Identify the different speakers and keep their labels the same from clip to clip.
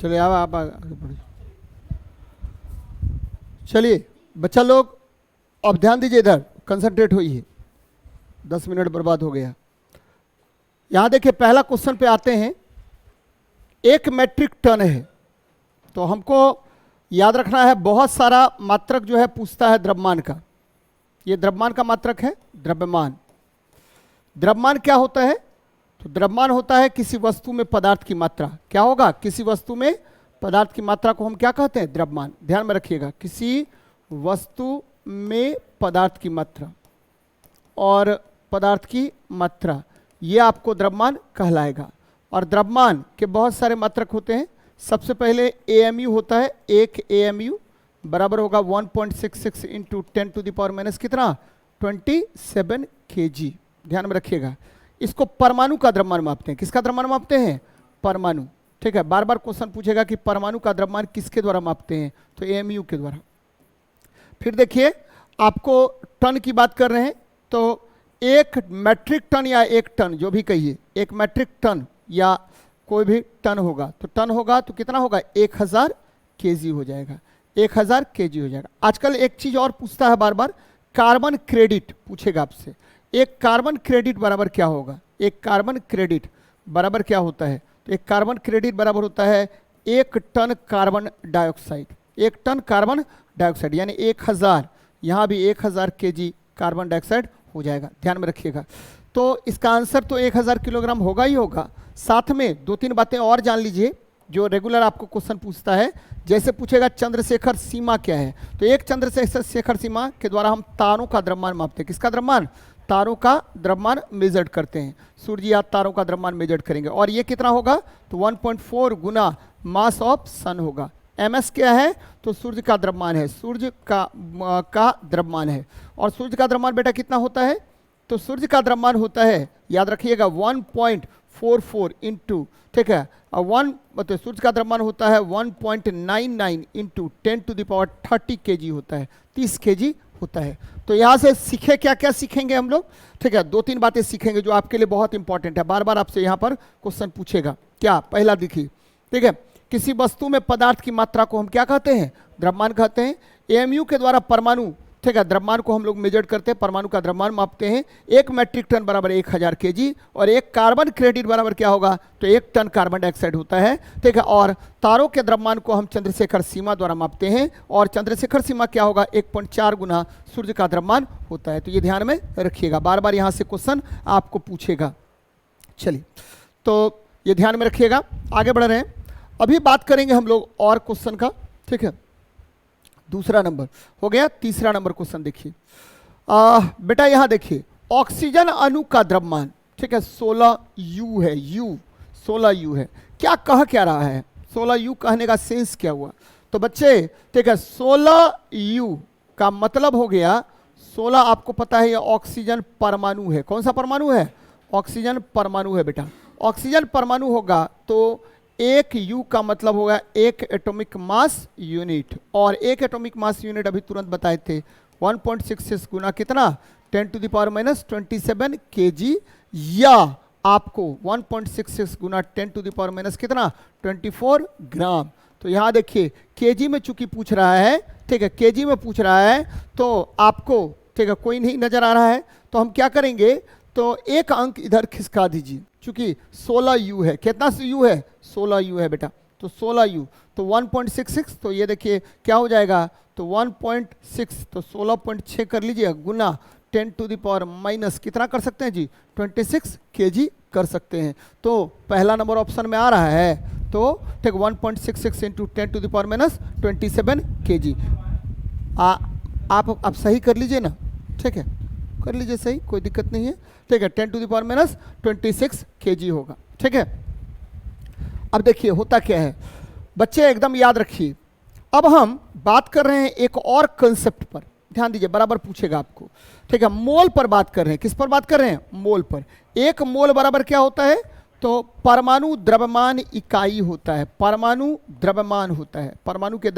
Speaker 1: चलिए आप आगे बढ़िए। चलिए बच्चा लोग अब ध्यान दीजिए, इधर कंसंट्रेट होइए। 10 मिनट बर्बाद हो गया। यहां देखिए पहला क्वेश्चन पे आते हैं। 1 मेट्रिक टन है, तो हमको याद रखना है बहुत सारा मात्रक जो है पूछता है द्रव्यमान का। ये द्रव्यमान का मात्रक है, द्रव्यमान। द्रव्यमान क्या होता है? तो द्रव्यमान होता है किसी वस्तु में पदार्थ की मात्रा। क्या होगा? किसी वस्तु में पदार्थ की मात्रा को हम क्या कहते हैं? द्रव्यमान। ध्यान में रखिएगा, किसी वस्तु में पदार्थ की मात्रा और पदार्थ की मात्रा, ये आपको द्रव्यमान कहलाएगा। और द्रव्यमान के बहुत सारे मात्रक होते हैं। सबसे पहले एएमयू होता है। एक एएमयू बराबर होगा 1.66 into 10 to the power minus कितना? 27 kg। ध्यान में रखिएगा, इसको परमाणु का द्रव्यमान मापते हैं। किसका द्रव्यमान मापते हैं? परमाणु। ठीक है, बार बार क्वेश्चन पूछेगा कि परमाणु का द्रव्यमान किसके द्वारा मापते हैं? तो एएमयू के द्वारा। फिर देखिए, आपको टन की बात कर रहे हैं, तो 1 मेट्रिक टन या 1 टन जो भी कहिए, 1 मेट्रिक टन या कोई भी टन होगा, तो टन होगा तो कितना होगा? 1000 kg हो जाएगा। 1000 kg हो जाएगा। आजकल एक चीज और पूछता है बार बार, कार्बन क्रेडिट पूछेगा आपसे। एक कार्बन क्रेडिट बराबर क्या होगा? एक कार्बन क्रेडिट बराबर क्या होता है? तो एक कार्बन क्रेडिट बराबर होता है 1 ton carbon dioxide. 1 ton carbon dioxide यानी 1000, यहाँ भी 1000 kg कार्बन डाइऑक्साइड हो जाएगा। ध्यान में रखिएगा। तो इसका आंसर तो 1000 किलोग्राम होगा ही होगा। साथ में 2-3 बातें और जान लीजिए जो रेगुलर आपको क्वेश्चन पूछता है। जैसे पूछेगा चंद्रशेखर सीमा क्या है, तो एक चंद्रशेखर सीमा के द्वारा हम तारों का द्रव्यमान मापते हैं। किसका द्रव्यमान? तारों का द्रव्यमान मेजर करते हैं। सूर्य या तारों का द्रव्यमान मेजर करेंगे, और ये कितना होगा? तो 1.4 गुना मास ऑफ सन होगा। एमएस क्या है? तो सूर्य का द्रव्यमान है। सूर्य का द्रव्यमान है। और सूर्य का द्रव्यमान बेटा कितना होता है? तो सूर्य का द्रव्यमान होता है, याद रखिएगा, 1.44 इंटू, ठीक है, मतलब सूर्य का द्रव्यमान होता है 1.99 into 10 to the power 30 kg होता है, 30 kg होता है। तो यहाँ से सीखे क्या क्या सीखेंगे हम लोग? ठीक है, 2-3 बातें सीखेंगे जो आपके लिए बहुत इंपॉर्टेंट है। बार बार आपसे यहाँ पर क्वेश्चन पूछेगा। क्या? पहला देखिए, ठीक है, किसी वस्तु में पदार्थ की मात्रा को हम क्या कहते हैं? द्रव्यमान कहते हैं। एएमयू के द्वारा परमाणु, ठीक है, द्रव्यमान को हम लोग मेजर करते हैं, परमाणु का द्रव्यमान मापते हैं। 1 मेट्रिक टन बराबर 1000 kg, और 1 कार्बन क्रेडिट बराबर क्या होगा? तो 1 टन कार्बन डाइऑक्साइड होता है। ठीक है, और तारों के द्रव्यमान को हम चंद्रशेखर सीमा द्वारा मापते हैं, और चंद्रशेखर सीमा क्या होगा? 1.4 गुना सूर्य का द्रव्यमान होता है। तो ये ध्यान में रखिएगा, बार बार यहाँ से क्वेश्चन आपको पूछेगा। चलिए, तो ये ध्यान में रखिएगा। आगे बढ़ रहे हैं, अभी बात करेंगे हम लोग और क्वेश्चन का। ठीक है, दूसरा नंबर हो गया। तीसरा नंबर क्वेश्चन देखिए। बेटा यहाँ देखिए, ऑक्सीजन अणु का द्रव्यमान, ठीक है, 16U है। U 16U है। क्या कह क्या रहा है? 16U कहने का सेंस क्या हुआ? तो बच्चे, ठीक है, 16U का मतलब हो गया 16, आपको पता है ये ऑक्सीजन परमाणु है। कौन सा परमाणु है? ऑक्सीजन परमाणु है बेटा। ऑक्सीजन परमाणु होगा तो 1 U का मतलब होगा 1 एटॉमिक मास यूनिट, और 1 एटॉमिक मास यूनिट अभी तुरंत बताए थे 1.66 गुना कितना? 10 to the power minus 27 kg, या आपको 1.66 गुना 10 टू द पावर माइनस कितना? 24 ग्राम। तो यहाँ देखिए kg में चूंकि पूछ रहा है, ठीक है, kg में पूछ रहा है, तो आपको, ठीक है, कोई नहीं नजर आ रहा है, तो हम क्या करेंगे? तो एक अंक इधर खिसका दीजिए, चूंकि 16U है। कितना U है? 16U है बेटा। तो 16U तो 1.66, तो ये देखिए क्या हो जाएगा? तो 1.6, तो 16.6 कर लीजिए, गुना 10 टू द पावर माइनस कितना कर सकते हैं जी? 26 kg कर सकते हैं। तो पहला नंबर ऑप्शन में आ रहा है, तो ठीक 1.66 into 10 to the power minus 27 kg। आप सही कर लीजिए ना, ठीक है, कर लीजिए सही, कोई दिक्कत नहीं है। ठीक है, 10 to the power minus 26 kg होगा। ठीक है, अब देखिए होता क्या है बच्चे, एकदम याद रखिए। अब हम बात कर रहे हैं एक और कंसेप्ट पर, ध्यान दीजिए, बराबर पूछेगा आपको। ठीक है, मोल पर बात कर रहे हैं। किस पर बात कर रहे हैं? मोल पर। 1 मोल बराबर क्या होता है? तो परमाणु द्रव्यमान इकाई होता है। परमाणु द्रव्यमान होता है। परमाणु के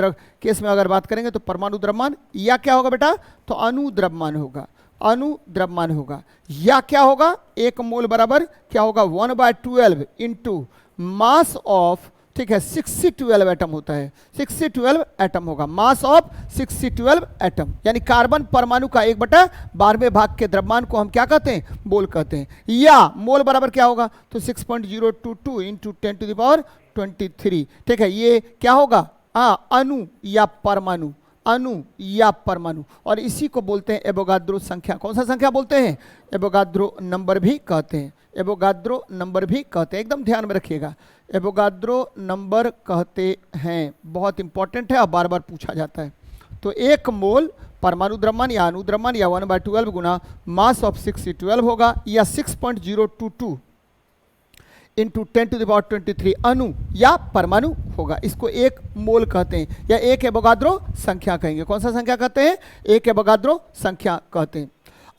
Speaker 1: केस में अगर बात करेंगे तो परमाणु द्रव्यमान, या क्या होगा बेटा? तो अणु द्रव्यमान होगा। अणु द्रव्यमान होगा, या क्या होगा? 1 मोल बराबर क्या होगा? 1/12 इंटू मास ऑफ ठीक है 6C12 एटम होता है, 6C12 एटम होगा, मास ऑफ 6C12 एटम, यानी कार्बन परमाणु का 1/12वें भाग के द्रव्यमान को हम क्या कहते हैं, मोल कहते हैं। या मोल बराबर क्या होगा, तो 6.022 इंटू 10⁻23, ठीक है, ये क्या होगा, अणु या परमाणु, अणु या परमाणु, और इसी को बोलते हैं एवोगाद्रो संख्या। कौन सा संख्या बोलते हैं, एवोगाद्रो नंबर भी कहते हैं, एवोगाद्रो नंबर भी कहते हैं, एकदम ध्यान में रखिएगा, एवोगाद्रो नंबर कहते हैं, बहुत इंपॉर्टेंट है और बार बार पूछा जाता है। तो 1 मोल परमाणु द्रव्यमान या अणु द्रव्यमान या 1/12 गुना मास ऑफ 6C12 होगा, या 6.022 इंटू 10⁻23 अणु या परमाणु होगा। इसको 1 मोल कहते हैं या 1 एवोगाद्रो संख्या कहेंगे। कौन सा संख्या कहते हैं, 1 एवोगाद्रो संख्या कहते हैं।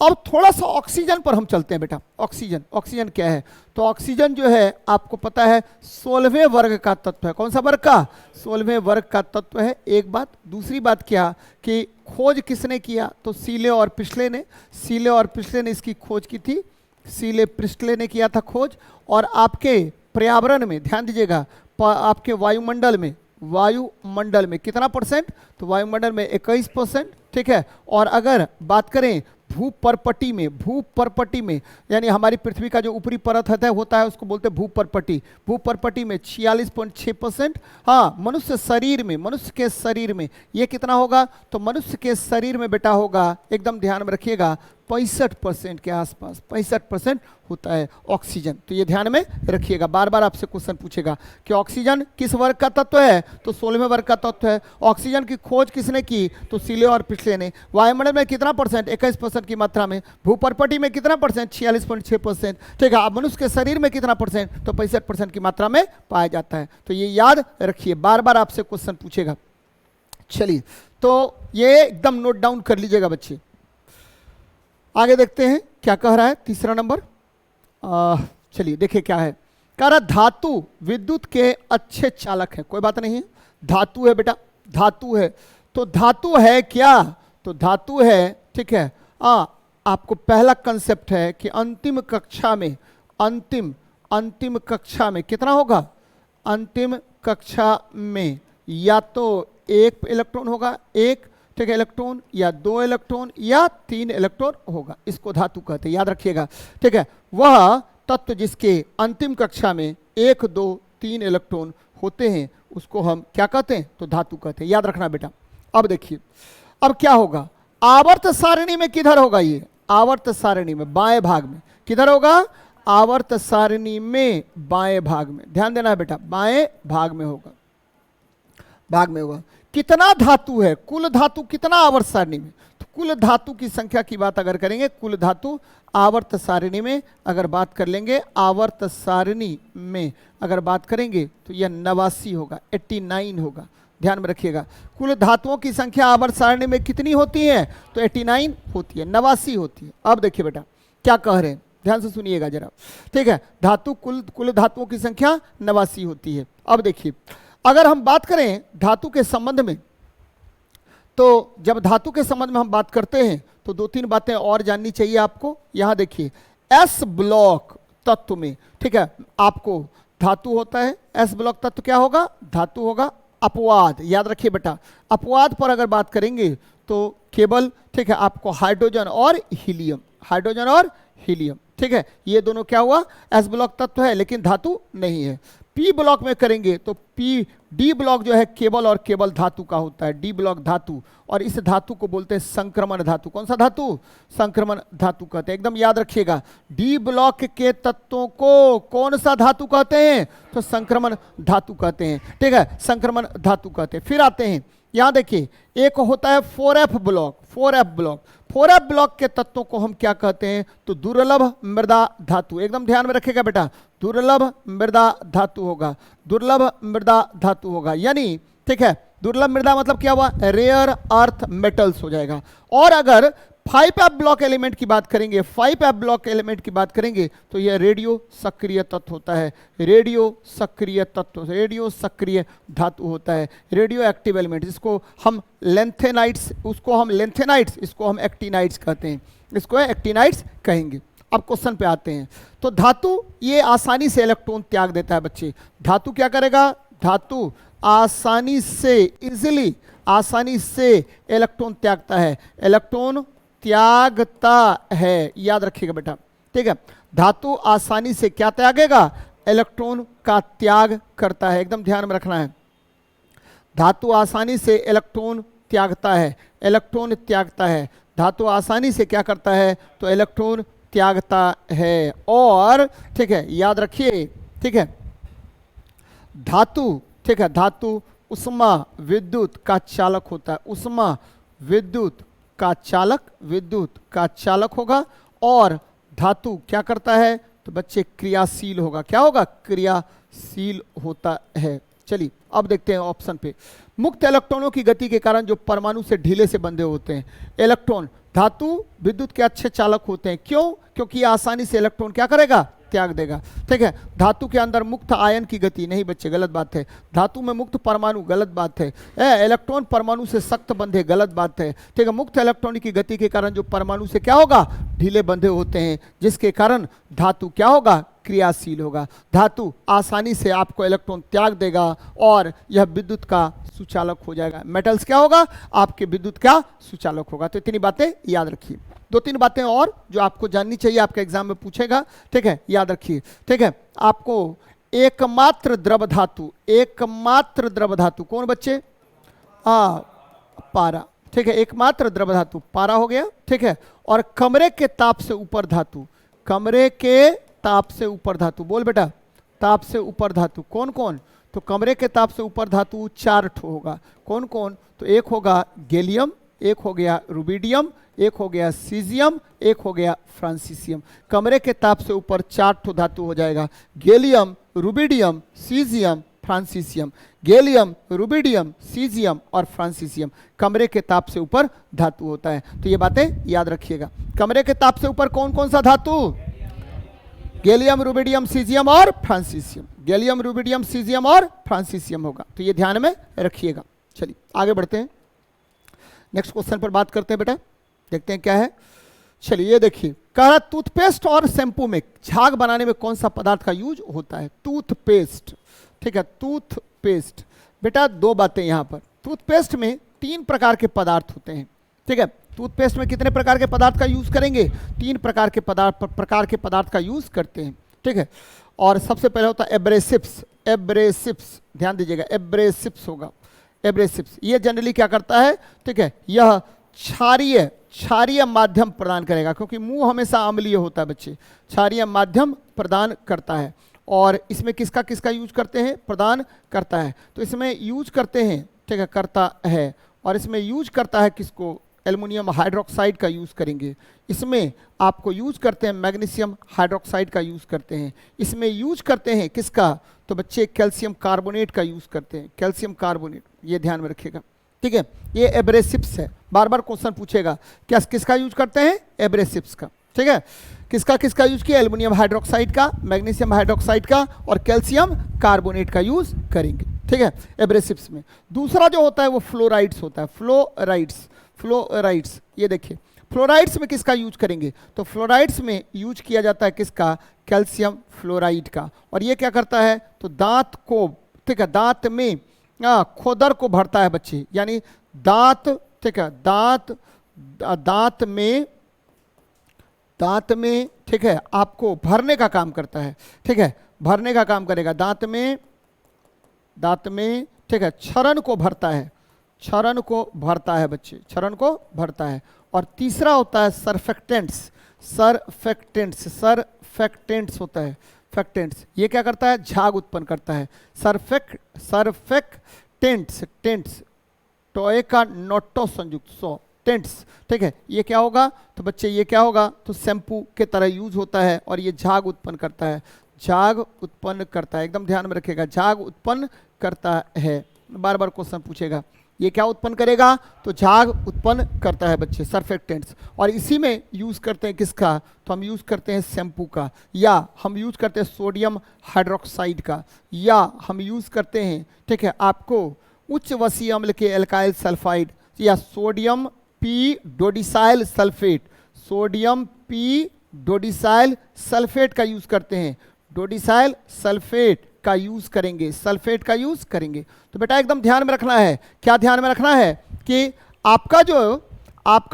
Speaker 1: अब थोड़ा सा ऑक्सीजन पर हम चलते हैं बेटा। ऑक्सीजन, ऑक्सीजन क्या है, तो ऑक्सीजन जो है आपको पता है 16वें वर्ग का तत्व है। कौन सा वर्ग का, 16वें वर्ग का तत्व है, एक बात। दूसरी बात क्या कि खोज किसने किया, तो सीले और प्रिस्टले ने, सीले और प्रिस्टले ने इसकी खोज की थी, सीले प्रिस्टले ने किया था खोज। और आपके पर्यावरण में ध्यान दीजिएगा, आपके वायुमंडल में कितना परसेंट, तो वायुमंडल में 21%, ठीक है। और अगर बात करें भूपर्पटी में, यानी हमारी पृथ्वी का जो ऊपरी परत होता है उसको बोलते हैं भूपर्पटी, भूपर्पटी में 46.6%। हाँ, मनुष्य के शरीर में ये कितना होगा, तो मनुष्य के शरीर में बेटा होगा, एकदम ध्यान में रखिएगा, 65% के आसपास, 65% होता है ऑक्सीजन। तो ये ध्यान में रखिएगा, बार बार आपसे क्वेश्चन पूछेगा कि ऑक्सीजन किस वर्ग का तत्व है, तो 16वें वर्ग का तत्व है। ऑक्सीजन की खोज किसने की, तो सीले और प्रिस्टले ने। वायुमंडल में कितना परसेंट, 21% की मात्रा में। भूपर्पटी में कितना परसेंट, 46.6%, ठीक है। अब मनुष्य के शरीर में कितना परसेंट, तो 65% की मात्रा में पाया जाता है। तो ये याद रखिए, बार बार आपसे क्वेश्चन पूछेगा। चलिए, तो ये एकदम नोट डाउन कर लीजिएगा बच्चे। आगे देखते हैं क्या कह रहा है, तीसरा नंबर। चलिए देखिए क्या है, कह रहा धातु विद्युत के अच्छे चालक है। कोई बात नहीं है, धातु है बेटा, धातु है। तो धातु है क्या, तो धातु है, ठीक है। आपको पहला कंसेप्ट है कि अंतिम कक्षा में कितना होगा, अंतिम कक्षा में या तो 1 इलेक्ट्रॉन होगा, एक, ठीक है, इलेक्ट्रॉन, या 2 इलेक्ट्रॉन या 3 इलेक्ट्रॉन होगा, इसको धातु कहते हैं, याद रखिएगा, ठीक है। वह तत्व जिसके अंतिम कक्षा में 1, 2, 3 इलेक्ट्रॉन होते हैं उसको हम क्या कहते हैं, तो धातु कहते हैं, याद रखना बेटा। अब देखिए, अब क्या होगा, आवर्त सारणी में किधर होगा ये, आवर्त सारणी में बाएं भाग में, किधर होगा, आवर्त सारणी में बाएं भाग में, ध्यान देना है बेटा, बाएं भाग में होगा, भाग में होगा। कितना धातु है, कुल धातु कितना आवर्त सारणी में, तो कुल धातु की संख्या की बात अगर करेंगे, कुल धातु आवर्त सारणी में अगर बात कर लेंगे, आवर्त सारणी में अगर बात करेंगे तो यह 89 होगा, 89 होगा, ध्यान में रखिएगा। कुल धातुओं की संख्या आवर्त सारणी में कितनी होती है, तो 89 होती है, 89 होती है। अब देखिए बेटा क्या कह रहे हैं, ध्यान से सुनिएगा जरा, ठीक है। धातु कुल धातुओं की संख्या 89 होती है। अब देखिए, अगर हम बात करें धातु के संबंध में, तो जब धातु के संबंध में हम बात करते हैं तो 2-3 बातें और जाननी चाहिए आपको। यहां देखिए, एस ब्लॉक तत्व में, ठीक है, आपको धातु होता है, एस ब्लॉक तत्व क्या होगा, धातु होगा। अपवाद, याद रखिए बेटा, अपवाद पर अगर बात करेंगे तो केवल, ठीक है, आपको हाइड्रोजन और हीलियम, हाइड्रोजन और हीलियम, ठीक है, ये दोनों क्या हुआ, एस ब्लॉक तत्व है लेकिन धातु नहीं है। पी ब्लॉक में करेंगे तो डी ब्लॉक जो है केवल और केवल धातु का होता है, डी ब्लॉक धातु, और इस धातु को बोलते हैं संक्रमण धातु। कौन सा धातु, संक्रमण धातु कहते हैं, एकदम याद रखिएगा। डी ब्लॉक के तत्वों को कौन सा धातु कहते हैं, तो संक्रमण धातु कहते हैं, ठीक है, संक्रमण धातु कहते हैं। फिर आते हैं, यहां देखिए, एक होता है 4F ब्लॉक, 4F ब्लॉक के तत्वों को हम क्या कहते हैं, तो दुर्लभ मृदा धातु, एकदम ध्यान में रखिएगा बेटा, दुर्लभ मृदा धातु होगा, दुर्लभ मृदा धातु होगा, यानी, ठीक है, दुर्लभ मृदा मतलब क्या हुआ, रेयर अर्थ मेटल्स हो जाएगा। और अगर 5F ब्लॉक एलिमेंट की बात करेंगे, 5F ब्लॉक एलिमेंट की बात करेंगे तो यह रेडियो सक्रिय तत्व होता है, रेडियो सक्रिय तत्व, रेडियो सक्रिय धातु होता है, रेडियो एक्टिव एलिमेंट, जिसको हम लेंथेनाइट्स, उसको हम लेंथेनाइट्स, इसको हम एक्टिनाइट्स कहते हैं, इसको एक्टिनाइट्स कहेंगे। अब क्वेश्चन पे आते हैं, तो धातु ये आसानी से इलेक्ट्रॉन त्याग देता है बच्चे। धातु क्या करेगा, धातु आसानी से, इजिली, आसानी से इलेक्ट्रॉन त्यागता है, इलेक्ट्रॉन त्यागता है, याद रखिएगा बेटा, ठीक है। धातु आसानी से क्या त्यागेगा, इलेक्ट्रॉन का त्याग करता है, एकदम ध्यान में रखना है। धातु आसानी से इलेक्ट्रॉन त्यागता है, इलेक्ट्रॉन त्यागता है, धातु आसानी से क्या करता है, तो इलेक्ट्रॉन त्यागता है। और ठीक है, याद रखिए, ठीक है, धातु, ठीक है, धातु उष्मा विद्युत का चालक होता है, उष्मा विद्युत का चालक, विद्युत का चालक होगा। और धातु क्या करता है, तो बच्चे क्रियाशील होगा, क्या होगा, क्रियाशील होता है। चलिए अब देखते हैं ऑप्शन पे, मुक्त इलेक्ट्रॉनों की गति के कारण जो परमाणु से ढीले से बंधे होते हैं इलेक्ट्रॉन, धातु विद्युत के अच्छे चालक होते हैं, क्यों, क्योंकि ये आसानी से इलेक्ट्रॉन क्या करेगा, त्याग देगा, ठीक है। धातु के अंदर मुक्त आयन की गति, नहीं बच्चे गलत बात है, धातु में मुक्त परमाणु, गलत बात है, इलेक्ट्रॉन परमाणु से सख्त बंधे, गलत बात है, ठीक है। मुक्त इलेक्ट्रॉन की गति के कारण जो परमाणु से क्या होगा, ढीले बंधे होते हैं, जिसके कारण धातु क्या होगा, क्रियाशील होगा। धातु आसानी से आपको इलेक्ट्रॉन त्याग देगा और यह विद्युत का सुचालक हो जाएगा। मेटल्स क्या होगा, आपके विद्युत का सुचालक होगा। तो इतनी बातें याद रखिए। दो तीन बातें और जो आपको जाननी चाहिए, आपके एग्जाम में पूछेगा, ठीक है, याद रखिए, ठीक है। आपको एकमात्र द्रव धातु, एकमात्र द्रव धातु कौन बच्चे, पारा, ठीक है, एकमात्र द्रव धातु पारा हो गया, ठीक है। और कमरे के ताप से ऊपर धातु, कमरे के ताप से ऊपर धातु, बोल बेटा, ताप से ऊपर धातु कौन कौन, तो कमरे के ताप से ऊपर धातु 4 ठो होगा, कौन कौन, तो एक होगा गैलियम, एक हो गया रुबिडियम, एक हो गया सीजियम, एक हो गया फ्रांसीसियम। कमरे के ताप से ऊपर 4 ठो धातु हो जाएगा, gallium, rubidium, caesium, francium. Gallium, rubidium, caesium और फ्रांसीसियम कमरे के ताप से ऊपर धातु होता है। तो ये बातें याद रखिएगा। कमरे के ताप से ऊपर कौन कौन सा धातु, गैलियम, रुबिडियम, सीजियम और फ्रांसीसियम, गैलियम, रुबिडियम, सीजियम और फ्रांसीसियम होगा, तो ये ध्यान में रखिएगा। चलिए आगे बढ़ते हैं, नेक्स्ट क्वेश्चन पर बात करते हैं बेटा, देखते हैं क्या है। चलिए ये देखिए, कह रहा टूथपेस्ट और शैम्पू में झाग बनाने में कौन सा पदार्थ का यूज होता है, टूथपेस्ट, ठीक है, टूथपेस्ट। बेटा दो बातें यहाँ पर, टूथपेस्ट में 3 प्रकार के पदार्थ होते हैं, ठीक है। टूथपेस्ट में कितने प्रकार के पदार्थ का यूज करेंगे, 3 प्रकार के पदार्थ का यूज करते हैं, ठीक है। और सबसे पहले होता है एब्रेसिव्स, एब्रेसिव्स ध्यान दीजिएगा, एब्रेसिव्स होगा, एब्रेसिव्स। ये जनरली क्या करता है, ठीक है, यह क्षारीय माध्यम प्रदान करेगा, क्योंकि मुंह हमेशा अम्लीय होता है बच्चे, क्षारीय माध्यम प्रदान करता है। और इसमें किसका किसका यूज करते हैं, प्रदान करता है, तो इसमें यूज करते हैं, ठीक है, करता है। और इसमें यूज करता है किसको, एल्युमिनियम हाइड्रोक्साइड का यूज़ करेंगे। इसमें आपको यूज करते हैं मैग्नीशियम हाइड्रोक्साइड का यूज़ करते हैं। इसमें यूज करते हैं किसका, तो बच्चे कैल्शियम कार्बोनेट का यूज़ करते हैं, कैल्शियम कार्बोनेट, ये ध्यान में रखिएगा, ठीक है। ये एब्रेसिव्स है, बार बार क्वेश्चन पूछेगा, क्या किसका यूज करते हैं, एब्रेसिव्स का, ठीक है। किसका किसका यूज किया, एल्युमिनियम हाइड्रोक्साइड का, मैग्नीशियम हाइड्रोक्साइड का और कैल्शियम कार्बोनेट का यूज करेंगे, ठीक है, एब्रेसिव्स में। दूसरा जो होता है वो फ्लोराइड्स होता है, फ्लोराइड्स, फ्लोराइड्स। ये देखिए फ्लोराइड्स में किसका यूज करेंगे, तो फ्लोराइड्स में यूज किया जाता है किसका, कैल्शियम फ्लोराइड का। और ये क्या करता है, तो दांत को, ठीक है, दांत में खोदर को भरता है बच्चे, यानी दांत, ठीक है, दांत में, ठीक है, आपको भरने का काम करता है, ठीक है, भरने का काम करेगा दांत में, ठीक है, क्षरण को भरता है, क्षरण को भरता है बच्चे, क्षरण को भरता है। और तीसरा होता है सरफेक्टेंट्स, सरफेक्टेंट्स होता है, फैक्टेंट्स। ये क्या करता है, झाग उत्पन्न करता है। सरफेक्टेंट्स, टॉय का नोटो संयुक्त, सो टेंट्स, ठीक है। ये क्या होगा, तो बच्चे ये क्या होगा, तो शैम्पू के तरह यूज होता है और ये झाग उत्पन्न करता है, झाग उत्पन्न करता है, एकदम ध्यान में रखिएगा, झाग उत्पन्न करता है। बार बार क्वेश्चन पूछेगा, ये क्या उत्पन्न करेगा, तो झाग उत्पन्न करता है बच्चे, सरफेक्टेंट्स। और इसी में यूज करते हैं किसका, तो हम यूज करते हैं शैम्पू का, या हम यूज करते हैं सोडियम हाइड्रोक्साइड का, या हम यूज करते हैं, ठीक है, आपको उच्च वसीय अम्ल के एल्काइल सल्फाइड या sodium P dodecyl sulphate, sodium P dodecyl sulphate का यूज करते हैं, डोडिसाइल सल्फेट का यूज करेंगे, सल्फेट का यूज करेंगे। तो बेटा एकदम ध्यान में रखना है, क्या ध्यान में रखना है कि आपका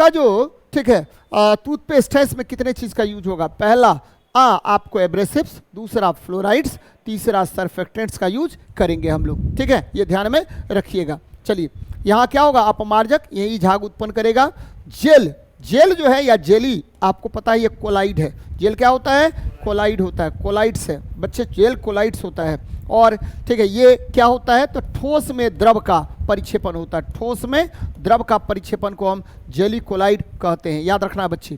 Speaker 1: जो ठीक है टूथपेस्ट है, इसमें कितने चीज का यूज होगा। पहला आपको एब्रेसिव्स, दूसरा फ्लोराइड्स, तीसरा सर्फेक्टेंट्स का यूज करेंगे हम लोग, ठीक है, ये ध्यान में रखिएगा। चलिए यहाँ क्या होगा, अपमार्जक यही झाग उत्पन्न करेगा। जेल जो है या जेली, आपको पता है ये कोलाइड है। जेल क्या होता है, कोलाइड होता है, कोलाइड्स है बच्चे, जेल कोलाइड्स होता है। और ठीक है, ये क्या होता है, तो ठोस में द्रव का परिक्षेपण होता है, ठोस में द्रव का परिक्षेपण को हम जेली कोलाइड कहते हैं, याद रखना है बच्चे।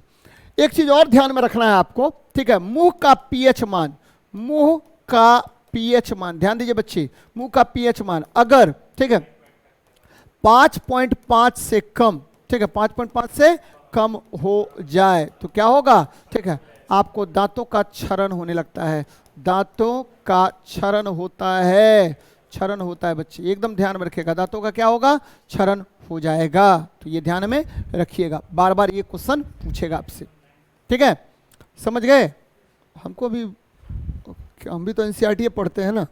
Speaker 1: एक चीज और ध्यान में रखना है आपको, ठीक है, मुंह का पीएच मान, मुंह का पीएच मान, ध्यान दीजिए बच्चे, मुंह का पीएच मान अगर ठीक है 5.5 से कम, ठीक है 5.5 से कम हो जाए तो क्या होगा, ठीक है, आपको दांतों का क्षरण होने लगता है, दांतों का क्षरण होता है, क्षरण होता है बच्चे, एकदम ध्यान में रखिएगा, दांतों का क्या होगा, क्षरण हो जाएगा। तो ये ध्यान में रखिएगा, बार बार ये क्वेश्चन पूछेगा आपसे, ठीक है, समझ गए। हमको भी, हम भी तो एनसीईआरटी पढ़ते हैं ना,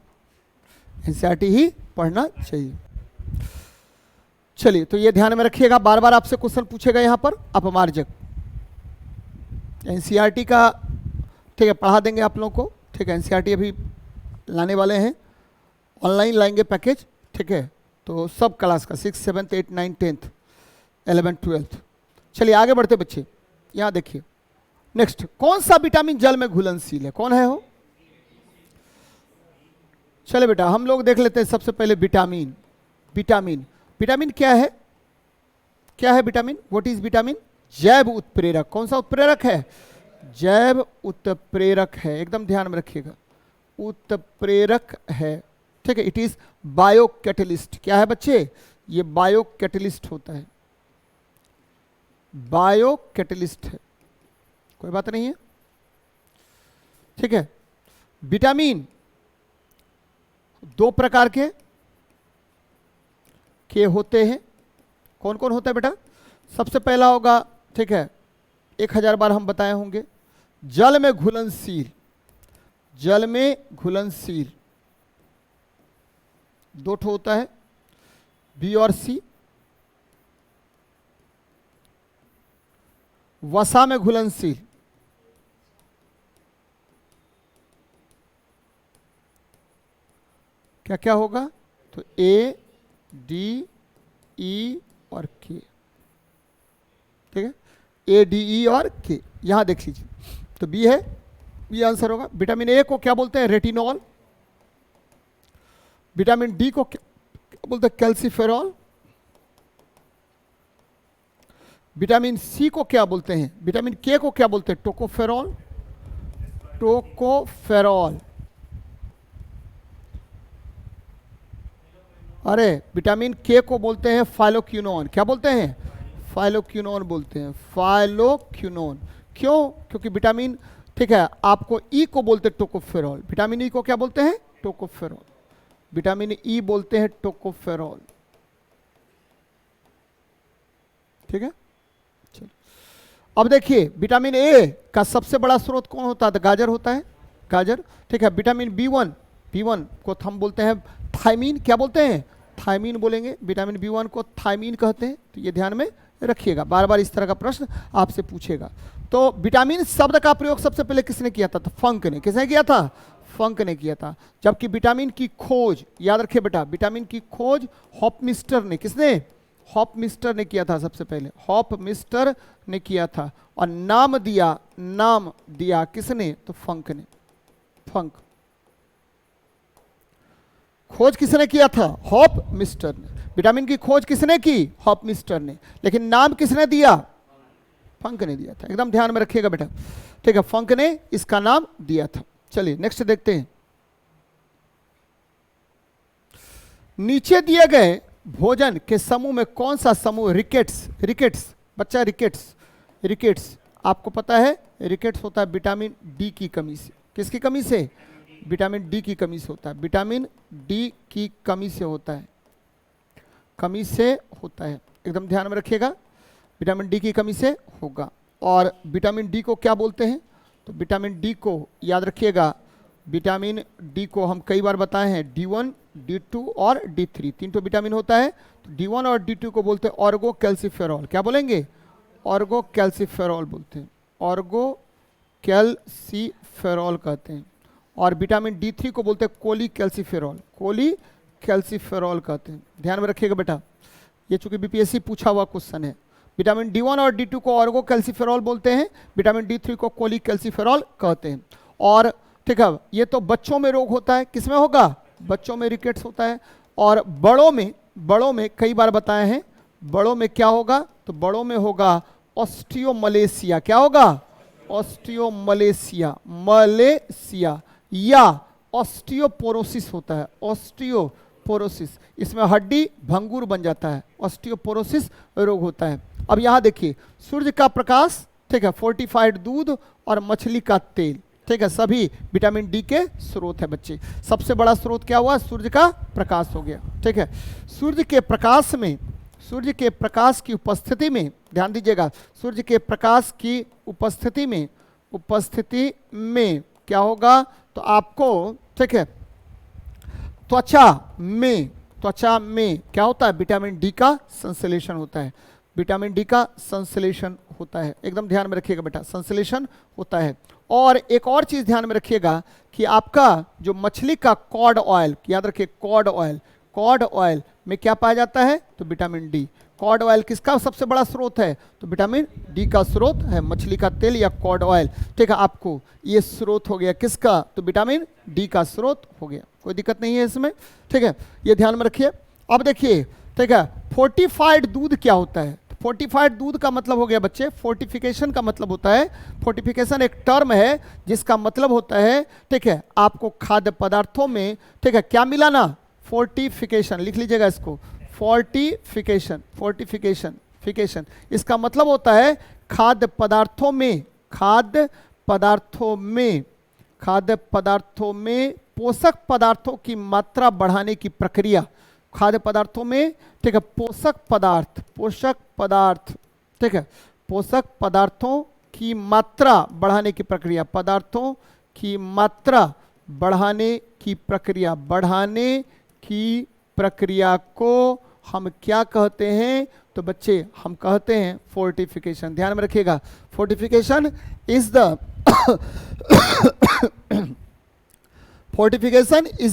Speaker 1: एनसीईआरटी ही पढ़ना चाहिए। चलिए तो ये ध्यान में रखिएगा, बार बार आपसे क्वेश्चन पूछेगा यहाँ पर अपमार्जक, एनसीईआरटी का, ठीक है, पढ़ा देंगे आप लोगों को, ठीक है, एनसीईआरटी अभी लाने वाले हैं, ऑनलाइन लाएंगे पैकेज, ठीक है, तो सब क्लास का 6, 7, 8, 9, 10, 11, 12। चलिए आगे बढ़ते बच्चे, यहाँ देखिए नेक्स्ट, कौन सा विटामिन जल में घुलनशील है, कौन है वो। चले बेटा हम लोग देख लेते हैं सबसे पहले विटामिन। विटामिन क्या है, क्या है विटामिन, व्हाट इज विटामिन, जैव उत्प्रेरक। कौन सा उत्प्रेरक है, जैव उत्प्रेरक है, एकदम ध्यान में रखिएगा, उत्प्रेरक है, ठीक है। इट इज बायो कैटलिस्ट, क्या है बच्चे, ये बायो कैटलिस्ट होता है, बायो कैटलिस्ट है, कोई बात नहीं है, ठीक है। विटामिन दो प्रकार के होते हैं, कौन कौन होता है बेटा, सबसे पहला होगा, ठीक है, 1000 बार हम बताए होंगे, जल में घुलनशील, जल में घुलनशील दो ठो होता है, बी और सी। वसा में घुलनशील, क्या क्या होगा, तो ए, डी, ई और के, ठीक है, ए, डी, ई और के, यहां देख लीजिए, तो बी है, बी आंसर होगा। विटामिन ए को क्या बोलते हैं, रेटिनॉल। विटामिन डी को क्या बोलते हैं, कैल्सीफेरॉल। विटामिन सी को क्या बोलते हैं, विटामिन के को क्या बोलते हैं, टोकोफेरॉल, टोकोफेरॉल। अरे विटामिन के को बोलते हैं फाइलोक्विनोन, क्या बोलते हैं, फाइलोक्विनोन बोलते हैं, फाइलोक्विनोन। क्यों, क्योंकि विटामिन, ठीक है, आपको ई को बोलते हैं टोकोफेरॉल, विटामिन ई को क्या बोलते हैं, टोकोफेरॉल, विटामिन ई बोलते हैं टोकोफेरॉल, ठीक है। चलो अब देखिए, विटामिन ए का सबसे बड़ा स्रोत कौन होता है, गाजर होता है, गाजर, ठीक है। विटामिन बी1 को हम बोलते हैं थायमीन, क्या बोलते हैं, थायमीन बोलेंगे, विटामिन बी1 को थायमीन कहते हैं। तो ये ध्यान में रखिएगा, बार बार इस तरह का प्रश्न आपसे पूछेगा। तो विटामिन शब्द का प्रयोग सबसे पहले किसने किया था, तो फंक ने, किसने किया था, फंक ने किया था। जबकि विटामिन की खोज, याद रखिए बेटा, विटामिन की खोज हॉपमिस्टर ने, किसने, हॉपमिस्टर ने किया था, सबसे पहले हॉपमिस्टर ने किया था। और नाम दिया किसने, तो फंक ने, फंक। खोज किसने किया था, हॉपमिस्टर ने। विटामिन की खोज किसने की, हॉपमिस्टर ने, लेकिन नाम किसने दिया, फंक ने दिया था, एकदम ध्यान में रखिएगा बेटा, ठीक है, फंक ने इसका नाम दिया था। चलिए नेक्स्ट देखते हैं, नीचे दिए गए भोजन के समूह में कौन सा समूह रिकेट्स, बच्चा रिकेट्स आपको पता है, रिकेट्स होता है विटामिन डी की कमी से, किसकी कमी से, विटामिन डी की कमी से होता है, विटामिन डी की कमी से होता है, कमी से होता है, एकदम ध्यान में रखिएगा, विटामिन डी की कमी से होगा। और विटामिन डी को क्या बोलते हैं, तो विटामिन डी को याद रखिएगा विटामिन डी को हम कई बार बताए हैं D1, D2 और D3, 3 तो विटामिन होता है। तो D1 और D2 को बोलते हैं ऑर्गो कैल्सीफेरॉल। क्या बोलेंगे? ऑर्गो कैल्सीफेरॉल बोलते हैं, ऑर्गो कैल्सीफेरॉल कहते हैं। और विटामिन D3 को बोलते हैं कोली कैल्सीफेरॉल, कोली कैल्सीफेरॉल कहते हैं। ध्यान में रखिएगा बेटा, ये चूंकि बीपीएससी पूछा हुआ क्वेश्चन है। विटामिन D1 और D2 को ऑर्गो कैल्सीफेरॉल बोलते हैं, विटामिन D3 को कोली कैल्सीफेरॉल कहते हैं। और ठीक है, ये तो बच्चों में रोग होता है, किसमें होगा? बच्चों में रिकेट्स होता है। और बड़ों में कई बार बताए हैं, बड़ों में क्या होगा? तो बड़ों में होगा ऑस्टियोमलेशिया। क्या होगा? ऑस्टियोमलेशिया, मलेशिया, या ऑस्टियोपोरोसिस होता है, ऑस्टियोपोरोसिस। इसमें हड्डी भंगुर बन जाता है, ऑस्टियोपोरोसिस रोग होता है। अब यहां देखिए, सूर्य का प्रकाश, ठीक है, फोर्टिफाइड दूध और मछली का तेल, ठीक है, सभी विटामिन डी के स्रोत है बच्चे। सबसे बड़ा स्रोत क्या हुआ? सूर्य का प्रकाश हो गया, ठीक है। सूर्य के प्रकाश की उपस्थिति में, ध्यान दीजिएगा, सूर्य के प्रकाश की उपस्थिति में क्या होगा? तो आपको, ठीक है, त्वचा में क्या होता है? विटामिन डी का संश्लेषण होता है, विटामिन डी का संश्लेषण होता है। एकदम ध्यान में रखिएगा बेटा, संश्लेषण होता है। और एक और चीज ध्यान में रखिएगा कि आपका जो मछली का कॉड ऑयल, याद रखिए, कॉड ऑयल में क्या पाया जाता है? तो विटामिन डी। कॉड ऑयल किसका सबसे बड़ा स्रोत है? तो विटामिन डी का स्रोत है, मछली का तेल या कॉड ऑयल, ठीक है। आपको ये स्रोत हो गया किसका? तो विटामिन डी का स्रोत हो गया, कोई दिक्कत नहीं है इसमें, ठीक है, ये ध्यान में रखिए। अब देखिए, ठीक है, फोर्टिफाइड दूध क्या होता है? फोर्टिफाइड दूध का मतलब हो गया बच्चे, फोर्टिफिकेशन का मतलब होता है, फोर्टिफिकेशन एक टर्म है जिसका मतलब होता है, ठीक है, आपको खाद्य पदार्थों में, ठीक है, क्या मिलाना? फोर्टिफिकेशन, लिख लीजिएगा इसको, फोर्टिफिकेशन, इसका मतलब होता है खाद्य पदार्थों में पोषक पदार्थों की मात्रा बढ़ाने की प्रक्रिया। खाद्य पदार्थों में, ठीक है, पोषक पदार्थ, ठीक है, पोषक पदार्थों की मात्रा बढ़ाने की प्रक्रिया, पदार्थों की मात्रा बढ़ाने की प्रक्रिया को हम क्या कहते हैं? तो बच्चे हम कहते हैं फोर्टिफिकेशन। ध्यान में रखिएगा, फोर्टिफिकेशन इज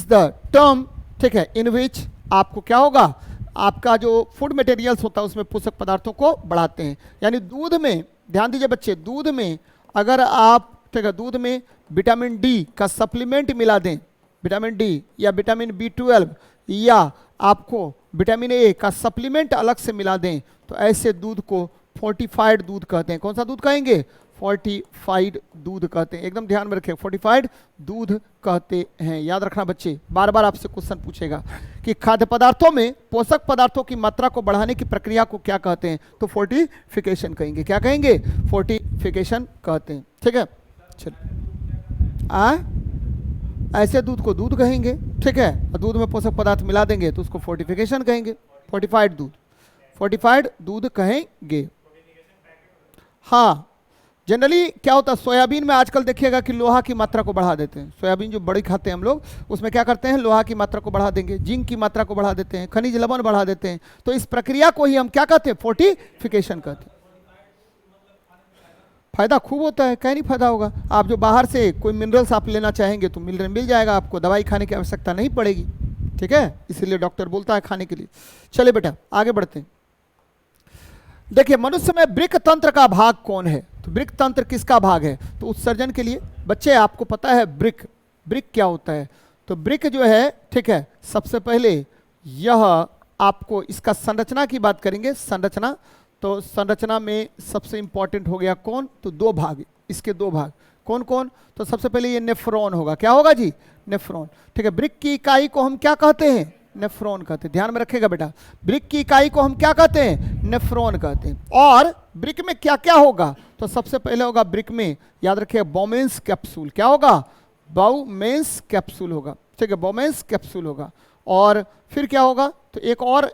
Speaker 1: द टर्म, ठीक है, इन विच आपको क्या होगा? आपका जो फूड मटेरियल्स होता है उसमें पोषक पदार्थों को बढ़ाते हैं। यानी दूध में, ध्यान दीजिए बच्चे, दूध में अगर आप, ठीक है, दूध में विटामिन डी का सप्लीमेंट मिला दें, विटामिन डी या विटामिन B12 या आपको विटामिन ए का सप्लीमेंट अलग से मिला दें, तो ऐसे दूध को फोर्टिफाइड दूध कहते हैं। कौन सा दूध कहेंगे? फोर्टिफाइड दूध कहते हैं। एकदम ध्यान में रखें, फोर्टिफाइड दूध कहते हैं। याद रखना बच्चे, बार बार आपसे क्वेश्चन पूछेगा कि खाद्य पदार्थों में पोषक पदार्थों की मात्रा को बढ़ाने की प्रक्रिया को क्या कहते हैं? तो फोर्टिफिकेशन कहेंगे। क्या कहेंगे? फोर्टिफिकेशन कहते हैं, ठीक है। चलिए, ऐसे दूध को दूध कहेंगे, ठीक है, और दूध में पोषक पदार्थ मिला देंगे तो उसको फोर्टिफिकेशन कहेंगे, फोर्टिफाइड दूध कहेंगे। हाँ, जनरली क्या होता है, सोयाबीन में आजकल देखिएगा कि लोहा की मात्रा को बढ़ा देते हैं। सोयाबीन जो बड़ी खाते हैं हम लोग, उसमें क्या करते हैं? लोहा की मात्रा को बढ़ा देंगे, जिंक की मात्रा को बढ़ा देते हैं, खनिज लवण बढ़ा देते हैं। तो इस प्रक्रिया को ही हम क्या कहते हैं? फोर्टिफिकेशन कहते हैं। फायदा खूब होता है, कहीं नहीं फायदा होगा। आप जो बाहर से कोई मिनरल्स आप लेना चाहेंगे तो मिनरल मिल जाएगा आपको, दवाई खाने की आवश्यकता नहीं पड़ेगी, ठीक है, इसीलिए डॉक्टर बोलता है खाने के लिए। चलिए बेटा आगे बढ़ते हैं। देखिए, मनुष्य में वृक्क तंत्र का भाग कौन है? तो वृक्क तंत्र किसका भाग है? तो उत्सर्जन के लिए। बच्चे आपको पता है वृक्क क्या होता है? तो वृक्क जो है, ठीक है, सबसे पहले यह आपको इसका संरचना की बात करेंगे। संरचना, तो संरचना में सबसे इंपॉर्टेंट हो गया कौन? तो दो भाग, इसके दो भाग कौन कौन? तो सबसे पहले ये नेफ्रॉन होगा। क्या होगा जी? नेफ्रॉन, ठीक है। वृक्क की इकाई को हम क्या कहते हैं? नेफ्रॉन कहते हैं। ध्यान में रखिएगा बेटा, वृक्क की इकाई को हम क्या कहते हैं? नेफ्रॉन कहते हैं। और वृक्क में क्या क्या होगा? तो सबसे पहले होगा वृक्क में, याद रखिएगा, बोमेंस कैप्सूल। क्या होगा? बोमेंस कैप्सूल होगा, ठीक है, बोमेंस कैप्सूल होगा। और फिर क्या होगा? तो एक और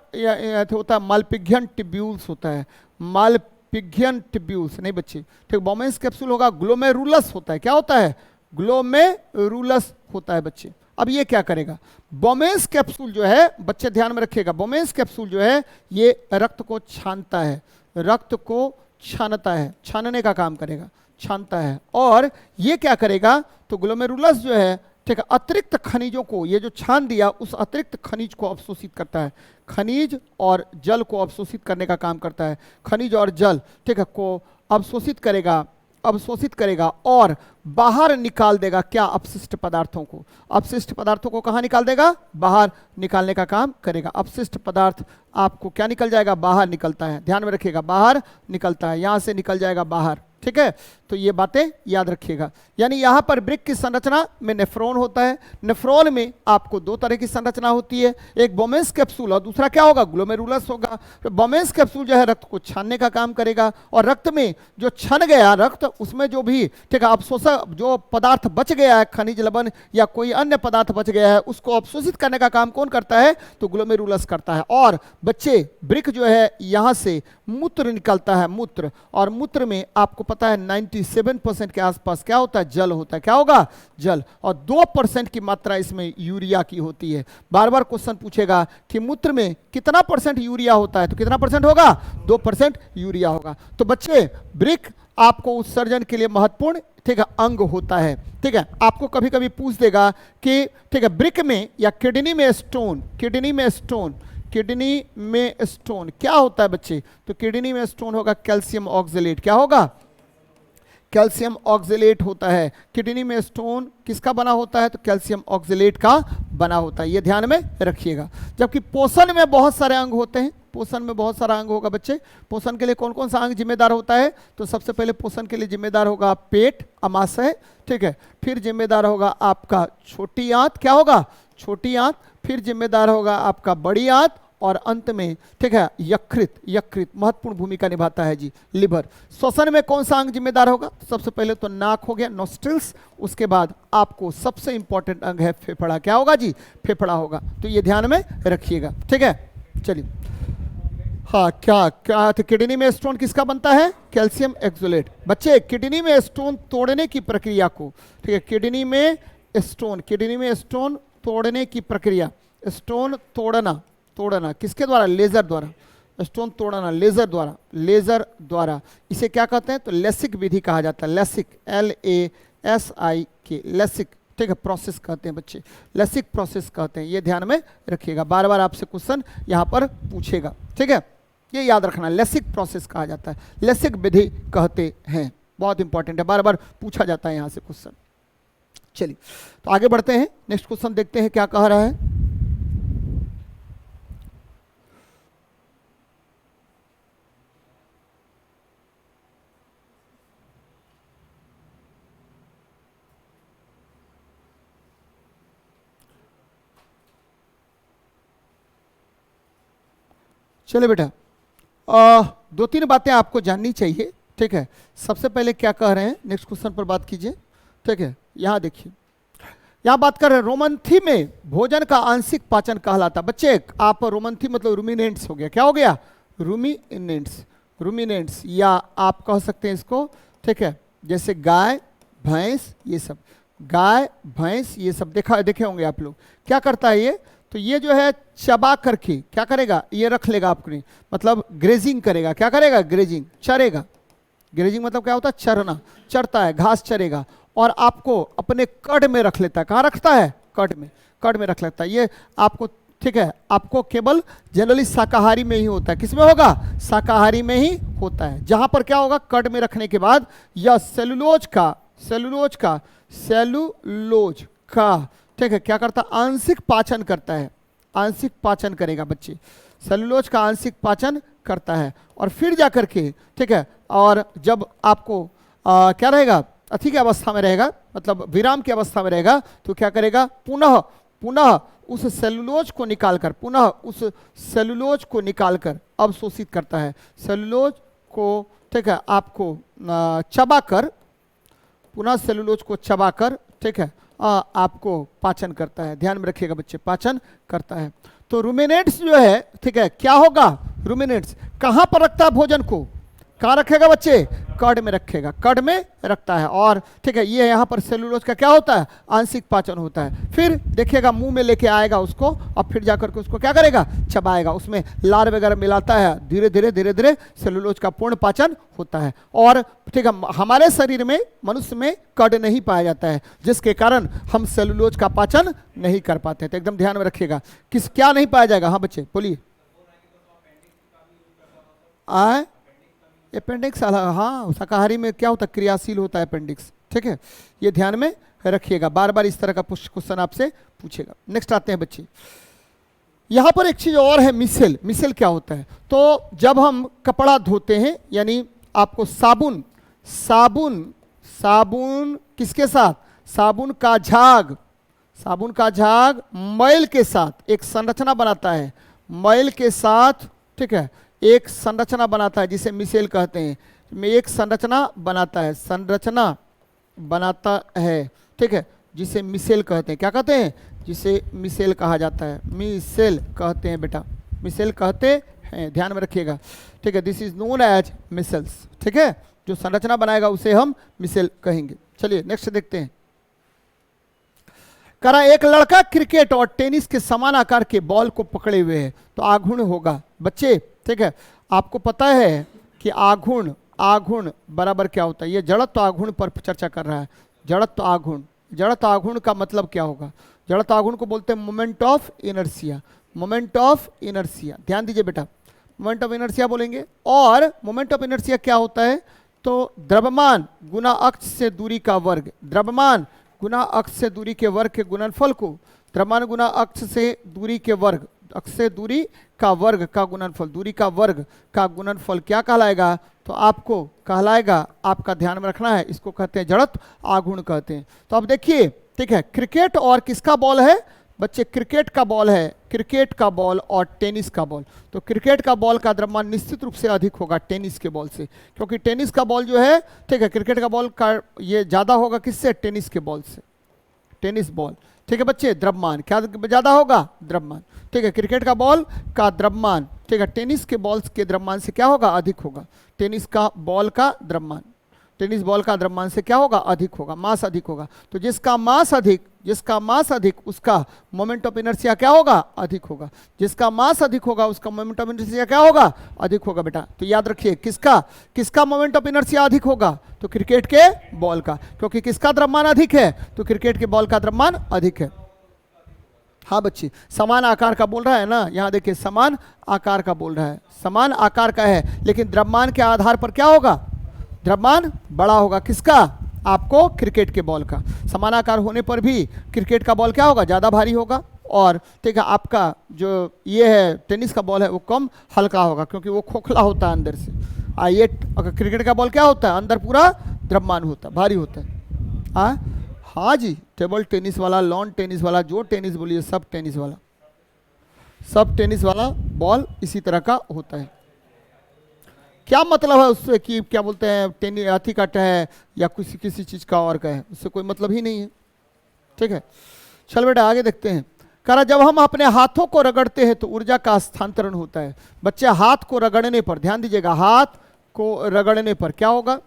Speaker 1: होता है मालपिघियन ट्यूब्यूल्स होता है, मालपिघियन ट्यूब्यूल्स नहीं बच्चे, ठीक, बोमेंस कैप्सूल होगा। ग्लोमेरुलस होता है। क्या होता है? ग्लोमेरुलस होता है बच्चे। अब ये क्या करेगा, बोमेंस कैप्सूल जो है बच्चे ध्यान में रखिएगा, बोमेंस कैप्सूल जो है ये रक्त को छानता है, रक्त को छानता है, छानने का काम करेगा, छानता है। और ये क्या करेगा, तो ग्लोमेरुलस जो है ठीक है अतिरिक्त खनिजों को, ये जो छान दिया उस अतिरिक्त खनिज को अवशोषित करता है, खनिज और जल को अवशोषित करने का काम करता है, खनिज और जल ठीक है को अवशोषित करेगा, अवशोषित करेगा और बाहर निकाल देगा क्या, अपशिष्ट पदार्थों को, अपशिष्ट पदार्थों को कहाँ निकाल देगा, बाहर निकालने का काम करेगा। अपशिष्ट पदार्थ आपको क्या निकल जाएगा, बाहर निकलता है, ध्यान में रखिएगा, बाहर निकलता है, यहां से निकल जाएगा बाहर, ठीक है। तो ये बातें याद रखिएगा। यानी यहां पर वृक्क की संरचना में नेफ्रॉन होता है, नेफ्रॉन में आपको दो तरह की संरचना होती है, एक बोमेंस कैप्सूल और दूसरा क्या होगा, ग्लोमेरुलस होगा। तो बोमेंस कैप्सूल जो है रक्त को छानने का काम करेगा और रक्त में जो छन गया रक्त, उसमें जो भी ठीक है अवशोषक जो पदार्थ बच गया है, खनिज लवण या कोई अन्य पदार्थ बच गया है, उसको अवशोषित करने का काम कौन करता है, तो ग्लोमेरुलस करता है। और बच्चे वृक्क जो है यहां से मूत्र निकलता है, मूत्र, और मूत्र में आपको पता है 97% के आसपास क्या होता है, जल होता है, क्या होगा, जल, और 2% की मात्रा इसमें यूरिया की होती है। बार बार क्वेश्चन पूछेगा कि मूत्र में कितना परसेंट यूरिया होता है, तो कितना परसेंट होगा, 2% यूरिया होगा। तो बच्चे वृक्क आपको उत्सर्जन के लिए महत्वपूर्ण ठीक है अंग होता है, ठीक है। आपको कभी कभी पूछ देगा कि ठीक है वृक्क में या किडनी में स्टोन, किडनी में स्टोन, किडनी में स्टोन क्या होता है बच्चे, तो किडनी में स्टोन होगा कैल्शियम ऑक्सलेट, क्या होगा, कैल्शियम ऑक्सलेट होता है। किडनी में स्टोन किसका बना होता है, तो कैल्शियम ऑक्सलेट का बना होता है, ये ध्यान में रखिएगा। जबकि पोषण में बहुत सारे अंग होते हैं, पोषण में बहुत सारा अंग होगा बच्चे। पोषण के लिए कौन कौन सा अंग जिम्मेदार होता है, तो सबसे पहले पोषण के लिए जिम्मेदार होगा पेट, अमाशय, ठीक है। फिर जिम्मेदार होगा आपका छोटी आंत, क्या होगा, छोटी आंत। फिर जिम्मेदार होगा आपका बड़ी आंत और अंत में ठीक है यकृत, यकृत महत्वपूर्ण भूमिका निभाता है जी, लिवर। श्वसन में कौन सा अंग जिम्मेदार होगा, सबसे पहले तो नाक हो गया, नोस्ट्रिल्स। उसके बाद आपको सबसे इंपॉर्टेंट अंग है फेफड़ा, क्या होगा जी, फेफड़ा होगा। तो ये ध्यान में रखिएगा, ठीक है। चलिए हाँ, क्या क्या तो किडनी में स्टोन किसका बनता है, कैल्शियम ऑक्सलेट। बच्चे किडनी में स्टोन तोड़ने की प्रक्रिया को, ठीक है, किडनी में स्टोन, किडनी में स्टोन तोड़ने की प्रक्रिया, स्टोन तोड़ना, तोड़ना किसके द्वारा, लेजर द्वारा, स्टोन तोड़ना लेजर द्वारा, लेजर द्वारा, इसे क्या कहते हैं, तो लेसिक विधि कहा जाता है, लेसिक, LASIK, लेसिक, ठीक है, प्रोसेस कहते हैं बच्चे, लेसिक प्रोसेस कहते हैं, ये ध्यान में रखिएगा। बार बार आपसे क्वेश्चन यहाँ पर पूछेगा, ठीक है, ये याद रखना, लेसिक प्रोसेस कहा जाता है, लेसिक विधि कहते हैं, बहुत इंपॉर्टेंट है, बार बार पूछा जाता है यहाँ से क्वेश्चन। चलिए तो आगे बढ़ते हैं, नेक्स्ट क्वेश्चन देखते हैं क्या कह रहा है। चलिए बेटा, दो तीन बातें आपको जाननी चाहिए, ठीक है। सबसे पहले क्या कह रहे हैं, नेक्स्ट क्वेश्चन पर बात कीजिए, ठीक है। यहाँ देखिए, यहाँ बात कर रहे हैं रोमंथी में भोजन का आंशिक पाचन कहलाता। बच्चे आप रोमंथी मतलब रूमिनेंट्स हो गया, क्या हो गया, रूमिनेंट्स, रूमिनेंट्स, या आप कह सकते हैं इसको, ठीक है, जैसे गाय भैंस, ये सब गाय भैंस ये सब देखे होंगे आप लोग। क्या करता है ये, तो ये जो है चबा करके क्या करेगा, ये रख लेगा आपने, मतलब ग्रेजिंग करेगा, क्या करेगा, ग्रेजिंग, चरेगा। ग्रेजिंग मतलब क्या होता है, चरना, चरता है, घास चरेगा, और आपको अपने कड़ में रख लेता है। कहाँ रखता है, कड़ में, कड़ में रख लेता है। ये आपको ठीक है, आपको केवल जनरली शाकाहारी में ही होता है, किसमें होगा, शाकाहारी में ही होता है, जहां पर क्या होगा, कड़ में रखने के बाद यह सेलुलोज का, सेलुलोज का, सेलुलोज का ठीक है क्या करता, आंशिक पाचन करता है, आंशिक पाचन करेगा बच्चे, सेलुलोज का आंशिक पाचन करता है। और फिर जा करके ठीक है, और जब आपको क्या रहेगा, अथी की अवस्था में रहेगा, मतलब विराम की अवस्था में रहेगा, तो क्या करेगा, पुनः पुनः उस सेलुलोज को निकालकर, पुनः उस सेलुलोज को निकालकर अवशोषित करता है। सेलुलोज को ठीक है आपको चबाकर, पुनः सेलुलोज को चबाकर ठीक है आपको पाचन करता है। ध्यान में रखिएगा बच्चे, पाचन करता है। तो रूमिनेंट्स जो है ठीक है क्या होगा, रूमिनेंट्स कहां पर रखता है भोजन को, कहाँ रखेगा बच्चे? कड में रखेगा, कड में रखता है। और ठीक है, ये यहाँ पर सेलुलोज का क्या होता है? आंशिक पाचन होता है। फिर देखिएगा मुंह में लेके आएगा उसको और फिर जाकर के उसको क्या करेगा? चबाएगा, उसमें लार वगैरह मिलाता है, धीरे धीरे सेलुलोज का पूर्ण पाचन होता है। और ठीक है, हमारे शरीर में, मनुष्य में कड नहीं पाया जाता है, जिसके कारण हम सेलुलोज का पाचन नहीं कर पाते। तो एकदम ध्यान में रखिएगा, किस क्या नहीं पाया जाएगा? हाँ बच्चे बोलिए। अपेंडिक्स, हाँ शाकाहारी में क्या होता है? क्रियाशील होता है अपेंडिक्स। ठीक है, ये ध्यान में रखिएगा, बार बार इस तरह का क्वेश्चन आपसे पूछेगा। नेक्स्ट आते हैं बच्चे, यहां पर एक चीज और है, मिसेल। मिसेल क्या होता है? तो जब हम कपड़ा धोते हैं, यानी आपको साबुन साबुन साबुन किसके साथ? साबुन का झाग, साबुन का झाग मैल के साथ एक संरचना बनाता है, मैल के साथ, ठीक है, एक संरचना बनाता है जिसे मिसेल कहते हैं। में एक संरचना बनाता है, संरचना बनाता है, ठीक है, जिसे मिसेल कहते हैं। क्या कहते हैं? जिसे मिसेल कहा जाता है, मिसेल कहते हैं बेटा, मिसेल कहते हैं, ध्यान में रखिएगा। ठीक है, this is known as micelles. ठीक है, जो संरचना बनाएगा उसे हम मिसेल कहेंगे। चलिए नेक्स्ट देखते हैं। करा एक लड़का क्रिकेट और टेनिस के समान आकार के बॉल को पकड़े हुए है, तो आघूर्ण होगा। बच्चे ठीक है, आपको पता है कि आघूर्ण, आघूर्ण बराबर क्या होता है? ये जड़त्व आघूर्ण पर चर्चा कर रहा है। जड़त्व आघूर्ण, जड़त्व आघूर्ण का मतलब क्या होगा? जड़त्व आघूर्ण को बोलते हैं moment of inertia, moment of inertia. ध्यान दीजिए बेटा, मोमेंट ऑफ इनर्शिया बोलेंगे। और मोमेंट ऑफ इनर्शिया क्या होता है? तो द्रव्यमान गुना अक्ष से दूरी का वर्ग, द्रव्यमान गुना अक्ष से दूरी के वर्ग के गुणनफल को, द्रव्यमान गुना अक्ष से दूरी के वर्ग, अक्ष से दूरी का वर्ग का गुणनफल, दूरी का वर्ग का गुणनफल क्या कहलाएगा? तो आपको कहलाएगा, आपका ध्यान में रखना है, इसको कहते हैं जड़त्व आघूर्ण कहते हैं। तो अब देखिए, ठीक है, क्रिकेट और किसका बॉल है बच्चे? क्रिकेट का बॉल है, क्रिकेट का बॉल और टेनिस का बॉल। तो क्रिकेट का बॉल का द्रव्यमान निश्चित रूप से अधिक होगा टेनिस के बॉल से, क्योंकि टेनिस का बॉल जो है, ठीक है, क्रिकेट का बॉल का ये ज़्यादा होगा किससे? टेनिस के बॉल से, टेनिस बॉल। ठीक है बच्चे, द्रव्यमान क्या ज़्यादा होगा? द्रव्यमान। ठीक है, क्रिकेट का बॉल का द्रव्यमान, ठीक है, टेनिस के बॉल्स के द्रव्यमान से क्या होगा? अधिक होगा। टेनिस का बॉल का द्रव्यमान, टेनिस बॉल का द्रव्यमान से क्या होगा? अधिक होगा, मास अधिक होगा। तो जिसका मास अधिक, जिसका मास अधिक, उसका मोमेंट ऑफ इनर्शिया क्या होगा? अधिक होगा। जिसका मास अधिक होगा उसका मोमेंट ऑफ इनर्शिया क्या होगा? अधिक होगा बेटा। तो याद रखिए, किसका किसका मोमेंट ऑफ इनर्शिया अधिक होगा? तो क्रिकेट के बॉल का, क्योंकि किसका द्रव्यमान अधिक है? तो क्रिकेट के बॉल का द्रव्यमान अधिक है। हाँ बच्चे, समान आकार का बोल रहा है ना, यहाँ देखिए समान आकार का बोल रहा है, समान आकार का है, लेकिन द्रव्यमान के आधार पर क्या होगा? द्रव्यमान बड़ा होगा। किसका? आपको क्रिकेट के बॉल का। समान आकार होने पर भी क्रिकेट का बॉल क्या होगा? ज़्यादा भारी होगा। और ठीक है, आपका जो ये है टेनिस का बॉल है वो कम हल्का होगा, क्योंकि वो खोखला होता है अंदर से। ये क्रिकेट का बॉल क्या होता है? अंदर पूरा द्रव्यमान होता है, भारी होता है। हाँ जी, टेबल टेनिस वाला, लॉन टेनिस वाला, जो टेनिस बोलिए, सब टेनिस वाला, सब टेनिस वाला बॉल इसी तरह का होता है। क्या मतलब है उससे कि क्या बोलते हैं टेनिस हाथी का है या किसी किसी चीज़ का और का है, उससे कोई मतलब ही नहीं है। ठीक है, चल बेटा आगे देखते हैं। करा जब हम अपने हाथों को रगड़ते हैं तो ऊर्जा का स्थानांतरण होता है। बच्चे हाथ को रगड़ने पर ध्यान दीजिएगा, हाथ को रगड़ने पर क्या होगा?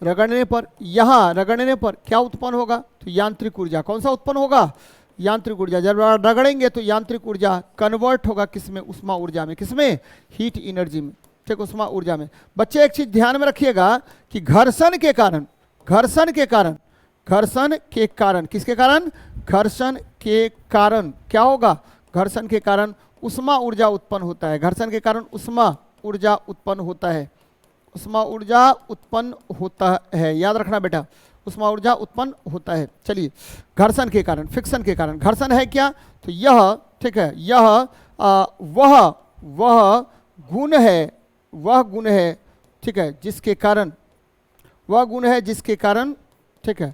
Speaker 1: रगड़ने पर, यहाँ रगड़ने पर क्या उत्पन्न होगा? तो यांत्रिक ऊर्जा। कौन सा उत्पन्न होगा? यांत्रिक ऊर्जा। जब रगड़ेंगे तो यांत्रिक ऊर्जा कन्वर्ट होगा किसमें? उष्मा ऊर्जा में। किसमें? हीट एनर्जी में। ठीक, उष्मा ऊर्जा में। बच्चे एक चीज ध्यान में रखिएगा कि घर्षण के कारण, घर्षण के कारण, घर्षण के कारण, किसके कारण? घर्षण के कारण क्या होगा? घर्षण के कारण उष्मा ऊर्जा उत्पन्न होता है। घर्षण के कारण उष्मा ऊर्जा उत्पन्न होता है, उष्मा ऊर्जा उत्पन्न होता है। याद रखना बेटा, उष्मा ऊर्जा उत्पन्न होता है। चलिए, घर्षण के कारण, फ्रिक्शन के कारण। घर्षण है क्या? तो यह, ठीक है, यह वह गुण है, वह गुण है, ठीक है, जिसके कारण, वह गुण है जिसके कारण, ठीक है,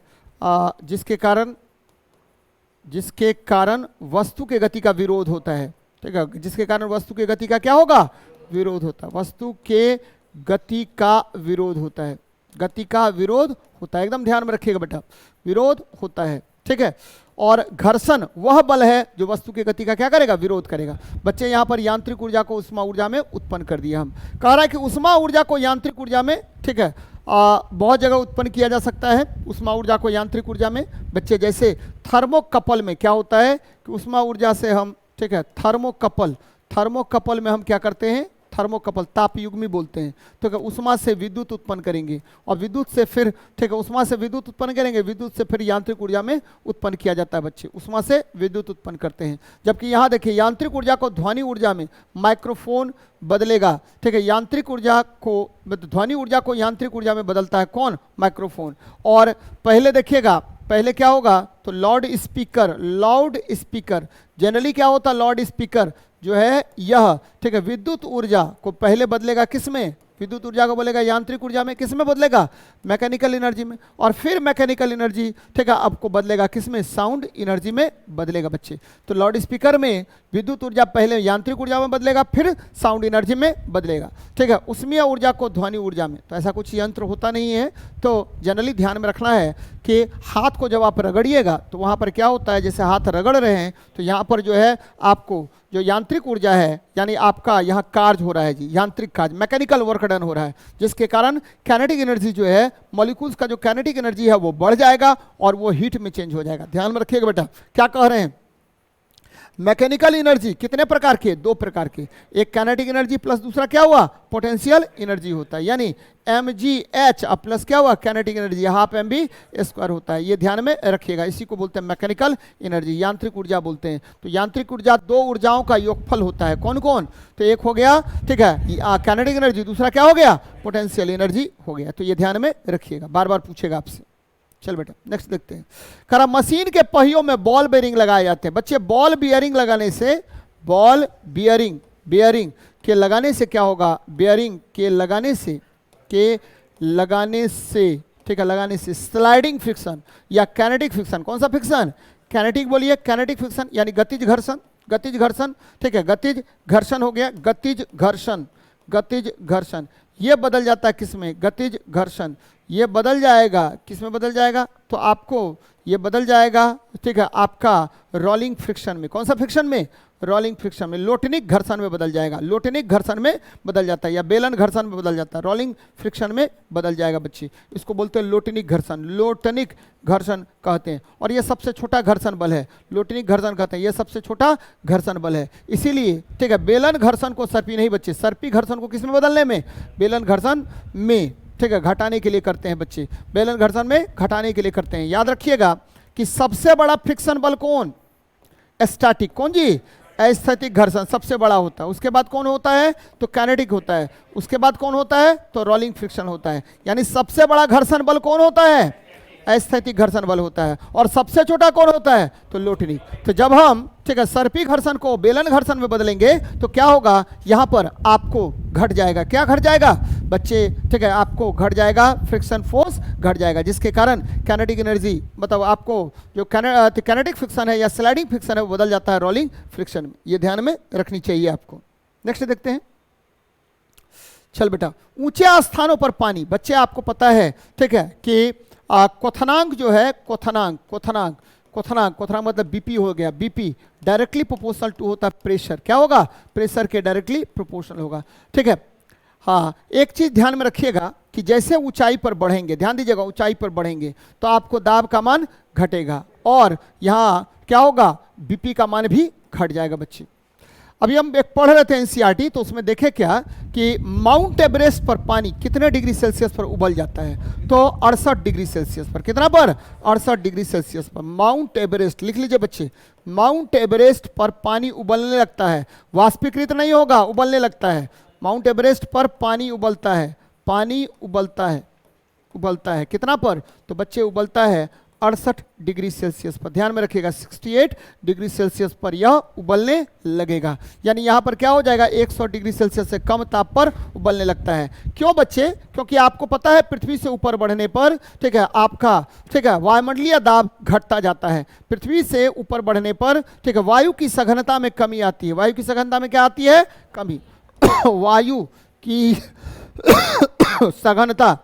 Speaker 1: जिसके कारण वस्तु के गति का विरोध होता है। ठीक है, जिसके कारण वस्तु के गति का क्या होगा? विरोध होता है। वस्तु के गति का विरोध होता है, गति का विरोध होता है। एकदम ध्यान में रखिएगा बेटा, विरोध होता है। ठीक है, और घर्षण वह बल है जो वस्तु की गति का क्या करेगा, विरोध करेगा। बच्चे यहाँ पर यांत्रिक ऊर्जा को उष्मा ऊर्जा में उत्पन्न कर दिया। हम कह रहा है कि उष्मा ऊर्जा को यांत्रिक ऊर्जा में, ठीक है, बहुत जगह उत्पन्न किया जा सकता है उष्मा ऊर्जा को यांत्रिक ऊर्जा में। बच्चे जैसे थर्मोकपल में क्या होता है कि उष्मा ऊर्जा से हम, ठीक है, थर्मोकपल में हम क्या करते हैं, थर्मोकपल तापयुग्मी बोलते हैं। तो क्या उष्मा से विद्युत उत्पन्न करेंगे और विद्युत से फिर, ठीक है, उष्मा से विद्युत उत्पन्न करेंगे, विद्युत से फिर यांत्रिक ऊर्जा में उत्पन्न किया जाता है। बच्चे उष्मा से विद्युत उत्पन्न करते हैं। जबकि यहाँ देखिए यांत्रिक ऊर्जा को ध्वनि ऊर्जा में माइक्रोफोन बदलेगा, ठीक है, यांत्रिक ऊर्जा को, ध्वनि ऊर्जा को यांत्रिक ऊर्जा में बदलता है कौन, माइक्रोफोन। और पहले देखिएगा, पहले क्या होगा तो लाउड स्पीकर जनरली क्या होता है, लाउड स्पीकर जो है यह, ठीक है, विद्युत ऊर्जा को पहले बदलेगा किसमें, विद्युत ऊर्जा को बोलेगा यांत्रिक ऊर्जा में, किसमें बदलेगा, मैकेनिकल एनर्जी में। और फिर मैकेनिकल एनर्जी, ठीक है, आपको बदलेगा किसमें, साउंड एनर्जी में बदलेगा। बच्चे तो लाउड स्पीकर में विद्युत ऊर्जा पहले यांत्रिक ऊर्जा में बदलेगा, फिर साउंड एनर्जी में बदलेगा, ठीक है। उष्मीय ऊर्जा को ध्वनि ऊर्जा में। तो ऐसा कुछ यंत्र होता नहीं है, तो जनरली ध्यान में रखना है कि हाथ को जब आप रगड़िएगा तो वहाँ पर क्या होता है, जैसे हाथ रगड़ रहे हैं तो यहाँ पर जो है आपको जो यांत्रिक ऊर्जा है, यानी आपका यहाँ कार्य हो रहा है जी, यांत्रिक कार्य, मैकेनिकल वर्क डन हो रहा है, जिसके कारण कैनेटिक एनर्जी जो है, मॉलिक्यूल्स का जो कैनेटिक एनर्जी है वो बढ़ जाएगा और वो हीट में चेंज हो जाएगा। ध्यान में रखिएगा बेटा, क्या कह रहे हैं, मैकेनिकल एनर्जी कितने प्रकार के, दो प्रकार के, एक कैनेटिक एनर्जी प्लस दूसरा क्या हुआ, पोटेंशियल एनर्जी होता है, यानी mgh प्लस क्या हुआ, कैनेटिक एनर्जी, हाफ mv² होता है। ये ध्यान में रखिएगा, इसी को बोलते हैं मैकेनिकल एनर्जी, यांत्रिक ऊर्जा बोलते हैं। तो यांत्रिक ऊर्जा दो ऊर्जाओं का योगफल होता है, कौन कौन, तो एक हो गया, ठीक है, कैनेटिक एनर्जी, दूसरा क्या हो गया, पोटेंशियल एनर्जी हो गया। तो ये ध्यान में रखिएगा, बार बार पूछेगा आपसे। चल बेटा नेक्स्ट देखते हैं। करा मशीन के पहियों में बॉल बेयरिंग लगाए जाते हैं। बच्चे बॉल बियरिंग लगाने से, बॉल बियरिंग के लगाने से क्या होगा, बियरिंग के लगाने से, ठीक है, लगाने से स्लाइडिंग फ्रिक्शन या कैनेटिक फ्रिक्शन, कौन सा फ्रिक्शन, कैनेटिक बोलिए, कैनेटिक फ्रिक्शन यानी गतिज घर्षण, ठीक है, गतिज घर्षण हो गया, गतिज घर्षण ये बदल जाता है किसमें, गतिज घर्षण ये बदल जाएगा, किसमें बदल जाएगा, तो आपको ये बदल जाएगा, ठीक है, आपका रोलिंग फ्रिक्शन में, कौन सा फ्रिक्शन में, रोलिंग फ्रिक्शन में, लोटनिक घर्षण में बदल जाएगा, लोटनिक घर्षण में बदल जाता है या बेलन घर्षण में बदल जाता है, रोलिंग फ्रिक्शन में बदल जाएगा। बच्चे इसको बोलते हैं लोटनिक घर्षण कहते हैं। और ये सबसे छोटा घर्षण बल है, लोटनिक घर्षण कहते हैं, ये सबसे छोटा घर्षण बल है। इसीलिए, ठीक है, बेलन घर्षण को सर्पी नहीं बच्चे, सर्पी घर्षण को किस में बदलने में, बेलन घर्षण में, ठीक है, घटाने के लिए करते हैं बच्चे, बेलन घर्षण में घटाने के लिए करते हैं। याद रखिएगा कि सबसे बड़ा फ्रिक्शन बल कौन, स्टैटिक, कौन जी, स्थैतिक घर्षण सबसे बड़ा होता है। उसके बाद कौन होता है, तो कैनेटिक होता है। उसके बाद कौन होता है, तो रोलिंग फ्रिक्शन होता है। यानी सबसे बड़ा घर्षण बल कौन होता है, स्थैतिक घर्षण बल होता है। और सबसे छोटा कौन होता है, तो लोटनिक। तो जब हम, ठीक है, सर्पी घर्षण को बेलन घर्षण में बदलेंगे तो क्या होगा, यहाँ पर आपको घट जाएगा, क्या घट जाएगा बच्चे, ठीक है, आपको घट जाएगा, फ्रिक्शन फोर्स घट जाएगा, जिसके कारण कैनेटिक एनर्जी, मतलब आपको जो कैनेटिक फ्रिक्शन है या स्लाइडिंग फ्रिक्शन है वो बदल जाता है रोलिंग फ्रिक्शन में। ये ध्यान में रखनी चाहिए आपको। नेक्स्ट देखते हैं। चल बेटा, ऊंचे स्थानों पर पानी, बच्चे आपको पता है, ठीक है, कि क्वथनांक जो है, क्वथनांक मतलब बीपी हो गया, बीपी डायरेक्टली प्रोपोर्शनल टू होता है प्रेशर, क्या होगा, प्रेशर के डायरेक्टली प्रोपोर्शनल होगा, ठीक है। हाँ, एक चीज ध्यान में रखिएगा कि जैसे ऊंचाई पर बढ़ेंगे, ध्यान दीजिएगा, ऊंचाई पर बढ़ेंगे तो आपको दाब का मान घटेगा और यहाँ क्या होगा, बीपी का मान भी घट जाएगा। बच्चे अभी हम एक पढ़ रहे थे एनसीईआरटी, तो उसमें देखे क्या कि माउंट एवरेस्ट पर पानी कितने डिग्री सेल्सियस पर उबल जाता है, तो 68 डिग्री सेल्सियस पर। कितना पर, 68 डिग्री सेल्सियस पर माउंट एवरेस्ट, लिख लीजिए बच्चे, माउंट एवरेस्ट पर पानी उबलने लगता है, वाष्पीकृत नहीं होगा, उबलने लगता है। माउंट एवरेस्ट पर पानी उबलता है, उबलता है कितना पर, तो बच्चे उबलता है 68 डिग्री सेल्सियस पर। ध्यान में रखिएगा 68 डिग्री सेल्सियस पर यह उबलने लगेगा। यानी यहाँ पर क्या हो जाएगा, 100 डिग्री सेल्सियस से कम ताप पर उबलने लगता है। क्यों बच्चे, क्योंकि आपको पता है पृथ्वी से ऊपर बढ़ने पर, ठीक है, आपका, ठीक है, वायुमंडलीय दाब घटता जाता है। पृथ्वी से ऊपर बढ़ने पर, ठीक है, वायु की सघनता में कमी आती है। वायु की सघनता में क्या आती है, कमी। वायु की सघनता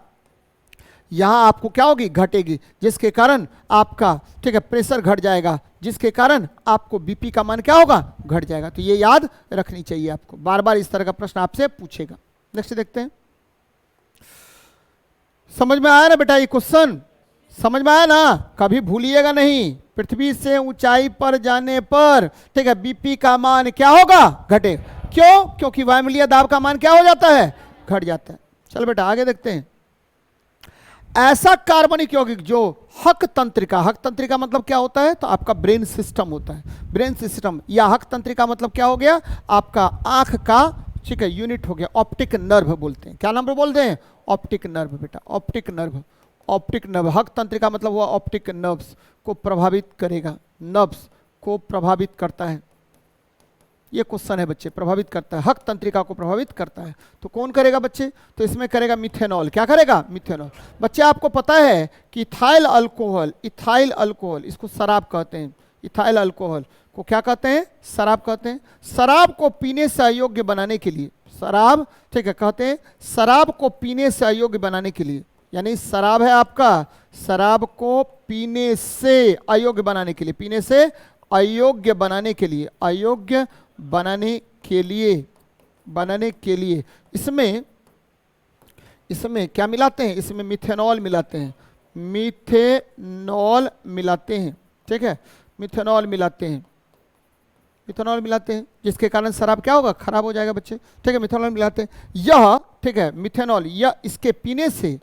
Speaker 1: यहाँ आपको क्या होगी, घटेगी, जिसके कारण आपका ठीक है प्रेशर घट जाएगा, जिसके कारण आपको बीपी का मान क्या होगा, घट जाएगा। तो ये याद रखनी चाहिए आपको, बार बार इस तरह का प्रश्न आपसे पूछेगा। नेक्स्ट देखते हैं। समझ में आया ना बेटा ये क्वेश्चन, समझ में आया ना, कभी भूलिएगा नहीं। पृथ्वी से ऊंचाई पर जाने पर ठीक है बीपी का मान क्या होगा, घटे। क्यों? क्योंकि वायुमंडलीय दाब का मान क्या हो जाता है, घट जाता है। चल बेटा आगे देखते हैं। ऐसा कार्बनिक यौगिक जो हक तंत्रिका, हक तंत्रिका मतलब क्या होता है, तो आपका ब्रेन सिस्टम होता है, ब्रेन सिस्टम, या हक तंत्रिका मतलब क्या हो गया, आपका आंख का ठीक है यूनिट हो गया, ऑप्टिक नर्व बोलते हैं। क्या नंबर बोलते हैं, ऑप्टिक नर्व बेटा, ऑप्टिक नर्व, ऑप्टिक नर्व। हक तंत्रिका मतलब हुआ ऑप्टिक नर्व्स को प्रभावित करेगा, नर्व्स को प्रभावित करता है। ये क्वेश्चन है बच्चे, प्रभावित करता है, हक तंत्रिका को प्रभावित करता है। तो कौन करेगा बच्चे, तो इसमें करेगा मिथेनॉल। क्या करेगा, मिथेनॉल। बच्चे आपको पता है कि इथाइल अल्कोहल, इथाइल अल्कोहल इसको शराब कहते हैं, इथाइल अल्कोहल को क्या कहते हैं, शराब कहते हैं। शराब को पीने से अयोग्य बनाने के लिए, शराब ठीक है कहते हैं, शराब को पीने से अयोग्य बनाने के लिए, यानी शराब है आपका, शराब को पीने से अयोग्य बनाने के लिए, पीने से अयोग्य बनाने के लिए, अयोग्य बनाने के लिए, बनाने के लिए इसमें क्या मिलाते हैं, इसमें मिथेनॉल मिलाते हैं, मिथेनॉल मिलाते हैं, ठीक है, मिथेनॉल मिलाते हैं, मिथेनॉल मिलाते हैं, जिसके कारण शराब क्या होगा, खराब हो जाएगा बच्चे, ठीक है। मिथेनॉल मिलाते हैं, यह ठीक है मिथेनॉल, यह इसके पीने से,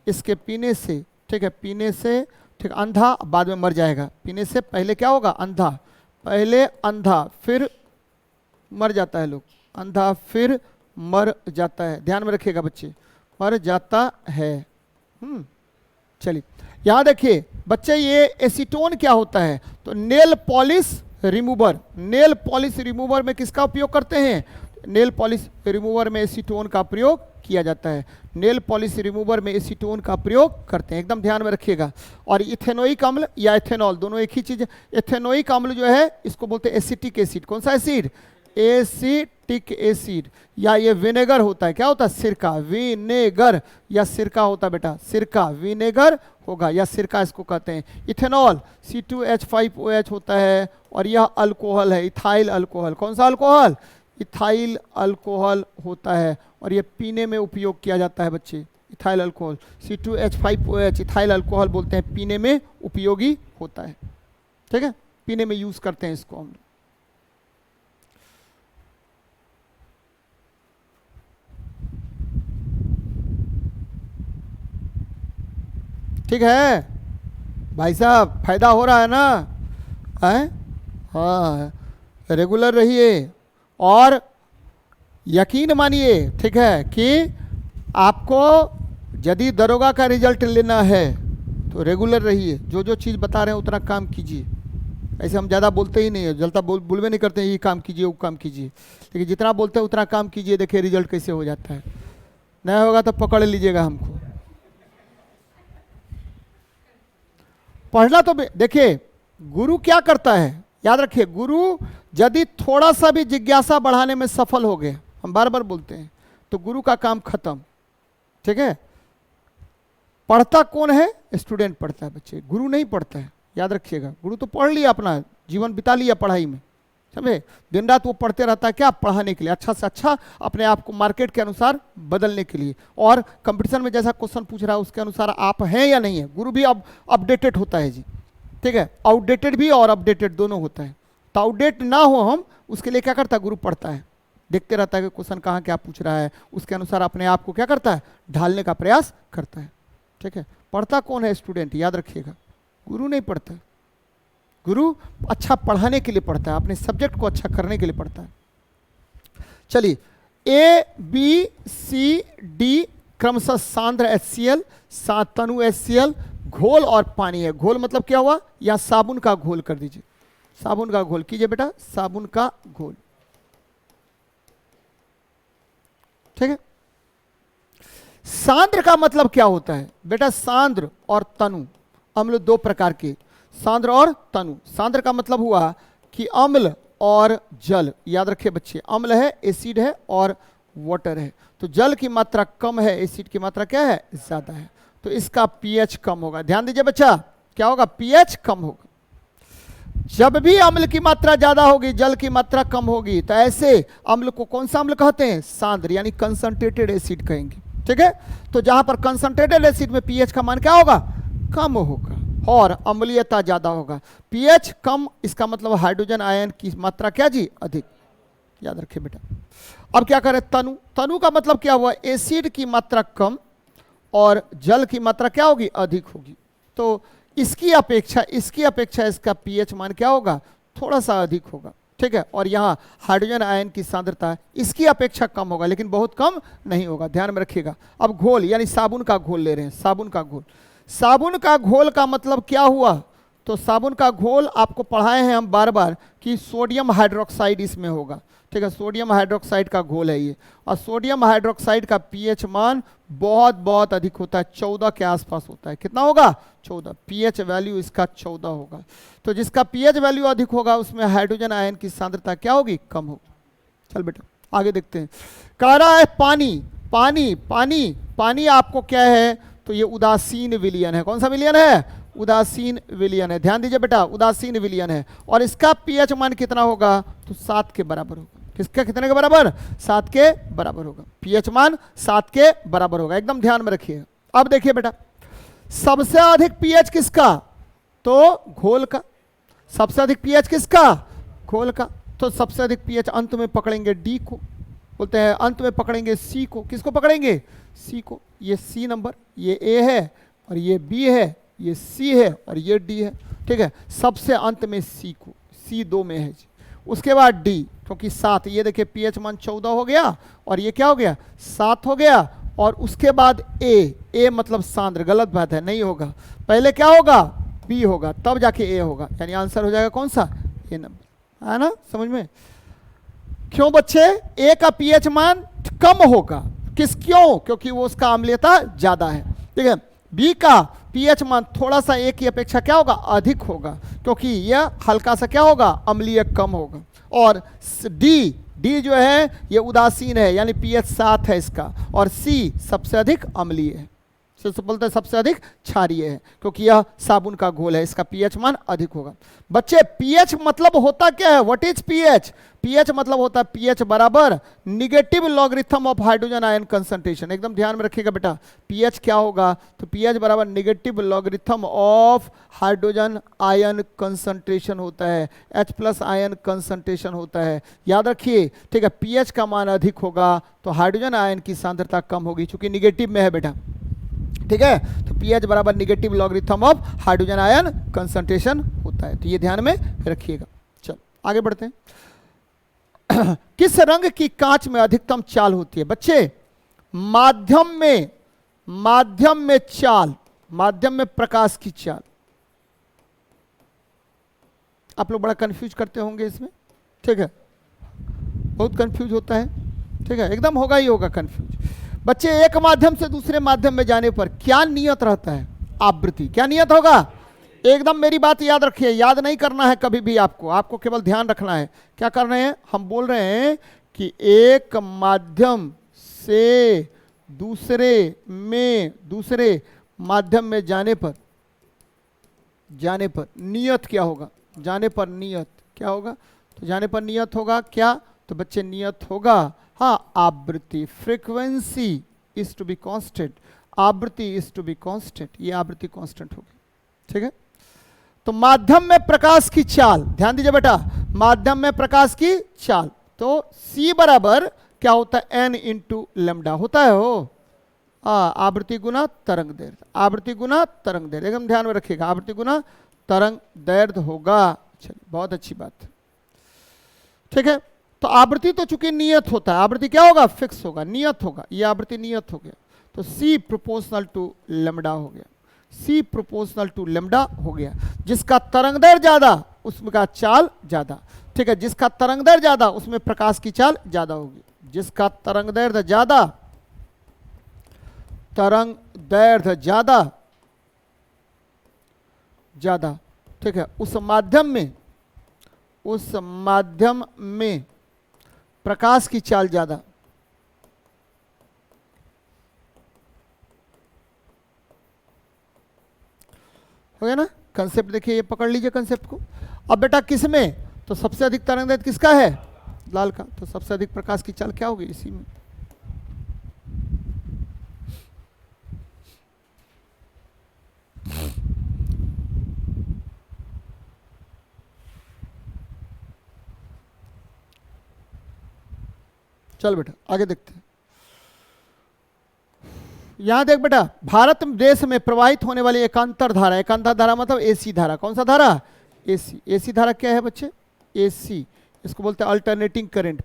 Speaker 1: इसके पीने से ठीक है, पीने से ठीक अंधा बाद में मर जाएगा। पीने से पहले क्या होगा, अंधा, पहले अंधा फिर मर जाता है लोग, अंधा फिर मर जाता है, ध्यान में रखिएगा बच्चे, मर जाता है। चलिए यहाँ देखिए बच्चे, ये एसीटोन क्या होता है, तो nail polish remover, nail polish remover में किसका उपयोग करते हैं, नेल पॉलिश रिमूवर में एसीटोन का प्रयोग किया जाता है, नेल पॉलिश रिमूवर में एसीटोन का प्रयोग करते हैं, एकदम ध्यान में रखिएगा। और इथेनोइक अम्ल या इथेनॉल दोनों एक ही चीज है। इथेनोइक अम्ल जो है इसको बोलते हैं एसिटिक एसिड। कौन सा एसिड, एसिटिक एसिड, या ये विनेगर होता है, क्या होता है, सिरका, विनेगर या सिरका होता है बेटा, सिरका, विनेगर होगा या सिरका इसको कहते हैं। इथेनॉल C2H5OH होता है, और यह अल्कोहल है, इथाइल अल्कोहल। कौन सा अल्कोहल, इथाइल अल्कोहल होता है, और ये पीने में उपयोग किया जाता है बच्चे, ethyl alcohol, C2H5OH ethyl alcohol बोलते हैं, पीने में उपयोगी होता है, ठीक है, पीने में यूज करते हैं इसको हम। ठीक है भाई साहब, फायदा हो रहा है ना, है? हाँ, रेगुलर रहिए और यकीन मानिए ठीक है कि आपको यदि दरोगा का रिजल्ट लेना है तो रेगुलर रहिए, जो जो चीज़ बता रहे हैं उतना काम कीजिए। ऐसे हम ज़्यादा बोलते ही नहीं है, जल्दा बोलवे नहीं करते हैं ये काम कीजिए वो काम कीजिए, लेकिन जितना बोलते हैं उतना काम कीजिए, देखिए रिजल्ट कैसे हो जाता है। नहीं होगा तो पकड़ लीजिएगा हमको। पढ़ना तो देखिए गुरु क्या करता है, याद रखिए, गुरु यदि थोड़ा सा भी जिज्ञासा बढ़ाने में सफल हो गए, हम बार बार बोलते हैं, तो गुरु का काम खत्म, ठीक है। पढ़ता कौन है, स्टूडेंट पढ़ता है बच्चे, गुरु नहीं पढ़ता है, याद रखिएगा। गुरु तो पढ़ लिया, अपना जीवन बिता लिया पढ़ाई में, समझे, दिन रात वो पढ़ते रहता है, क्या, पढ़ाने के लिए, अच्छा से अच्छा अपने आप को मार्केट के अनुसार बदलने के लिए, और कंपटीशन में जैसा क्वेश्चन पूछ रहा है उसके अनुसार आप हैं या नहीं है। गुरु भी अब अपडेटेड होता है जी, ठीक है, आउटडेटेड भी और अपडेटेड दोनों होता है। तो आउटडेट ना हो हम, उसके लिए क्या करता है, गुरु पढ़ता है, देखते रहता है कि क्वेश्चन कहाँ क्या पूछ रहा है, उसके अनुसार अपने आप को क्या करता है, ढालने का प्रयास करता है, ठीक है। पढ़ता कौन है, स्टूडेंट, याद रखिएगा, गुरु नहीं पढ़ता। गुरु अच्छा पढ़ाने के लिए पढ़ता है, अपने सब्जेक्ट को अच्छा करने के लिए पढ़ता है। चलिए, ABCD क्रमशः सांद्र HCl, तनु HCl, घोल और पानी है। घोल मतलब क्या हुआ, या साबुन का घोल कर दीजिए, साबुन का घोल कीजिए बेटा, साबुन का घोल, ठीक है। सांद्र का मतलब क्या होता है बेटा, सांद्र और तनु अम्ल दो प्रकार के, सांद्र और तनु। सांद्र का मतलब हुआ कि अम्ल और जल, याद रखिए बच्चे, अम्ल है, एसिड है और वाटर है। तो जल की मात्रा कम है, एसिड की मात्रा क्या है, ज्यादा है। तो इसका पीएच कम होगा। ध्यान दीजिए बच्चा, क्या होगा? पीएच कम होगा। जब भी अम्ल की मात्रा ज्यादा होगी, जल की मात्रा कम होगी, तो ऐसे अम्ल को कौन सा अम्ल कहते हैं? सांद्र, यानी कंसंट्रेटेड एसिड कहेंगे। ठीक है, तो जहां पर कंसंट्रेटेड एसिड में पीएच का मान क्या होगा? कम होगा और अम्लीयता ज्यादा होगा। पीएच कम, इसका मतलब हाइड्रोजन आयन की मात्रा क्या जी? अधिक। याद रखिए बेटा। अब क्या करें? तनु। तनु का मतलब क्या हुआ? एसिड की मात्रा कम और जल की मात्रा क्या होगी? अधिक होगी। तो इसकी अपेक्षा इसका पीएच मान क्या होगा? थोड़ा सा अधिक होगा। ठीक है, और यहाँ हाइड्रोजन आयन की सांद्रता इसकी अपेक्षा कम होगा, लेकिन बहुत कम नहीं होगा। ध्यान में रखिएगा। अब घोल, यानी साबुन का घोल ले रहे हैं। साबुन का घोल, साबुन का घोल का मतलब क्या हुआ? तो साबुन का घोल आपको पढ़ाए हैं हम बार बार कि सोडियम हाइड्रोक्साइड इसमें होगा। ठीक है, सोडियम हाइड्रोक्साइड का घोल है ये, और सोडियम हाइड्रोक्साइड का पीएच मान बहुत बहुत अधिक होता है, 14 के आसपास होता है। कितना होगा? 14। पीएच वैल्यू इसका 14 होगा। तो जिसका पीएच वैल्यू अधिक होगा उसमें हाइड्रोजन आयन की सांद्रता क्या होगी? कम होगी। चल बेटा आगे देखते हैं। कह रहा है पानी। पानी पानी पानी आपको क्या है? तो ये उदासीन विलयन है। कौन सा विलयन है? उदासीन विलयन है। ध्यान दीजिए बेटा, उदासीन विलयन है, और इसका पीएच मान कितना होगा? तो 7 के बराबर होगा। किसका? कितने के बराबर? 7 के बराबर होगा। पीएच मान 7 के बराबर होगा। एकदम ध्यान में रखिए। अब देखिए बेटा, सबसे अधिक पीएच किसका? तो घोल का। सबसे अधिक पीएच किसका? घोल का। तो सबसे अधिक पीएच अंत में पकड़ेंगे डी को, बोलते हैं अंत में पकड़ेंगे सी को। किसको पकड़ेंगे? सी को। ये सी नंबर, ये ए है, और ये बी है, ये सी है, और ये डी है। ठीक है, सबसे अंत में सी को, सी 2 में है जी। उसके बाद डी, क्योंकि 7, ये देखिए पीएच मान 14 हो गया, और ये क्या हो गया? 7 हो गया। और उसके बाद ए मतलब सांद्र। गलत बात है, नहीं होगा। पहले क्या होगा? बी होगा, तब जाके ए होगा, यानी आंसर हो जाएगा कौन सा? ए नंबर। है ना समझ में? क्यों बच्चे? ए का पीएच मान कम होगा। क्यों? क्योंकि वो उसका अम्लीयता ज्यादा है। ठीक है, बी का पीएच मान थोड़ा सा ए की अपेक्षा क्या होगा? अधिक होगा, क्योंकि यह हल्का सा क्या होगा? अम्लीय कम होगा। और डी जो है ये उदासीन है, यानी पीएच 7 है इसका, और सी सबसे अधिक अम्लीय है, बोलते हैं सबसे अधिक क्षारीय है, क्योंकि यह साबुन का घोल है, इसका पीएच मान अधिक होगा। बच्चे पीएच मतलब होता क्या है? What is pH? पीएच मतलब होता है पीएच बराबर negative logarithm of hydrogen ion concentration. एकदम ध्यान में रखिएगा बेटा, पीएच क्या होगा? तो पीएच बराबर negative logarithm of hydrogen ion concentration होता है, H+ आयन कंसंट्रेशन होता है। याद रखिए। ठीक है, पीएच का मान अधिक होगा तो हाइड्रोजन आयन की सांद्रता कम होगी, चूंकि निगेटिव में है बेटा। ठीक है, तो पीएच बराबर negative logarithm of hydrogen ion concentration होता है। तो ये ध्यान में रखिएगा। चल आगे बढ़ते हैं। किस रंग की कांच में अधिकतम चाल होती है? बच्चे माध्यम में चाल, माध्यम में प्रकाश की चाल। आप लोग बड़ा कंफ्यूज करते होंगे इसमें। ठीक है, बहुत कंफ्यूज होता है। ठीक है, एकदम होगा ही होगा कंफ्यूज। बच्चे एक माध्यम से दूसरे माध्यम में जाने पर क्या नियत रहता है? आवृत्ति। क्या नियत होगा? एकदम मेरी बात याद रखिए, याद नहीं करना है कभी भी आपको केवल ध्यान रखना है। क्या कर रहे हैं हम? बोल रहे हैं कि एक माध्यम से दूसरे माध्यम में जाने पर नियत क्या होगा? जाने पर नियत क्या होगा? तो जाने पर नियत होगा क्या? तो बच्चे नियत होगा हाँ आवृत्ति। Frequency is to be constant, आवृत्ति इज टू बी कांस्टेंट। ये आवृत्ति कांस्टेंट होगी। ठीक है, तो माध्यम में प्रकाश की चाल, ध्यान दीजिए बेटा, माध्यम में प्रकाश की चाल। तो C बराबर क्या होता है? n इंटू लेमडा होता है। हो आवृत्ति गुना तरंग दैर्घ्य, आवृत्ति गुना तरंग दैर्घ्य। एकदम ध्यान में रखिएगा, आवृत्ति गुना तरंग दैर्घ्य होगा। चलिए, बहुत अच्छी बात है। ठीक है, तो आवृत्ति तो चूंकि नियत होता है, आवृत्ति क्या होगा? फिक्स होगा, नियत होगा। ये आवृत्ति नियत हो गया, तो C प्रोपोर्शनल टू लेमडा हो गया। C प्रोपोर्शनल टू लेमडा हो गया। जिसका तरंग दैर्घ्य ज्यादा उसका चाल ज्यादा। ठीक है, जिसका तरंग दैर्घ्य ज्यादा उसमें प्रकाश की चाल ज्यादा होगी। जिसका तरंग दैर्घ्य ज्यादा, ठीक है, उस माध्यम में प्रकाश की चाल ज्यादा। हो गया ना कंसेप्ट, देखिए ये पकड़ लीजिए कंसेप्ट को। अब बेटा किस में, तो सबसे अधिक तरंगदैर्घ्य किसका है, लाल का, तो सबसे अधिक प्रकाश की चाल क्या होगी, इसी में। चल बेटा आगे देखते हैं। यहां देख बेटा, भारत देश में प्रवाहित होने वाली एकांतर धारा, एकांतर धारा मतलब एसी धारा, कौन सा धारा, एसी। एसी धारा क्या है बच्चे, एसी, इसको बोलते हैं अल्टरनेटिंग करंट,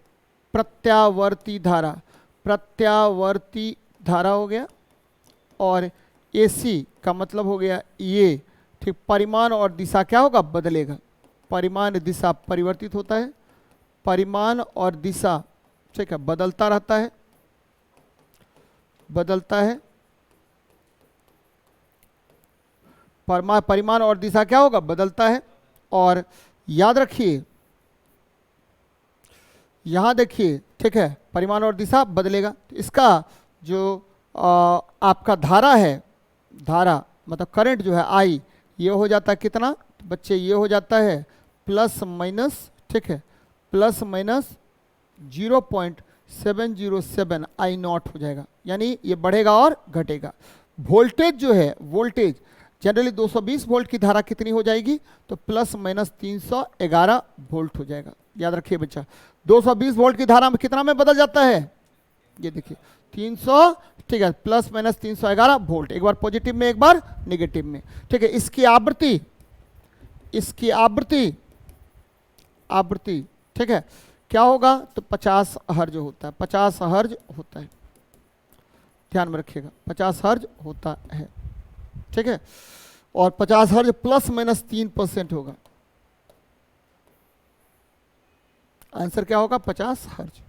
Speaker 1: प्रत्यावर्ती धारा, प्रत्यावर्ती धारा हो गया। और एसी का मतलब हो गया ये, ठीक, परिमाण और दिशा क्या होगा, बदलेगा, परिमाण दिशा परिवर्तित होता है, परिमाण और दिशा, ठीक है, बदलता रहता है, बदलता है, परिमाण और दिशा क्या होगा, बदलता है। और याद रखिए यहां देखिए, ठीक है, परिमाण और दिशा बदलेगा, तो इसका जो आपका धारा है, धारा मतलब करंट जो है आई, ये हो जाता है कितना, तो बच्चे ये हो जाता है प्लस माइनस, ठीक है, प्लस माइनस 0.707 आई नॉट हो जाएगा, यानी ये बढ़ेगा और घटेगा। वोल्टेज जो है, वोल्टेज जनरली 220 वोल्ट की धारा कितनी हो जाएगी, तो प्लस माइनस 311 वोल्ट हो जाएगा। याद रखिए बच्चा, 220 वोल्ट की धारा में कितना में बदल जाता है, ये देखिए 300, ठीक है, प्लस माइनस 311 वोल्ट, एक बार पॉजिटिव में एक बार नेगेटिव में, ठीक है। इसकी आवृत्ति, इसकी आवृत्ति, आवृत्ति, ठीक है, क्या होगा, तो 50 हर्ज होता है, 50 हर्ज होता है, ध्यान में रखिएगा 50 हर्ज होता है, ठीक है। और 50 हर्ज प्लस माइनस 3% होगा, आंसर क्या होगा, 50 हर्ज।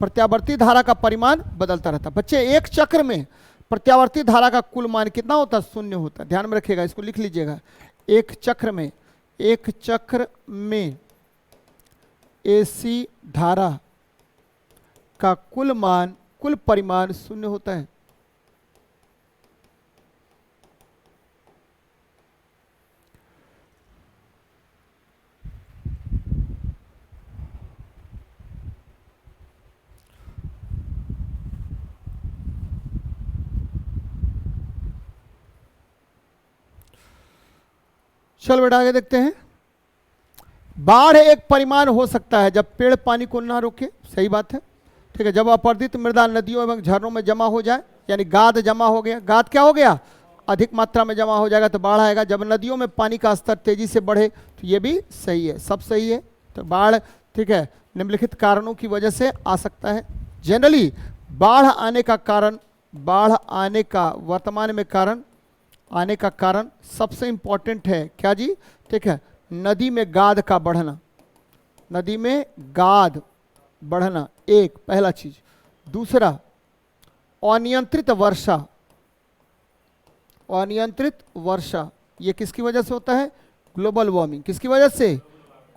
Speaker 1: प्रत्यावर्ती धारा का परिमाण बदलता रहता है बच्चे, एक चक्र में प्रत्यावर्ती धारा का कुल मान कितना होता है, 0 होता है, ध्यान में रखिएगा, इसको लिख लीजिएगा। एक चक्र में, एक चक्र में एसी धारा का कुल मान, कुल परिमाण 0 होता है। चल बेटा आगे देखते हैं। बाढ़ एक परिमाण हो सकता है जब पेड़ पानी को ना रोके, सही बात है, ठीक है। जब अपरदित मृदा नदियों एवं झरनों में जमा हो जाए, यानी गाद जमा हो गया, गाद क्या हो गया, अधिक मात्रा में जमा हो जाएगा तो बाढ़ आएगा। जब नदियों में पानी का स्तर तेजी से बढ़े, तो ये भी सही है, सब सही है। तो बाढ़, ठीक है, निम्नलिखित कारणों की वजह से आ सकता है। जनरली बाढ़ आने का कारण, बाढ़ आने का वर्तमान में कारण, आने का कारण सबसे इंपॉर्टेंट है क्या जी, ठीक है, नदी में गाद का बढ़ना, नदी में गाद बढ़ना, एक पहला चीज। दूसरा अनियंत्रित वर्षा, अनियंत्रित वर्षा, ये किसकी वजह से होता है, ग्लोबल वार्मिंग, किसकी वजह से,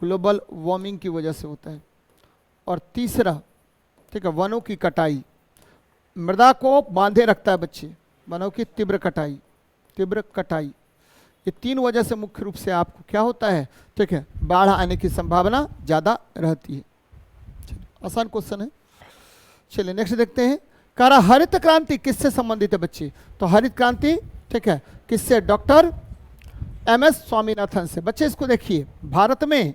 Speaker 1: ग्लोबल वार्मिंग की वजह से होता है। और तीसरा, ठीक है, वनों की कटाई, मृदा को बांधे रखता है बच्चे, वनों की तीव्र कटाई, तीव्र कटाई, ये तीन वजह से मुख्य रूप से आपको क्या होता है, ठीक है, बाढ़ आने की संभावना ज्यादा रहती है। आसान क्वेश्चन है। चलिए नेक्स्ट देखते हैं। कह रहा हरित क्रांति किससे संबंधित है बच्चे, तो हरित क्रांति, ठीक है, किससे, डॉक्टर एमएस स्वामीनाथन से। बच्चे इसको देखिए, भारत में,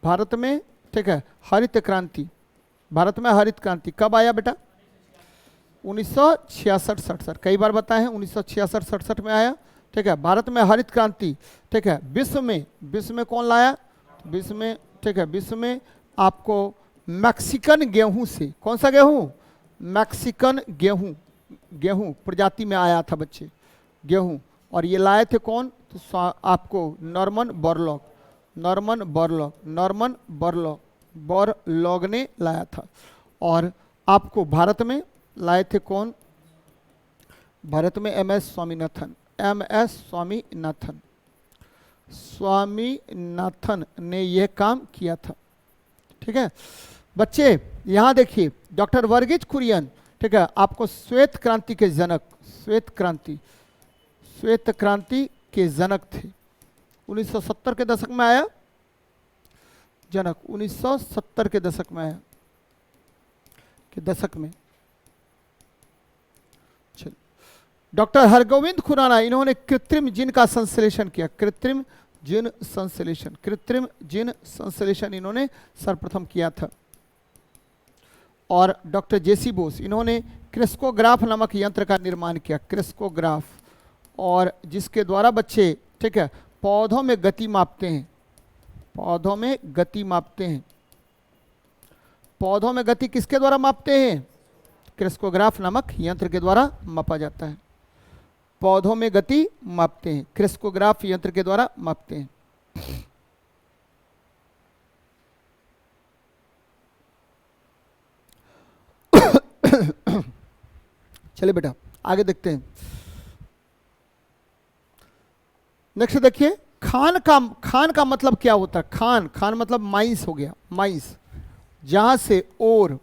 Speaker 1: भारत में, ठीक है, हरित क्रांति, भारत में हरित क्रांति कब आया बेटा, 1966-67, कई बार बताए हैं 1966-67 में आया, ठीक है। भारत में हरित क्रांति, ठीक है, विश्व में, विश्व में कौन लाया, विश्व में, ठीक है, विश्व में आपको मैक्सिकन गेहूं से, कौन सा गेहूं, मैक्सिकन गेहूं, गेहूं प्रजाति में आया था बच्चे, गेहूं। और ये लाए थे कौन, तो आपको Norman Borlaug, Norman Borlaug, Norman Borlaug, Borlaug ने लाया था। और आपको भारत में लाए थे कौन, भारत में एमएस स्वामीनाथन, एमएस स्वामीनाथन, स्वामीनाथन ने यह काम किया था, ठीक है बच्चे। यहां देखिए डॉक्टर वर्गीज कुरियन, ठीक है, आपको श्वेत क्रांति के जनक, श्वेत क्रांति, श्वेत क्रांति के जनक थे। 1970 के दशक में आया जनक, 1970 के दशक में आया, के दशक में। चलो, डॉक्टर हरगोविंद खुराना, इन्होंने कृत्रिम जिन का संश्लेषण किया, कृत्रिम जिन संश्लेषण, कृत्रिम जिन संश्लेषण इन्होंने सर्वप्रथम किया था। और डॉक्टर जेसी बोस, इन्होंने क्रिस्कोग्राफ नामक यंत्र का निर्माण किया, क्रिस्कोग्राफ, और जिसके द्वारा बच्चे, ठीक है, पौधों में गति मापते हैं, पौधों में गति मापते हैं। पौधों में गति किसके द्वारा मापते हैं? क्रिस्कोग्राफ नामक यंत्र के द्वारा मापा जाता है। पौधों में गति मापते हैं, क्रिस्कोग्राफ यंत्र के द्वारा मापते हैं। चलिए बेटा आगे देखते हैं। नेक्स्ट देखिए, खान का मतलब क्या होता है? खान मतलब माइंस हो गया, माइंस, जहां से ओर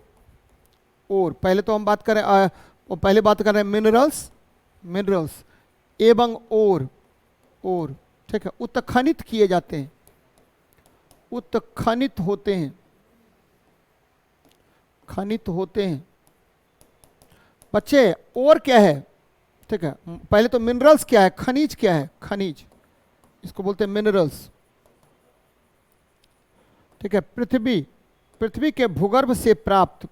Speaker 1: पहले तो हम बात करें पहले बात कर रहे हैं मिनरल्स एवं ओर, ठीक है, उत्खनित किए जाते हैं, उत्खनित होते हैं, खनित होते हैं। बच्चे और क्या है? ठीक है, पहले तो मिनरल्स क्या है, खनिज क्या है? खनिज, इसको बोलते हैं मिनरल्स। ठीक है, पृथ्वी के भूगर्भ से प्राप्त,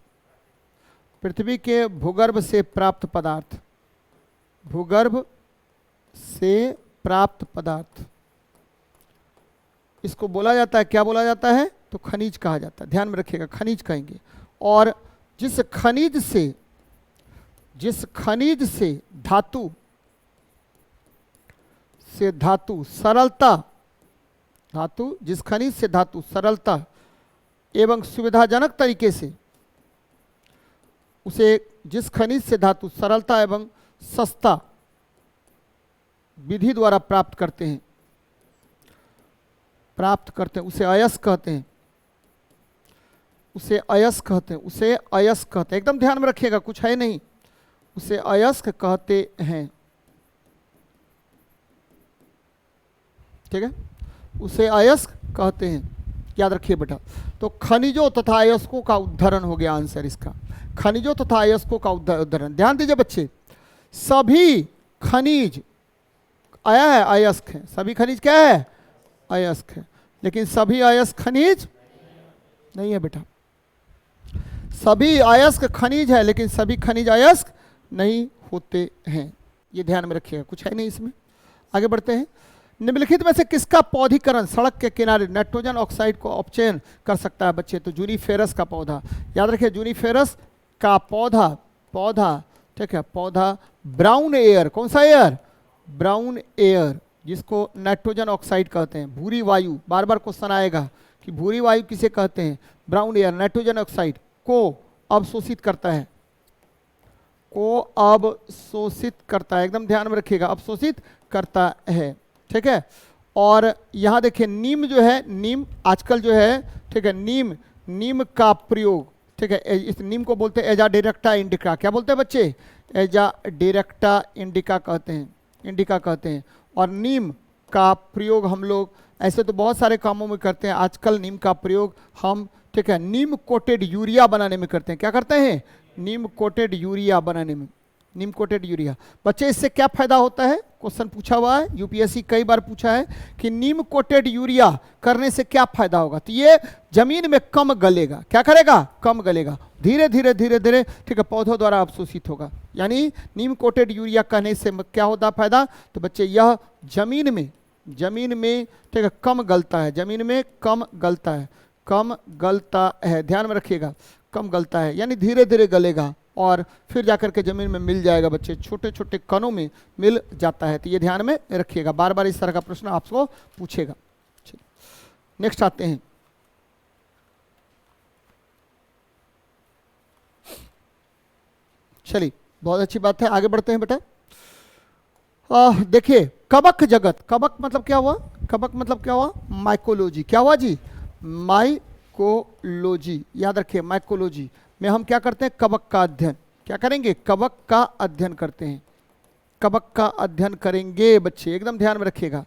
Speaker 1: पृथ्वी के भूगर्भ से प्राप्त पदार्थ, भूगर्भ से प्राप्त पदार्थ, इसको बोला जाता है, क्या बोला जाता है? तो खनिज कहा जाता है। ध्यान में रखिएगा, खनिज कहेंगे। और जिस खनिज से धातु सरलता, जिस खनिज से धातु सरलता एवं सुविधाजनक तरीके से, जिस खनिज से धातु सरलता एवं सस्ता विधि द्वारा प्राप्त करते हैं, उसे अयस्क कहते हैं, उसे अयस्क कहते हैं। एकदम ध्यान में रखिएगा, कुछ है नहीं, उसे अयस्क कहते हैं। ठीक है, उसे अयस्क कहते हैं, याद रखिए बेटा। तो खनिजों तथा अयस्कों का उदाहरण हो गया आंसर इसका, खनिजों तथा अयस्कों का उदाहरण। ध्यान दीजिए बच्चे, सभी खनिज आया है अयस्क है, सभी खनिज क्या है? अयस्क है। लेकिन सभी अयस्क खनिज नहीं है बेटा, सभी अयस्क खनिज है लेकिन सभी खनिज अयस्क नहीं होते हैं, ये ध्यान में रखिएगा, कुछ है नहीं इसमें। आगे बढ़ते हैं। निम्नलिखित में से किसका पौधीकरण सड़क के किनारे नाइट्रोजन ऑक्साइड को अपचयन कर सकता है बच्चे? तो जूनिफेरस का पौधा, याद रखिए, जूनिफेरस का पौधा, ठीक है, पौधा ब्राउन एयर, कौन सा एयर? ब्राउन एयर, जिसको नाइट्रोजन ऑक्साइड कहते हैं। भूरी वायु, बार बार क्वेश्चन आएगा कि भूरी वायु किसे कहते हैं? ब्राउन एयर, नाइट्रोजन ऑक्साइड को अवशोषित करता है, एकदम ध्यान में रखिएगा, अवशोषित करता है। ठीक है, और यहाँ देखिए नीम जो है, नीम आजकल जो है, ठीक है, नीम का प्रयोग, ठीक है, इस नीम को बोलते हैं एजा डायरेक्टा इंडिका। क्या बोलते हैं बच्चे? एजा डायरेक्टा इंडिका कहते हैं। और नीम का प्रयोग हम लोग ऐसे तो बहुत सारे कामों में करते हैं, आजकल नीम का प्रयोग हम, ठीक है, नीम कोटेड यूरिया बनाने में करते हैं। क्या करते हैं? नीम कोटेड यूरिया बनाने में, नीम कोटेड यूरिया। बच्चे इससे क्या फायदा होता है? क्वेश्चन पूछा हुआ है, यूपीएससी कई बार पूछा है कि नीम कोटेड यूरिया करने से क्या फायदा होगा? तो ये जमीन में कम गलेगा। क्या करेगा? कम गलेगा, धीरे धीरे, ठीक है, पौधों द्वारा अवशोषित होगा। यानी नीम कोटेड यूरिया कहने से क्या होता है फायदा? तो बच्चे यह जमीन में, ठीक है, कम गलता है, जमीन में कम गलता है, ध्यान में रखिएगा, कम गलता है, यानी धीरे धीरे गलेगा और फिर जाकर के जमीन में मिल जाएगा बच्चे, छोटे छोटे कणों में मिल जाता है। तो ये ध्यान में रखिएगा, बार बार इस तरह का प्रश्न आपको पूछेगा। नेक्स्ट आते हैं। चलिए, बहुत अच्छी बात है, आगे बढ़ते हैं बेटा। देखिए, कवक जगत, कवक मतलब क्या हुआ? कवक मतलब क्या हुआ? माइकोलॉजी। क्या हुआ जी? माइकोलॉजी, याद रखिए, माइकोलॉजी में हम क्या करते हैं? कवक का अध्ययन। क्या करेंगे? कवक का अध्ययन करते हैं। कवक का अध्ययन करेंगे बच्चे, एकदम ध्यान में रखिएगा।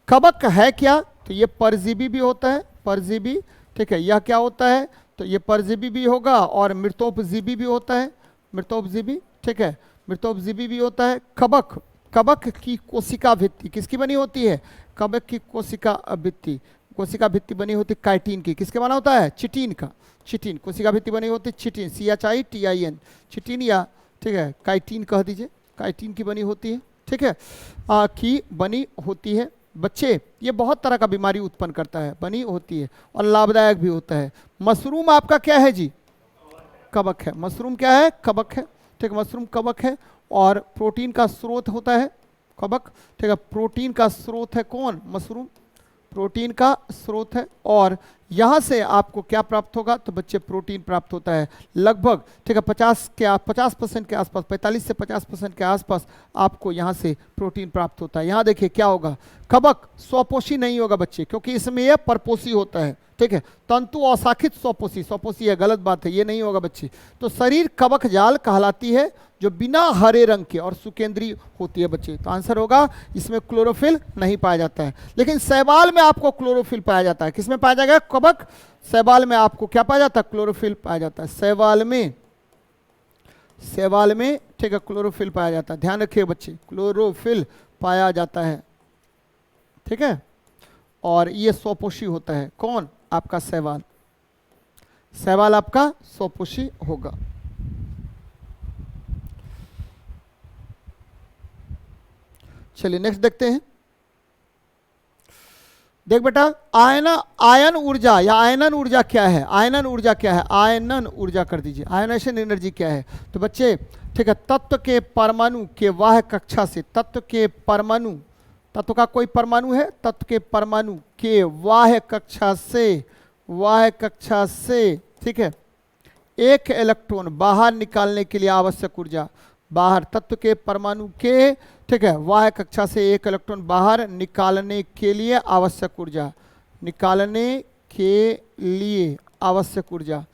Speaker 1: कवक है क्या? तो ये परजीवी भी होता है, परजीवी, ठीक है। यह क्या होता है? तो ये परजीवी भी होगा और मृतोपजीवी भी होता है, मृतोपजीवी, ठीक है, मृतोपजीवी भी होता है। कवक, कवक की कोशिका भित्ति किसकी बनी होती है? कवक की कोशिका भित्ति, कोशिका भित्ति बनी होती काइटिन की। किसके बना होता है? चिटिन का, चिटिन, कोशिका भित्ति बनी होती चिटिन, CHITIN, चिटिन, या ठीक है काइटिन कह दीजिए, काइटिन की बनी होती है, ठीक है, की बनी होती है बच्चे। ये बहुत तरह का बीमारी उत्पन्न करता है, बनी होती है और लाभदायक भी होता है। मशरूम आपका क्या है जी? कवक है। मशरूम क्या है? कवक है, ठीक है, मशरूम कवक है और प्रोटीन का स्रोत होता है कवक, ठीक है। प्रोटीन का स्रोत है कौन? मशरूम, प्रोटीन का स्रोत है। और यहाँ से आपको क्या प्राप्त होगा? तो बच्चे प्रोटीन प्राप्त होता है लगभग, ठीक है, 50% के आसपास, 45 से 50% के आसपास आपको यहाँ से प्रोटीन प्राप्त होता है। यहाँ देखिए क्या होगा, कवक स्वपोषी नहीं होगा बच्चे, क्योंकि इसमें यह परपोषी होता है, ठीक है। तंतु अशाखित स्वपोषी, स्वपोषी है, गलत बात है, ये नहीं होगा बच्चे। तो शरीर कवक जाल कहलाती है जो बिना हरे रंग के और सुकेंद्रीय होती है बच्चे। तो आंसर होगा इसमें क्लोरोफिल नहीं पाया जाता है, लेकिन शैवाल में आपको क्लोरोफिल पाया जाता है। किसमें पाया जाएगा? कवक, शैवाल में आपको क्या पाया जाता है? क्लोरोफिल पाया जाता है शैवाल में, शैवाल में, ठीक है, क्लोरोफिल पाया जाता है। ध्यान रखिए बच्चे, क्लोरोफिल पाया जाता है, ठीक है। और ये स्वपोषी होता है, कौन? आपका शैवाल, शैवाल आपका स्वपोषी होगा। चलिए नेक्स्ट देखते हैं। देख बेटा, आयन ऊर्जा या आयनन ऊर्जा क्या है? आयनन ऊर्जा क्या है? आयनन ऊर्जा कर दीजिए, आयनेशन एनर्जी क्या है? तो बच्चे, ठीक है, तत्व के परमाणु के वाह्य कक्षा से, तत्व के परमाणु, तत्व का कोई परमाणु है, तत्व के परमाणु के वाह्य कक्षा से, वाह्य कक्षा से, ठीक है, एक इलेक्ट्रॉन बाहर निकालने के लिए आवश्यक ऊर्जा, बाहर तत्व के परमाणु के, ठीक है, वाह्य कक्षा से एक इलेक्ट्रॉन बाहर निकालने के लिए आवश्यक ऊर्जा, निकालने के लिए आवश्यक ऊर्जा,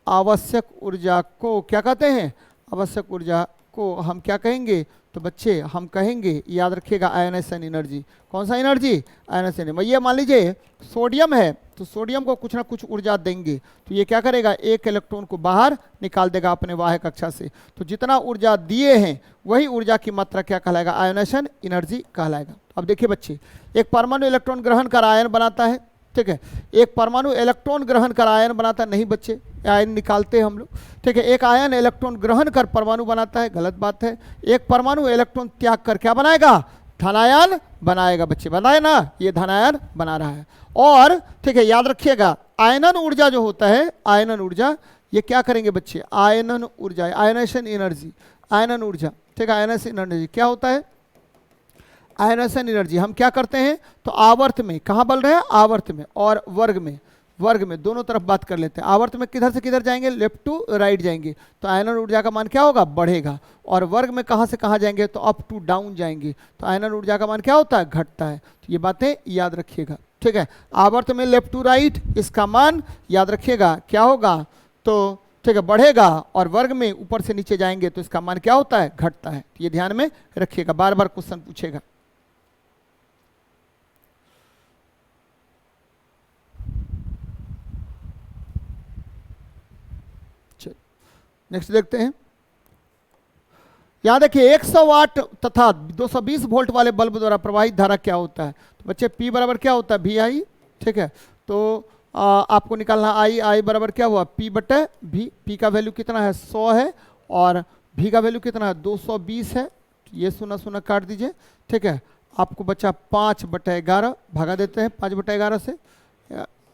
Speaker 1: आवश्यक ऊर्जा को क्या कहते हैं? आवश्यक ऊर्जा को हम क्या कहेंगे? तो बच्चे हम कहेंगे, याद रखिएगा, आयनेशन एनर्जी। कौन सा एनर्जी? Ionisation energy. ये मान लीजिए सोडियम है, तो सोडियम को कुछ ना कुछ ऊर्जा देंगे, तो ये क्या करेगा? एक इलेक्ट्रॉन को बाहर निकाल देगा अपने वाह्य कक्षा से। तो जितना ऊर्जा दिए हैं वही ऊर्जा की मात्रा क्या कहलाएगा? आयनेशन एनर्जी कहलाएगा। अब देखिए बच्चे, एक परमाणु इलेक्ट्रॉन ग्रहण कर आयन बनाता है, ठीक है, एक परमाणु इलेक्ट्रॉन ग्रहण कर आयन बनाता नहीं बच्चे, आयन निकालते हैं हम लोग, ठीक है। एक आयन इलेक्ट्रॉन ग्रहण कर परमाणु बनाता है, गलत बात है। एक परमाणु इलेक्ट्रॉन त्याग कर क्या बनाएगा? धनायन बनाएगा बच्चे, बनाए ना, ये धनायन बना रहा है। और ठीक है, याद रखिएगा, आयनन ऊर्जा जो होता है, आयनन ऊर्जा, ये क्या करेंगे बच्चे? आयनन ऊर्जा, आयनेशन एनर्जी, आयनन ऊर्जा, ठीक है, आयनेशन एनर्जी क्या होता है? आयनेशन एनर्जी हम क्या करते हैं? तो आवर्त में, कहाँ बल रहे हैं? आवर्त में, और वर्ग में, वर्ग में, दोनों तरफ बात कर लेते हैं। आवर्त में किधर से किधर जाएंगे? लेफ्ट टू राइट जाएंगे, तो आयनन ऊर्जा का मान क्या होगा? बढ़ेगा। और वर्ग में कहाँ से कहाँ जाएंगे? तो अप टू डाउन जाएंगे, तो आयनन ऊर्जा का मान क्या होता है? घटता है। तो ये बातें याद रखिएगा, ठीक है। आवर्त में लेफ्ट टू राइट, इसका मान याद रखिएगा क्या होगा? तो ठीक है, बढ़ेगा। और वर्ग में ऊपर से नीचे जाएंगे तो इसका मान क्या होता है? घटता है। ये ध्यान में रखिएगा, बार बार क्वेश्चन पूछेगा। नेक्स्ट देखते हैं। यहां देखिए 100 वाट तथा 220 वोल्ट वाले बल्ब द्वारा प्रवाहित धारा क्या होता है? तो बच्चे P बराबर क्या होता है? VI, ठीक है। तो आपको निकालना I बराबर क्या हुआ? P बटे V। P का वैल्यू कितना है? 100 है, और V का वैल्यू कितना है? 220 है। ये सुना सुना काट दीजिए, ठीक है। आपको बचा 5/11, भागा देते हैं 5/11 से,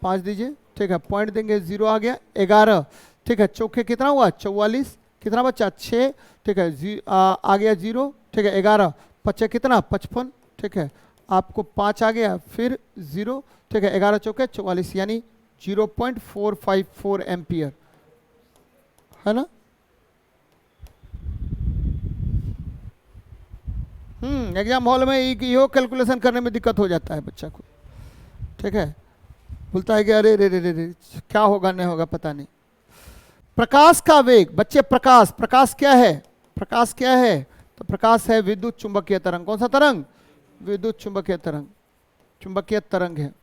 Speaker 1: 5 दीजिए, ठीक है, पॉइंट देंगे, 0 आ गया, 11, ठीक है। चौके कितना हुआ? 44, कितना बचा? 6, ठीक है, आ गया 0, ठीक है, 11, 5 कितना? 55, ठीक है, आपको 5 आ गया, फिर 0, ठीक है, 11 चौके 44, यानी 0.454 एम्पियर, है ना? एग्जाम हॉल में यो कैलकुलेशन करने में दिक्कत हो जाता है बच्चा को, ठीक है, बोलता है कि अरे रे रे रे रे क्या होगा नहीं होगा पता नहीं। प्रकाश का वेग बच्चे, प्रकाश, प्रकाश क्या है? प्रकाश क्या है? तो प्रकाश है विद्युत चुंबकीय तरंग। कौन सा तरंग? विद्युत चुंबकीय तरंग, चुंबकीय तरंग है।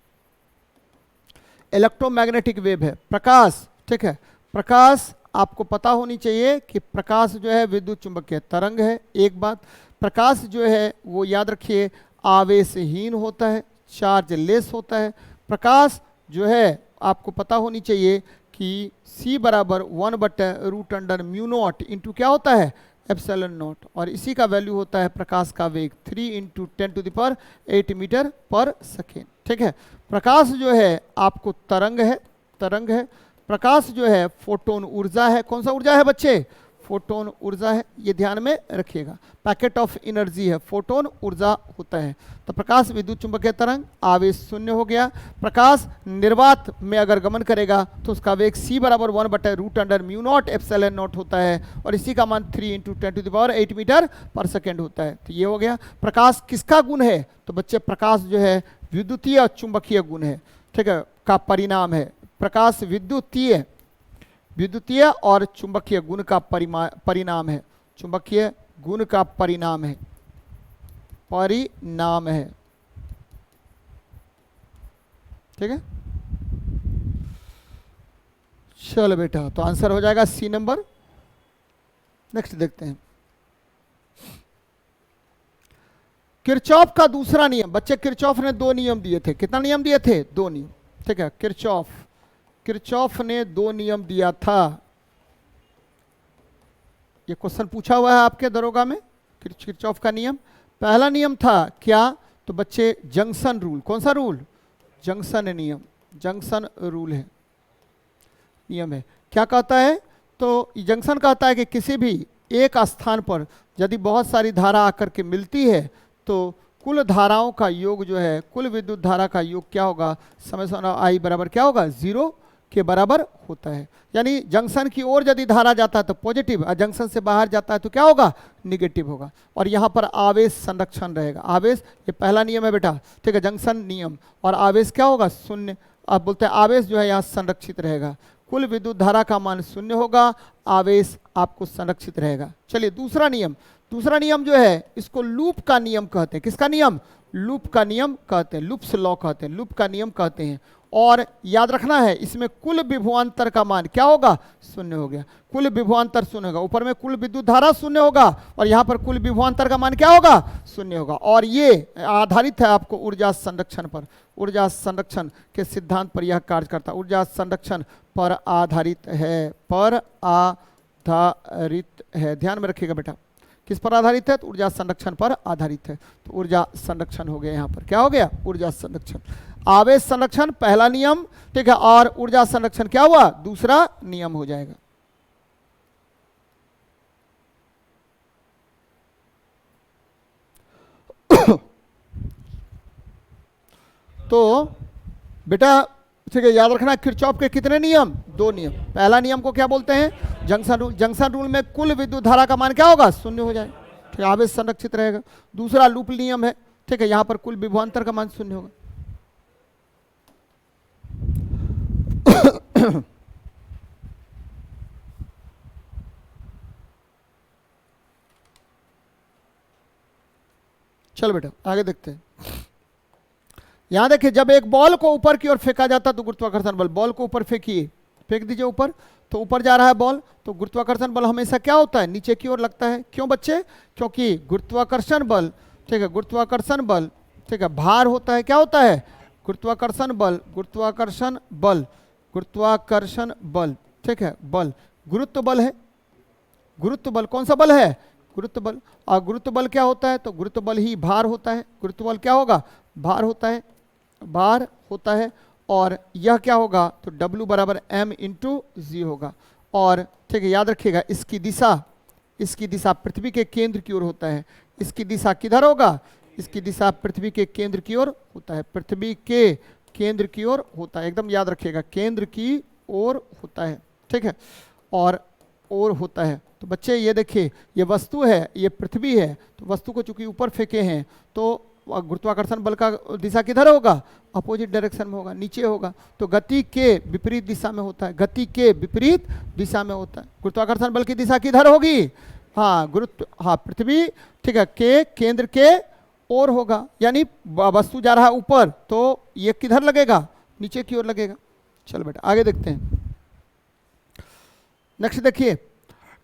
Speaker 1: इलेक्ट्रोमैग्नेटिक वेव है प्रकाश, ठीक है। प्रकाश आपको पता होनी चाहिए कि प्रकाश जो है विद्युत चुंबकीय तरंग है। एक बात, प्रकाश जो है वो याद रखिए आवेशहीन होता है, चार्ज लेस होता है। प्रकाश जो है आपको पता होनी चाहिए कि C बराबर 1/√μ0 इंटू क्या होता है? Epsilon not. और इसी का वैल्यू होता है प्रकाश का वेग 3 × 10⁸ मीटर पर सेकेंड, ठीक है। प्रकाश जो है आपको तरंग है, तरंग है। प्रकाश जो है फोटोन ऊर्जा है। कौन सा ऊर्जा है बच्चे? फोटोन ऊर्जा है, ये ध्यान में रखिएगा। पैकेट ऑफ एनर्जी है, फोटोन ऊर्जा होता है। तो प्रकाश विद्युत चुंबकीय तरंग, आवेश शून्य हो गया। प्रकाश निर्वात में अगर गमन करेगा तो उसका वेग C बराबर 1/√μ0 एप्सिलॉन नॉट होता है और इसी का मान 3 × 10⁸ मीटर पर सेकेंड होता है। तो ये हो गया। प्रकाश किसका गुण है? तो बच्चे प्रकाश जो है विद्युतीय और चुंबकीय गुण है, ठीक है, का परिणाम है। प्रकाश विद्युतीय, विद्युतीय और चुंबकीय गुण का परिणाम है, चुंबकीय गुण का परिणाम है, परिणाम है, ठीक है। चलो बेटा, तो आंसर हो जाएगा C नंबर। नेक्स्ट देखते हैं किरचॉफ का दूसरा नियम। बच्चे किरचॉफ ने 2 नियम दिए थे। कितना नियम दिए थे? 2 नियम, ठीक है। किरचॉफ ने 2 नियम दिया था। ये क्वेश्चन पूछा हुआ है आपके दरोगा में, किरचॉफ का नियम। पहला नियम था क्या? तो बच्चे जंक्शन रूल। कौन सा रूल? जंक्शन नियम, जंक्शन रूल है, नियम है। क्या कहता है? तो जंक्शन कहता है कि किसी भी एक स्थान पर यदि बहुत सारी धारा आकर के मिलती है तो कुल धाराओं का योग जो है, कुल विद्युत धारा का योग क्या होगा? समेशन I बराबर क्या होगा? 0 के बराबर होता है। यानी जंक्शन की ओर यदि धारा जाता है तो पॉजिटिव, और जंक्शन से बाहर जाता है तो क्या होगा? निगेटिव होगा। और यहाँ पर आवेश संरक्षण रहेगा। आवेश, ये पहला नियम है बेटा, ठीक है, जंक्शन नियम। और आवेश क्या होगा? शून्य। अब बोलते हैं आवेश जो है यहाँ संरक्षित रहेगा। कुल विद्युत धारा का मान शून्य होगा, आवेश आपको संरक्षित रहेगा। चलिए दूसरा नियम, दूसरा नियम जो है इसको लूप का नियम कहते हैं। किसका नियम? लूप का नियम कहते हैं, लूप्स लॉ कहते हैं, लूप का नियम कहते हैं। और याद रखना है इसमें कुल विभवांतर का मान क्या होगा? शून्य हो गया। कुल विभवांतर शून्य होगा, ऊपर में कुल विद्युत धारा शून्य होगा और यहाँ पर कुल विभवांतर का मान क्या होगा? शून्य होगा। और ये आधारित है आपको ऊर्जा संरक्षण पर, ऊर्जा संरक्षण के सिद्धांत पर यह कार्य करता है। ऊर्जा संरक्षण पर आधारित है, पर आधारित है, ध्यान में रखिएगा बेटा। किस पर आधारित है? तो ऊर्जा संरक्षण पर आधारित है। तो ऊर्जा संरक्षण हो गया, यहाँ पर क्या हो गया? ऊर्जा संरक्षण। आवेश संरक्षण पहला नियम, ठीक है, और ऊर्जा संरक्षण क्या हुआ? दूसरा नियम हो जाएगा। तो बेटा ठीक है, याद रखना किरचॉफ के कितने नियम? 2 नियम। पहला नियम को क्या बोलते हैं? Junction rule. जंक्शन रूल में कुल विद्युत धारा का मान क्या होगा? शून्य हो जाए, ठीक है, आवेश संरक्षित रहेगा। दूसरा लूप नियम है, ठीक है, यहां पर कुल विभवांतर का मान शून्य होगा। चलो बेटा आगे देखते हैं। यहां देखिए, जब एक बॉल को ऊपर की ओर फेंका जाता है तो गुरुत्वाकर्षण बल, बॉल को ऊपर फेंकिए, फेंक दीजिए ऊपर, तो ऊपर जा रहा है बॉल, तो गुरुत्वाकर्षण बल हमेशा क्या होता है? नीचे की ओर लगता है। क्यों बच्चे? क्योंकि गुरुत्वाकर्षण बल, ठीक है, गुरुत्वाकर्षण बल, ठीक है, भार होता है। क्या होता है? गुरुत्वाकर्षण बल, गुरुत्वाकर्षण बल, गुरुत्वाकर्षण बल, ठीक है, बल, गुरुत्व बल है। गुरुत्व बल कौन सा बल है? गुरुत्व बल। और गुरुत्व बल क्या होता है? तो गुरुत्व बल ही भार होता है। गुरुत्व बल क्या होगा? भार होता है, भार होता है। और यह क्या होगा? तो W बराबर M × G होगा। और ठीक है, याद रखिएगा इसकी दिशा पृथ्वी के केंद्र की ओर होता है। इसकी दिशा किधर होगा? इसकी दिशा पृथ्वी के केंद्र की ओर होता है, पृथ्वी के केंद्र की ओर होता है, एकदम याद रखिएगा, केंद्र की ओर होता है, ठीक है, और होता है। तो बच्चे ये देखिए, ये वस्तु है, ये पृथ्वी है, तो वस्तु को चूंकि ऊपर फेंके हैं तो गुरुत्वाकर्षण बल का दिशा किधर होगा? अपोजिट डायरेक्शन में होगा, नीचे होगा। तो गति के विपरीत दिशा में होता है, गति के विपरीत दिशा में होता है। गुरुत्वाकर्षण बल की दिशा किधर होगी? हाँ गुरुत्व, हाँ पृथ्वी, ठीक है, के केंद्र के ओर होगा, यानी वस्तु जा रहा है ऊपर तो ये किधर लगेगा, नीचे की ओर लगेगा। चलो बेटा आगे देखते हैं। नेक्स्ट देखिए,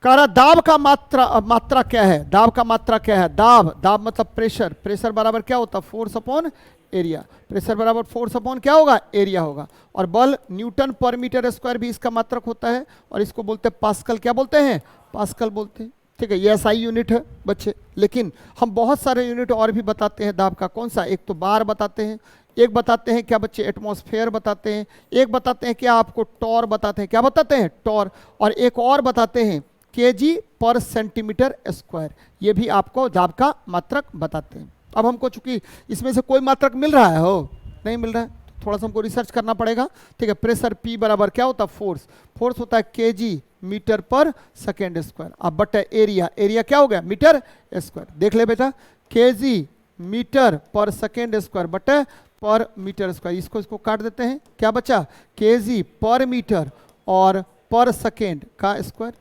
Speaker 1: कह रहा दाब का मात्रा क्या है, दाब का मात्रा क्या है, दाब मतलब प्रेशर, प्रेशर बराबर क्या होता है, फोर्स अपॉन एरिया, प्रेशर बराबर फोर्स अपॉन क्या होगा, एरिया होगा। और बल न्यूटन पर मीटर स्क्वायर भी इसका मात्रक होता है, और इसको बोलते हैं पास्कल, क्या बोलते हैं, पास्कल बोलते हैं, ठीक है। ये एसआई यूनिट है बच्चे, लेकिन हम बहुत सारे यूनिट और भी बताते हैं दाब का। कौन सा, एक तो बार बताते हैं, एक बताते हैं क्या बच्चे, एटमॉस्फेयर बताते हैं, एक बताते हैं क्या आपको टॉर बताते हैं, क्या बताते हैं, टॉर, और एक और बताते हैं केजी पर सेंटीमीटर स्क्वायर, ये भी आपको दाब का मात्रक बताते हैं। अब हमको चूंकि इसमें से कोई मात्रक मिल रहा है, हो नहीं मिल रहा है, तो थोड़ा सा हमको रिसर्च करना पड़ेगा, ठीक है। प्रेशर पी बराबर क्या होता है, फोर्स, फोर्स होता है केजी मीटर पर सेकेंड स्क्वायर, अब बटे एरिया, एरिया क्या हो गया, मीटर स्क्वायर। देख ले बेटा, केजी मीटर पर सेकेंड स्क्वायर बटे पर मीटर स्क्वायर, इसको काट देते हैं, क्या बचा, केजी पर मीटर और पर सेकेंड का स्क्वायर,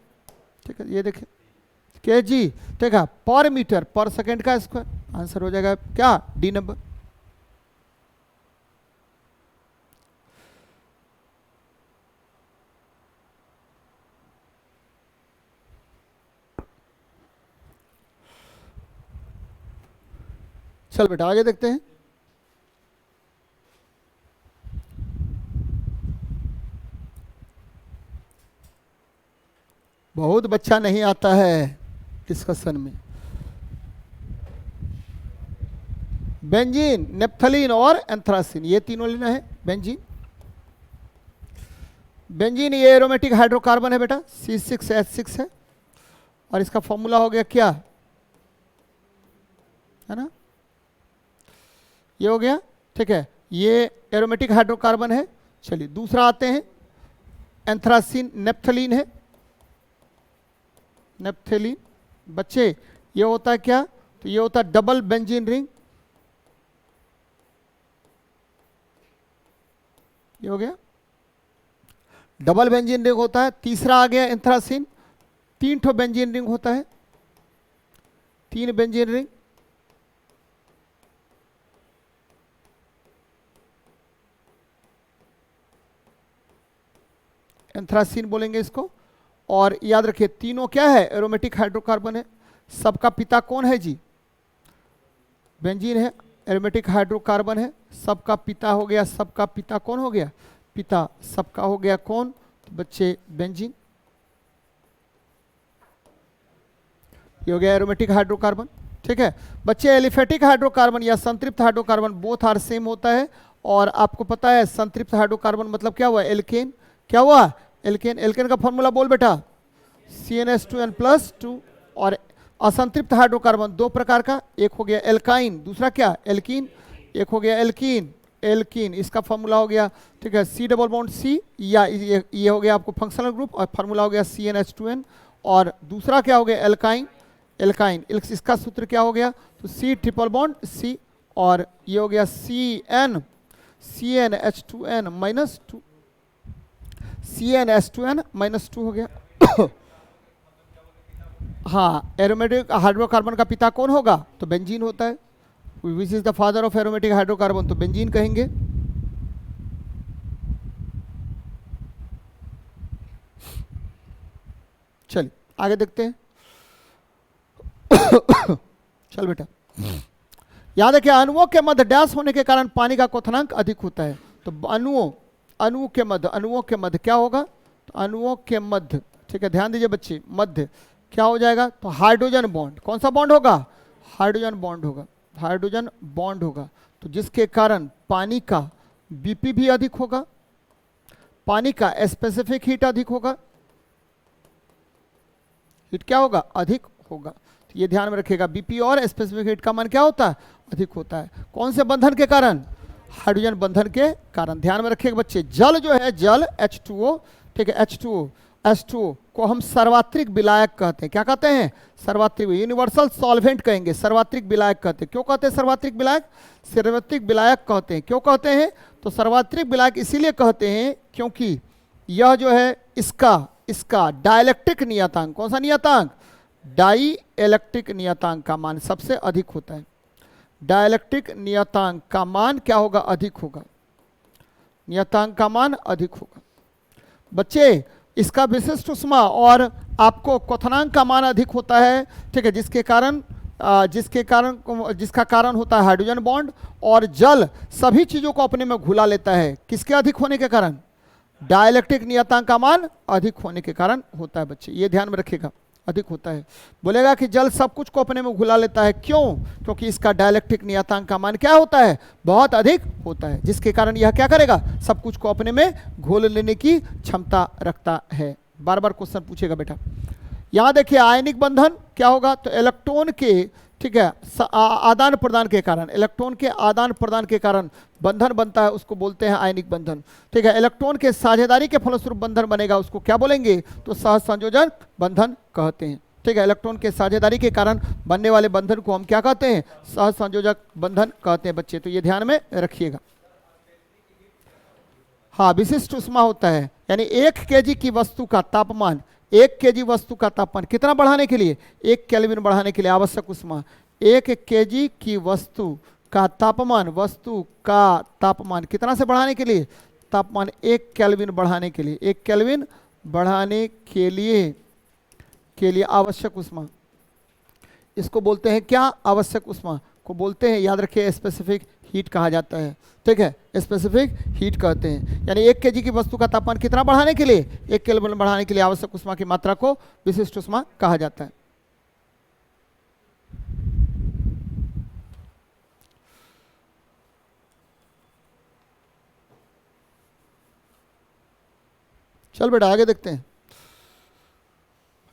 Speaker 1: ठीक है। ये देखिए केजी, ठीक है, पर मीटर पर सेकेंड का स्क्वायर, आंसर हो जाएगा क्या, डी नंबर। चल बेटा आगे देखते हैं। बहुत बच्चा नहीं आता है डिस्कशन में। बेंजीन, नेप्थलीन और एंथ्रासिन, ये तीनों लेना है। बेंजीन, बेंजीन ये एरोमेटिक हाइड्रोकार्बन है बेटा, C6H6 है, और इसका फॉर्मूला हो गया क्या, है ना, ये हो गया, ठीक है, ये एरोमेटिक हाइड्रोकार्बन है। चलिए दूसरा आते हैं, एंथ्रासिन नेप्थलीन है, नेप्थलीन बच्चे ये होता है क्या, तो ये होता है डबल बेंजीन रिंग, ये हो गया डबल बेंजीन रिंग होता है। तीसरा आ गया एंथ्रासिन, 3 ठो बेंजीन रिंग होता है, 3 बेंजीन रिंग। एंथ्रासिन बोलेंगे इसको। और याद रखिए तीनों क्या है, एरोमेटिक हाइड्रोकार्बन है। सबका पिता कौन है जी, बेंजीन है, एरोमेटिक हाइड्रोकार्बन है, सबका पिता हो गया, सबका पिता कौन हो गया, पिता, सबका हो गया कौन, तो बच्चे बेंजीन, ये हो गया एरोमेटिक हाइड्रोकार्बन, ठीक है। बच्चे एलिफेटिक हाइड्रोकार्बन या संतृप्त हाइड्रोकार्बन बोथ आर सेम होता है। और आपको पता है संतृप्त हाइड्रोकार्बन मतलब क्या हुआ, एल्केन, क्या हुआ, एल्केन। एल्केन का फॉर्मूला बोल बेटा, CnH2n+2। और असंतृप्त हाइड्रोकार्बन 2 प्रकार का, एक हो गया एल्काइन, दूसरा क्या, एल्कीन, एक हो गया एल्कीन, एल्कीन, इसका फॉर्मूला हो गया, ठीक है, C+C, या ये हो गया आपको फंक्शनल ग्रुप, और फॉर्मूला हो गया CnH2n। और दूसरा क्या हो गया, एल्काइन, एल्काइन, इसका सूत्र क्या हो गया, तो C∧C, और ये हो गया CnH2n-2, CnH2n-2 हो गया। हाँ, एरोमेटिक हाइड्रोकार्बन का पिता कौन होगा, तो बेंजीन होता है। Which is the father of aromatic hydrocarbon, तो बेंजीन कहेंगे। चलिए आगे देखते हैं। चल बेटा, याद है कि अणुओं के मध्य डैश होने के कारण पानी का क्वथनांक अधिक होता है। तो अणुओं के मध्य क्या होगा, तो अणुओं के मध्य, ठीक है, ध्यान दीजिए बच्चे, मध्य क्या हो जाएगा, तो हाइड्रोजन बॉन्ड, कौन सा बॉन्ड होगा, हाइड्रोजन बॉन्ड होगा, हाइड्रोजन बॉन्ड होगा। तो जिसके कारण पानी का बीपी भी अधिक होगा, पानी का स्पेसिफिक हीट अधिक होगा, हीट क्या होगा, अधिक होगा। तो ये ध्यान में रखिएगा, बीपी और स्पेसिफिक हीट का मान क्या होता है, अधिक होता है। कौन से बंधन के कारण, हाइड्रोजन बंधन के कारण। ध्यान में रखिएगा बच्चे, जल जो है, जल H2O, ठीक है, H2O को हम सर्वात्रिक विलायक कहते हैं। क्या कहते हैं, सर्वात्रिक, यूनिवर्सल सॉल्वेंट कहेंगे, सर्वात्रिक विलायक कहते हैं। क्यों कहते हैं सर्वात्रिक विलायक, सर्वात्रिक विलायक कहते हैं, क्यों कहते हैं, तो सर्वात्रिक विलायक इसीलिए कहते हैं क्योंकि यह जो है इसका डाइलेक्ट्रिक नियतांक, कौन सा नियतांक, डाई इलेक्ट्रिक नियतांक का मान सबसे अधिक होता है। डाइलेक्ट्रिक नियतांक का मान क्या होगा? अधिक होगा। नियतांक का मान अधिक होगा। बच्चे इसका विशिष्ट ऊष्मा और आपको क्वथनांक का मान अधिक होता है, ठीक है, जिसका कारण होता है हाइड्रोजन बॉन्ड, और जल सभी चीजों को अपने में घुला लेता है। किसके अधिक होने के कारण? डाइलेक्ट्रिक नियतांक का मान अधिक होने के कारण होता है। बच्चे ये ध्यान में रखिएगा, अधिक होता है। बोलेगा कि जल सब कुछ को अपने में घुला लेता है, क्यों? क्योंकि इसका डाइलेक्ट्रिक नियतांक का मान क्या होता है? बहुत अधिक होता है, जिसके कारण यह क्या करेगा? सब कुछ को अपने में घोल लेने की क्षमता रखता है। बार बार क्वेश्चन पूछेगा बेटा। यहां देखिए आयनिक बंधन क्या होगा? तो इलेक्ट्रॉन के, ठीक है, आदान प्रदान के कारण, इलेक्ट्रॉन के आदान प्रदान के कारण बंधन बनता है, उसको बोलते हैं आयनिक बंधन। ठीक है, इलेक्ट्रॉन के साझेदारी के फलस्वरूप बंधन बनेगा, उसको क्या बोलेंगे? तो सहसंयोजन बंधन कहते हैं। ठीक है, इलेक्ट्रॉन के साझेदारी के कारण बनने वाले बंधन को हम क्या कहते हैं? सहसंयोजक बंधन कहते हैं। बच्चे तो ये ध्यान में रखिएगा। हाँ, विशिष्ट ऊष्मा होता है, यानी 1 kg की वस्तु का तापमान, 1 kg वस्तु का तापमान कितना बढ़ाने के लिए? 1 केल्विन बढ़ाने के लिए आवश्यक ऊष्मा। 1 kg की वस्तु का तापमान, वस्तु का तापमान कितना से बढ़ाने के लिए? तापमान 1 केल्विन बढ़ाने के लिए, 1 केल्विन बढ़ाने के लिए आवश्यक ऊष्मा, इसको बोलते हैं क्या? आवश्यक ऊष्मा को बोलते हैं, याद रखिए, स्पेसिफिक हीट कहा जाता है। ठीक है, स्पेसिफिक हीट कहते हैं। यानी 1 kg की वस्तु का तापमान कितना बढ़ाने के लिए? 1 केल्विन बढ़ाने के लिए आवश्यक ऊष्मा की मात्रा को विशिष्ट ऊष्मा कहा जाता है। चल बेटा आगे देखते हैं।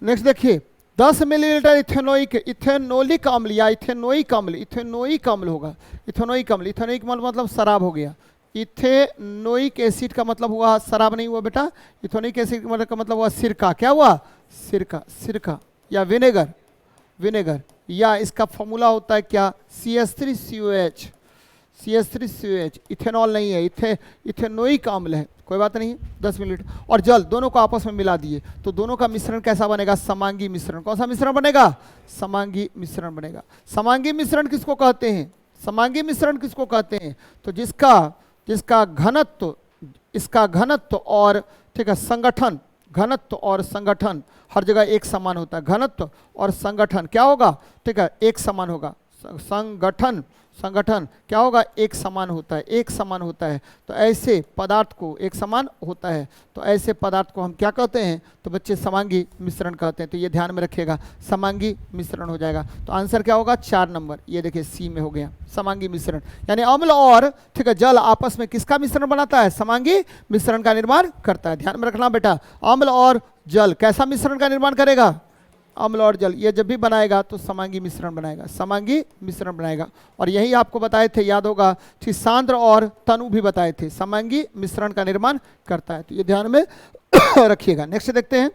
Speaker 1: नेक्स्ट देखिए, 10 मिलीलीटर इथेनोलिक अम्ल या इथेनोइक अम्ल होगा। इथेनोइक अम्ल, इथेनोइक मतलब शराब हो गया। इथेनोइक एसिड का मतलब हुआ शराब, नहीं हुआ बेटा। इथेनोइक एसिड का मतलब हुआ सिरका। क्या हुआ? सिरका या विनेगर, या इसका फॉर्मूला होता है क्या? CH3COH। इथेनॉल नहीं है, इथेनोइक अम्ल है, कोई बात नहीं है। 10 मिलीलीटर और जल दोनों को आपस में मिला दिए तो दोनों का मिश्रण कैसा बनेगा? समांगी मिश्रण। कौन सा मिश्रण बनेगा? समांगी मिश्रण बनेगा। समांगी मिश्रण किसको कहते हैं? समांगी मिश्रण किसको कहते हैं? तो जिसका घनत्व, इसका घनत्व और, ठीक है, घनत्व और संगठन हर जगह एक समान होता है। घनत्व और संगठन क्या होगा? ठीक है, एक समान होगा। संगठन क्या होगा? एक समान होता है। तो ऐसे पदार्थ को एक समान होता है, तो ऐसे पदार्थ को हम क्या कहते हैं? तो बच्चे समांगी मिश्रण कहते हैं। तो ये ध्यान में रखिएगा, समांगी मिश्रण हो जाएगा। तो आंसर क्या होगा? 4 नंबर। ये देखिए सी में हो गया, समांगी मिश्रण। यानी अम्ल और, ठीक है, जल आपस में किसका मिश्रण बनाता है? समांगी मिश्रण का निर्माण करता है। ध्यान में रखना बेटा, अम्ल और जल कैसा मिश्रण का निर्माण करेगा? अम्ल और जल, ये जब भी बनाएगा तो समांगी मिश्रण बनाएगा। और यही आपको बताए थे, याद होगा, कि सांद्र और तनु भी बताए थे, समांगी मिश्रण का निर्माण करता है। तो ये ध्यान में रखिएगा। नेक्स्ट देखते हैं,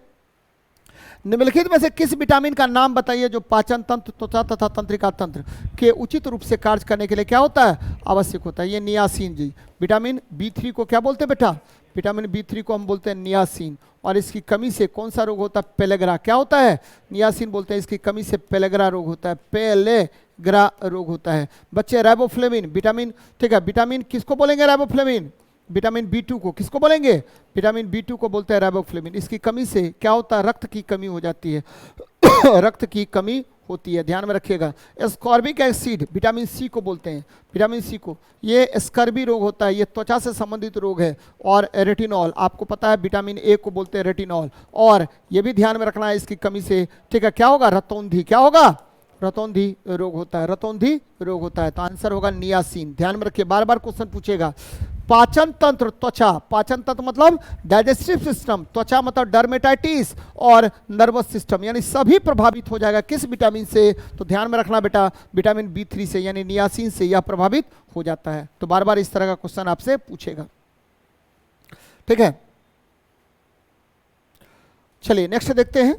Speaker 1: निम्नलिखित में से किस विटामिन का नाम बताइए जो पाचन तंत्र, त्वचा तथा तंत्रिका तंत्र के उचित रूप से कार्य करने के लिए क्या होता है? आवश्यक होता है। ये नियासिन जी। विटामिन B3 को क्या बोलते हैं बेटा? विटामिन B3 को हम बोलते हैं नियासिन। और इसकी कमी से कौन सा रोग होता है? पेलेग्रा। क्या होता है? नियासिन बोलते हैं, इसकी कमी से पेलेग्रा रोग होता है। पेलेग्रा रोग होता है। बच्चे राइबोफ्लेविन विटामिन, ठीक है, विटामिन किसको बोलेंगे? राइबोफ्लेविन। विटामिन B2 को किसको बोलेंगे? विटामिन B2 को बोलते हैं राइबोफ्लेविन। इसकी कमी से क्या होता है? रक्त की कमी हो जाती है। रक्त की कमी होती है, ध्यान में रखिएगा। एस्कॉर्बिक एसिड विटामिन C को बोलते हैं। विटामिन C को, ये स्कर्वी रोग होता है, ये त्वचा से संबंधित रोग है। और रेटिनॉल, आपको पता है विटामिन A को बोलते हैं रेटिनॉल। और ये भी ध्यान में रखना है, इसकी कमी से, ठीक है, क्या होगा? रतौंधी। क्या होगा? रतौंधी रोग होता है। रतौंधी रोग होता है। तो आंसर होगा नियासिन। ध्यान में रखिए, बार बार क्वेश्चन पूछेगा। पाचन तंत्र, त्वचा, पाचन तंत्र मतलब डाइजेस्टिव सिस्टम, त्वचा मतलब डर्मेटाइटिस, और नर्वस सिस्टम, यानी सभी प्रभावित हो जाएगा किस विटामिन से? तो ध्यान में रखना बेटा, विटामिन B3 से, यानी नियासिन से यह प्रभावित हो जाता है। तो बार बार इस तरह का क्वेश्चन आपसे पूछेगा। ठीक है, चलिए नेक्स्ट देखते हैं।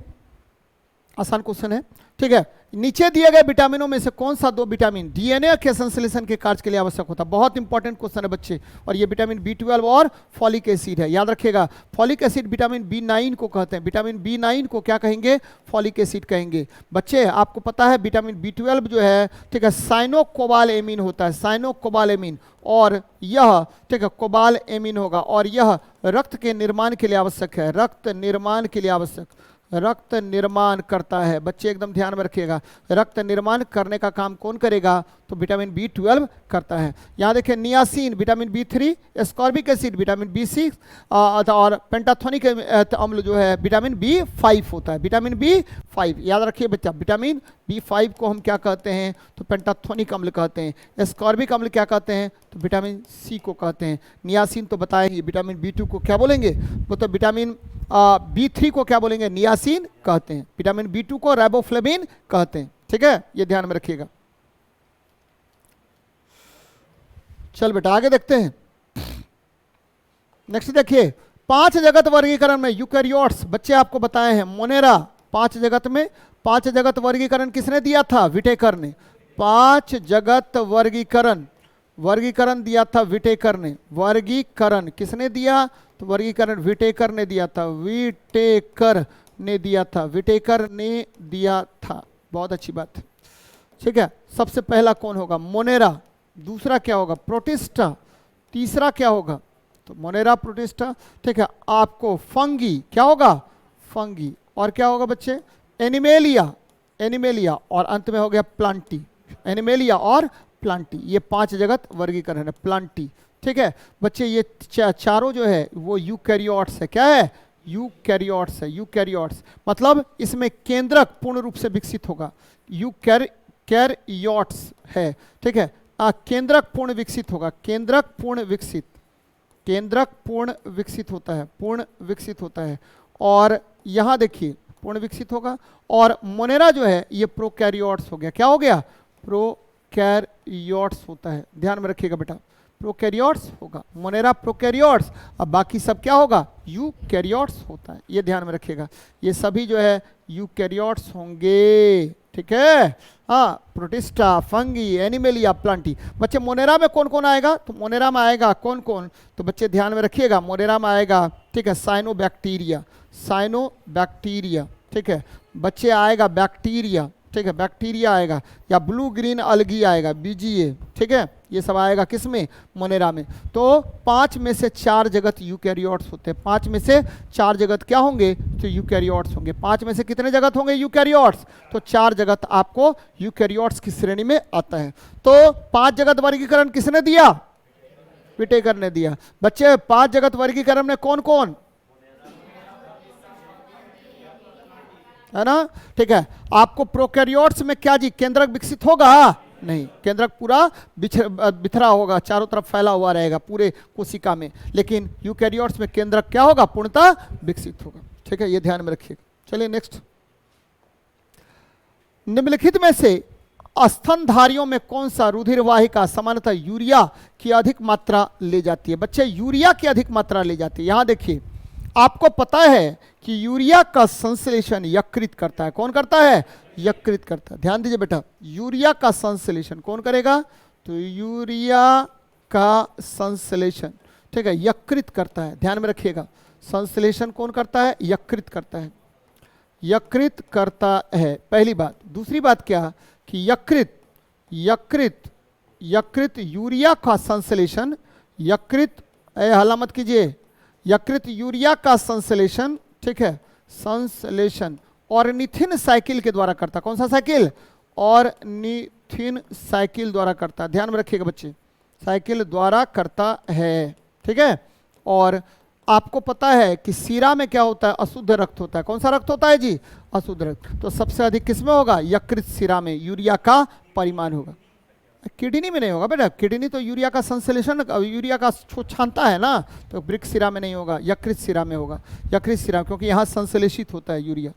Speaker 1: आसान क्वेश्चन है, ठीक है। नीचे दिए गए विटामिनों में से कौन सा दो विटामिन डीएनए के संश्लेषण के कार्य के लिए आवश्यक होता है? बहुत इंपॉर्टेंट क्वेश्चन है बच्चे, और ये विटामिन B12 और फॉलिक एसिड है, याद रखिएगा। फॉलिक एसिड विटामिन B9 को कहते हैं, विटामिन B9 को क्या कहेंगे? फॉलिक एसिड कहेंगे। बच्चे आपको पता है विटामिन B12 जो है, ठीक है, साइनोकोबालेमिन होता है, साइनोकोबालेमिन, और यह, ठीक है, कोबालेमिन होगा, और यह रक्त के निर्माण के लिए आवश्यक है, रक्त निर्माण के लिए आवश्यक, रक्त निर्माण करता है। बच्चे एकदम ध्यान में रखिएगा, रक्त निर्माण करने का काम कौन करेगा? तो विटामिन B12 करता है। यहाँ देखिए niacin vitamin B3, ascorbic acid vitamin B6, और पेंटाथोनिक अम्ल जो है विटामिन B5 होता है, विटामिन B5 याद रखिए बच्चा। विटामिन B5 को हम क्या कहते हैं? तो पेंटाथोनिक अम्ल कहते हैं। एस्कॉर्बिक अम्ल क्या कहते हैं? तो विटामिन C को कहते हैं। नियासिन तो बताएंगे। विटामिन B2 को क्या बोलेंगे? वो तो विटामिन B3 को क्या बोलेंगे? नियासिन कहते हैं। विटामिन B2 को राइबोफ्लेविन कहते हैं, ठीक है, ये ध्यान में रखिएगा। चल बेटा आगे देखते हैं। नेक्स्ट देखिए, 5 जगत वर्गीकरण में यूकैरियोट्स, बच्चे आपको बताए हैं मोनेरा 5 जगत में, 5 जगत वर्गीकरण किसने दिया था? विटेकर ने। 5 जगत वर्गीकरण दिया था विटेकर ने। वर्गीकरण किसने दिया? तो वर्गीकरण विटेकर ने दिया था, विटेकर ने दिया था, विटेकर ने दिया था। बहुत अच्छी बात, ठीक है। सबसे पहला कौन होगा? मोनेरा। दूसरा क्या होगा? प्रोटिस्टा। तीसरा क्या होगा? तो मोनेरा, प्रोटिस्टा, ठीक है। आपको फंगी क्या होगा? फंगी। और क्या होगा बच्चे? एनिमेलिया, एनिमेलिया, और अंत में हो गया प्लांटी, एनिमेलिया और प्लांटी। ये 5 जगत वर्गीकरण है, प्लांटी, ठीक है। बच्चे ये चारों जो है वो यूकैरियोट्स है। क्या है? यूकैरियोट्स है। यूकैरियोट्स मतलब इसमें केंद्रक पूर्ण रूप से विकसित होगा, यूकैरियोट्स है, ठीक है। केंद्रक पूर्ण विकसित होगा, केंद्रक पूर्ण विकसित, केंद्रक पूर्ण विकसित होता है, पूर्ण विकसित होता है। और यहां देखिए पूर्ण विकसित होगा। और मोनेरा जो है ये प्रोकैरियोट्स हो गया। क्या हो गया? प्रोकैरियोट्स होता है, ध्यान में रखिएगा बेटा, प्रोकैरियोट्स होगा। मोनेरा प्रोकैरियोट्स, अब बाकी सब क्या होगा? यूकैरियोट्स होता है, ये ध्यान में रखिएगा। ये सभी जो है यूकैरियोट्स होंगे, ठीक है। हाँ, प्रोटिस्टा, फंगी, एनिमेलिया, प्लांटी। बच्चे मोनेरा में कौन कौन आएगा? तो मोनेरा में आएगा कौन कौन? तो बच्चे ध्यान में रखिएगा, मोनेरा में आएगा, ठीक है, साइनोबैक्टीरिया, साइनोबैक्टीरिया, ठीक है। बच्चे आएगा बैक्टीरिया, ठीक है, बैक्टीरिया आएगा, या ब्लू ग्रीन अलगी आएगा, BGA, ठीक है। ये सब आएगा किसमें? मोनेरा में। तो 5 में से 4 जगत यूकैरियोट्स होते हैं। 5 में से 4 जगत क्या होंगे? तो यूकैरियोट्स होंगे। 5 में से कितने जगत होंगे यूकैरियोट्स? तो 4 जगत आपको यूकैरियोट्स की श्रेणी में आता है। तो 5 जगत वर्गीकरण किसने दिया? विटेकर ने दिया। बच्चे 5 जगत वर्गीकरण में कौन कौन है ना? ठीक है। आपको प्रोकैरियोट्स में क्या जी? केंद्रक विकसित होगा? नहीं, केंद्रक पूरा बिखरा होगा, चारों तरफ फैला हुआ रहेगा पूरे कोशिका में। लेकिन यूकैरियोट्स में केंद्रक क्या होगा? पूर्णतः विकसित होगा, ठीक है, ये ध्यान में रखिएगा। चलिए नेक्स्ट। निम्नलिखित में से स्तनधारियों में कौन सा रुधिरवाहिका सामान्यतः यूरिया की अधिक मात्रा ले जाती है? बच्चे यूरिया की अधिक मात्रा ले जाती है। यहां देखिए, आपको पता है कि यूरिया का संश्लेषण यकृत करता है। कौन करता है? यकृत करता है। ध्यान दीजिए बेटा, यूरिया का संश्लेषण कौन करेगा? तो यूरिया का संश्लेषण, ठीक है, यकृत करता है। ध्यान में रखिएगा, संश्लेषण कौन करता है? यकृत करता है, यकृत करता है, पहली बात। दूसरी बात क्या? कि यकृत यकृत यकृत यूरिया का संश्लेषण, यकृत, हल्ला मत कीजिए, यकृत यूरिया का संश्लेषण, ठीक है, संश्लेषण ऑर्निथिन साइकिल के द्वारा करता। कौन सा साइकिल? ऑर्निथिन साइकिल द्वारा करता। ध्यान में रखिएगा बच्चे, साइकिल द्वारा करता है, ठीक है। और आपको पता है कि सीरा में क्या होता है? अशुद्ध रक्त होता है। कौन सा रक्त होता है जी? अशुद्ध रक्त। तो सबसे अधिक किसमें होगा? यकृत सीरा में यूरिया का परिमाण होगा। किडनी में नहीं होगा बेटा, किडनी तो यूरिया का संश्लेषण, यूरिया का छानता है ना, तो वृक्क सिरा में नहीं होगा, यकृत सिरा में होगा। यकृत सिरा, क्योंकि यहाँ संश्लेषित होता है यूरिया।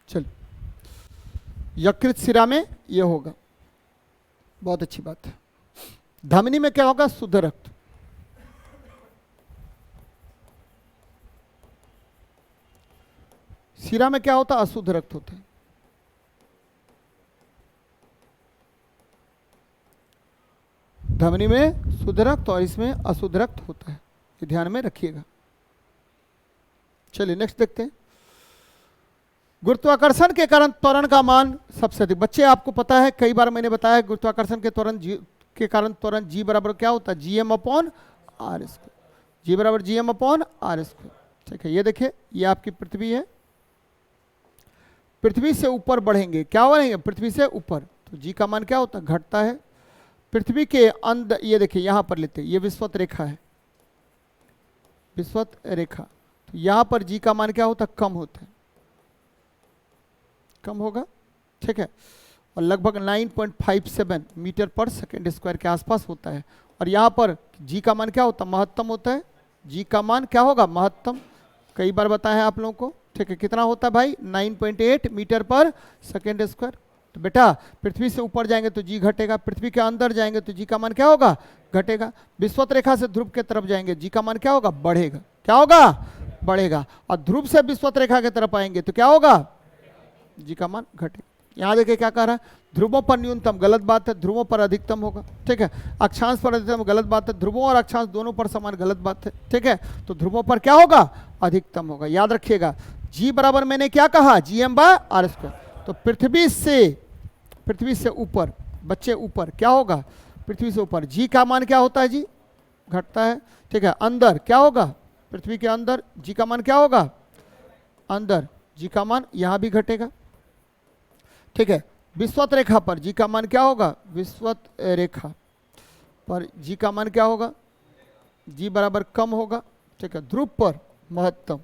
Speaker 1: चल, यकृत सिरा में ये होगा, बहुत अच्छी बात है। धमनी में क्या होगा? शुद्ध रक्त। शिरा में क्या होता है? अशुद्ध रक्त होता है। धमनी में शुद्ध रक्त और इसमें अशुद्ध रक्त होता है, ये ध्यान में रखिएगा। चलिए नेक्स्ट देखते हैं। गुरुत्वाकर्षण के कारण त्वरण का मान सबसे अधिक। बच्चे आपको पता है, कई बार मैंने बताया, गुरुत्वाकर्षण के कारण त्वरण जी बराबर क्या होता है? G M upon R square. G बराबर G M upon R square. ठीक है, ये देखिए, ये आपकी पृथ्वी है। पृथ्वी से ऊपर बढ़ेंगे, क्या बढ़ेंगे? पृथ्वी से ऊपर, तो जी का मान क्या होता है? घटता है। पृथ्वी के अंदर, ये देखिए यहां पर लेते हैं, ये विषुवत रेखा है, विषुवत रेखा, तो यहां पर जी का मान क्या होता है? कम होता है, कम होगा। ठीक है, और लगभग 9.57 मीटर पर सेकेंड स्क्वायर के आसपास होता है। और यहाँ पर जी का मान क्या होता है? महत्तम होता है। जी का मान क्या होगा? महत्तम। कई बार बताया है आप लोगों को। ठीक है, कितना होता है भाई? 9.8 मीटर पर सेकेंड स्क्वायर। तो बेटा पृथ्वी से ऊपर जाएंगे तो जी घटेगा, पृथ्वी के अंदर जाएंगे तो जी का मान क्या होगा? घटेगा। विषुवत रेखा से ध्रुव के तरफ जाएंगे, जी का मान क्या होगा? बढ़ेगा। क्या होगा? बढ़ेगा। और ध्रुव से विषुवत रेखा की तरफ आएंगे तो क्या होगा? जी का मान घटेगा। यहाँ देखिए क्या कह रहा है? ध्रुवों पर न्यूनतम, गलत बात है, ध्रुवों पर अधिकतम होगा। ठीक है, अक्षांश पर अधिकतम, गलत बात है, ध्रुवों और अक्षांश दोनों पर समान, गलत बात है। ठीक है, तो ध्रुवों पर क्या होगा? अधिकतम होगा। याद रखिएगा, जी बराबर मैंने क्या कहा? G M by R square. तो पृथ्वी से ऊपर, बच्चे ऊपर क्या होगा? पृथ्वी से ऊपर जी का मान क्या होता है? जी घटता है। ठीक है, अंदर क्या होगा? पृथ्वी के अंदर जी का मान क्या होगा? अंदर जी का मान यहां भी घटेगा। ठीक है, विषुवत रेखा पर जी का मान क्या होगा? विषुवत रेखा पर जी का मान क्या होगा? जी बराबर कम होगा। ठीक है, ध्रुव पर महत्तम,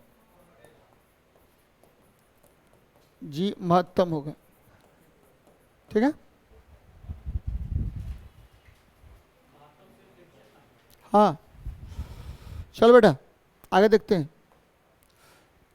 Speaker 1: जी महत्तम होगा। ठीक है, हाँ चलो बेटा आगे देखते हैं।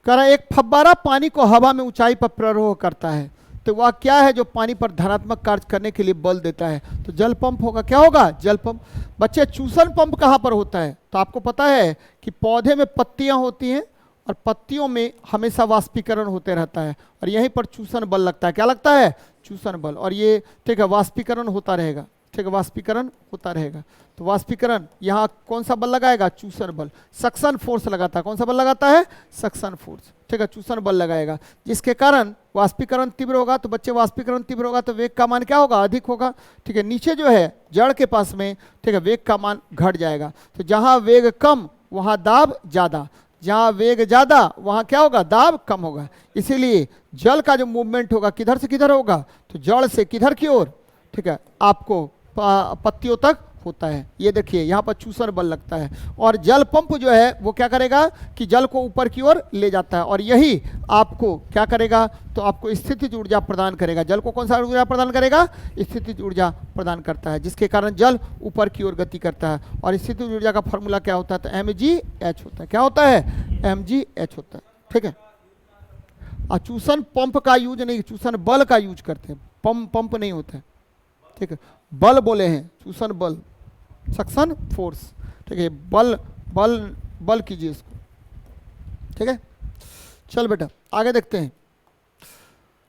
Speaker 1: कह रहा है एक फव्वारा पानी को हवा में ऊंचाई पर प्ररोह करता है, तो वह क्या है जो पानी पर धनात्मक कार्य करने के लिए बल देता है? तो जल पंप होगा। क्या होगा? जल पंप। बच्चे चूसन पंप कहाँ पर होता है? तो आपको पता है कि पौधे में पत्तियां होती हैं और पत्तियों में हमेशा वाष्पीकरण होते रहता है और यहीं पर चूसन बल लगता है। क्या लगता है? चूसन बल। और ये ठीक है, वाष्पीकरण होता रहेगा। ठीक है, वाष्पीकरण होता रहेगा। तो वाष्पीकरण यहाँ कौन सा बल लगाएगा? चूसन बल। सक्शन फोर्स लगाता है। कौन सा बल लगाता है? Suction force. ठीक है, चूसन बल लगाएगा, जिसके कारण वाष्पीकरण तीव्र होगा। तो बच्चे वाष्पीकरण तीव्र होगा तो वेग का मान क्या होगा? अधिक होगा। ठीक है, नीचे जो है जड़ के पास में, ठीक है, वेग का मान घट जाएगा। तो जहाँ वेग कम वहाँ दाब ज़्यादा, जहाँ वेग ज़्यादा वहाँ क्या होगा? दाब कम होगा। इसीलिए जल का जो मूवमेंट होगा किधर से किधर होगा? तो जड़ से किधर की ओर? ठीक है, आपको पत्तियों तक होता है। ये देखिए यहाँ पर चूसन बल लगता है और जल पंप जो है वो क्या करेगा कि जल को ऊपर की ओर ले जाता है और यही आपको क्या करेगा? तो आपको स्थितिज ऊर्जा प्रदान करेगा। जल को कौन सा ऊर्जा प्रदान करेगा? स्थितिज ऊर्जा प्रदान करता है, जिसके कारण जल ऊपर की ओर गति करता है। और स्थितिज ऊर्जा का फॉर्मूला क्या होता है? तो mgh होता है। क्या होता है? mgh होता है। ठीक है, और चूसन पंप का यूज नहीं, चूसन बल का यूज करते हैं, पंप नहीं होता है। ठीक है, बल बोले हैं, चूसन बल, सक्शन फोर्स। ठीक है, बल बल बल कीजिए इसको। ठीक है, चल बेटा आगे देखते हैं।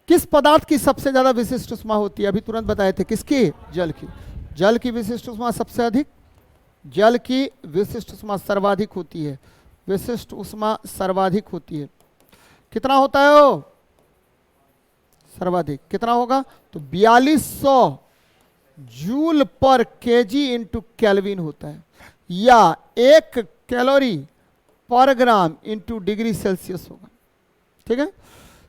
Speaker 1: किस पदार्थ की सबसे ज्यादा विशिष्ट उष्मा होती है? अभी तुरंत बताए थे, किसकी? जल की। जल की विशिष्ट उष्मा सबसे अधिक, जल की विशिष्ट उष्मा सर्वाधिक होती है। विशिष्ट उष्मा सर्वाधिक होती है। कितना होता है वो? सर्वाधिक कितना होगा? तो 4200 जूल पर केजी इंटू केल्विन होता है, या 1 कैलोरी पर ग्राम इंटू डिग्री सेल्सियस होगा। ठीक है,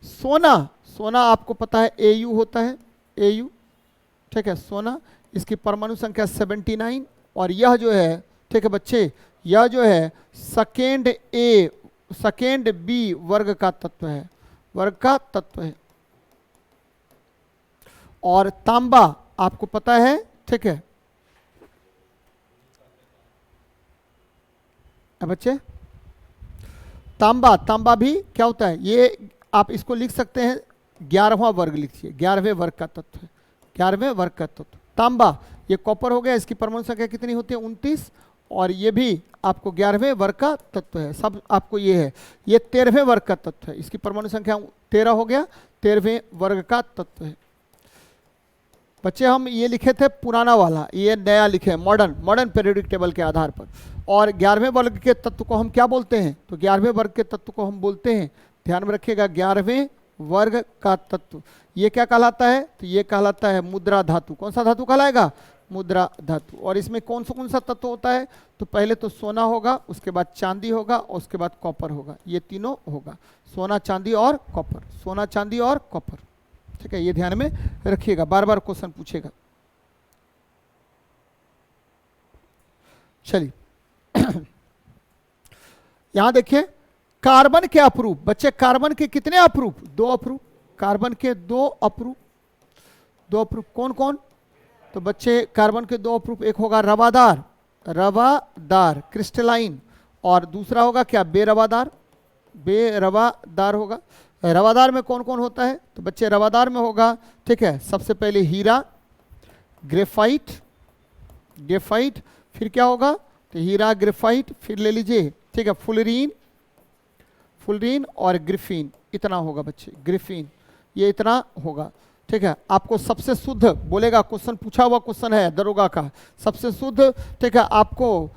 Speaker 1: सोना आपको पता है एयू होता है, एयू। ठीक है, सोना, इसकी परमाणु संख्या 79 और यह जो है, ठीक है बच्चे, यह जो है सेकेंड बी वर्ग का तत्व है, वर्ग का तत्व है। और तांबा आपको पता है, ठीक है बच्चे, तांबा भी क्या होता है? ये आप इसको लिख सकते हैं 11वां वर्ग लिखिए, 11वें वर्ग का तत्व है, 11वें वर्ग का तत्व। तांबा, ये कॉपर हो गया, इसकी परमाणु संख्या कितनी होती है 29, और ये भी आपको 11वें वर्ग का तत्व है, सब आपको ये है, ये 13वें वर्ग का तत्व है, इसकी परमाणु संख्या 13 हो गया, 13वें वर्ग का तत्व है। बच्चे हम ये लिखे थे पुराना वाला, ये नया लिखे मॉडर्न पीरियोडिक टेबल के आधार पर, और 11वें वर्ग के तत्व को हम क्या बोलते हैं, तो 11वें वर्ग के तत्व को हम बोलते हैं, ध्यान में रखिएगा, 11वें वर्ग का तत्व ये क्या कहलाता है, तो ये कहलाता है मुद्रा धातु। कौन सा धातु कहलाएगा, मुद्रा धातु। और इसमें कौन सा तत्व होता है, तो पहले तो सोना होगा, उसके बाद चांदी होगा, और उसके बाद कॉपर होगा, ये तीनों होगा, सोना चांदी और कॉपर, सोना चांदी और कॉपर, ठीक है, ये ध्यान में रखिएगा, बार बार क्वेश्चन पूछेगा। चलिए यहां देखिए, कार्बन के अप्रूप, बच्चे कार्बन के कितने अप्रूप, 2 अप्रूप, कार्बन के 2 अप्रूप, 2 अप्रूप कौन कौन, तो बच्चे कार्बन के 2 अप्रूप, एक होगा रवादार क्रिस्टलाइन, और दूसरा होगा क्या बेरवादार होगा। रवादार में कौन कौन होता है, तो बच्चे रवादार में होगा, ठीक है, सबसे पहले हीरा, ग्रेफाइट, फिर क्या होगा, तो हीरा, ग्रेफाइट, फिर ले लीजिए, ठीक है, फुलरीन और ग्रिफीन, इतना होगा बच्चे, ग्रिफीन, ये इतना होगा, ठीक है। आपको सबसे शुद्ध बोलेगा, क्वेश्चन पूछा हुआ क्वेश्चन है दरोगा का, सबसे शुद्ध, ठीक है, आपको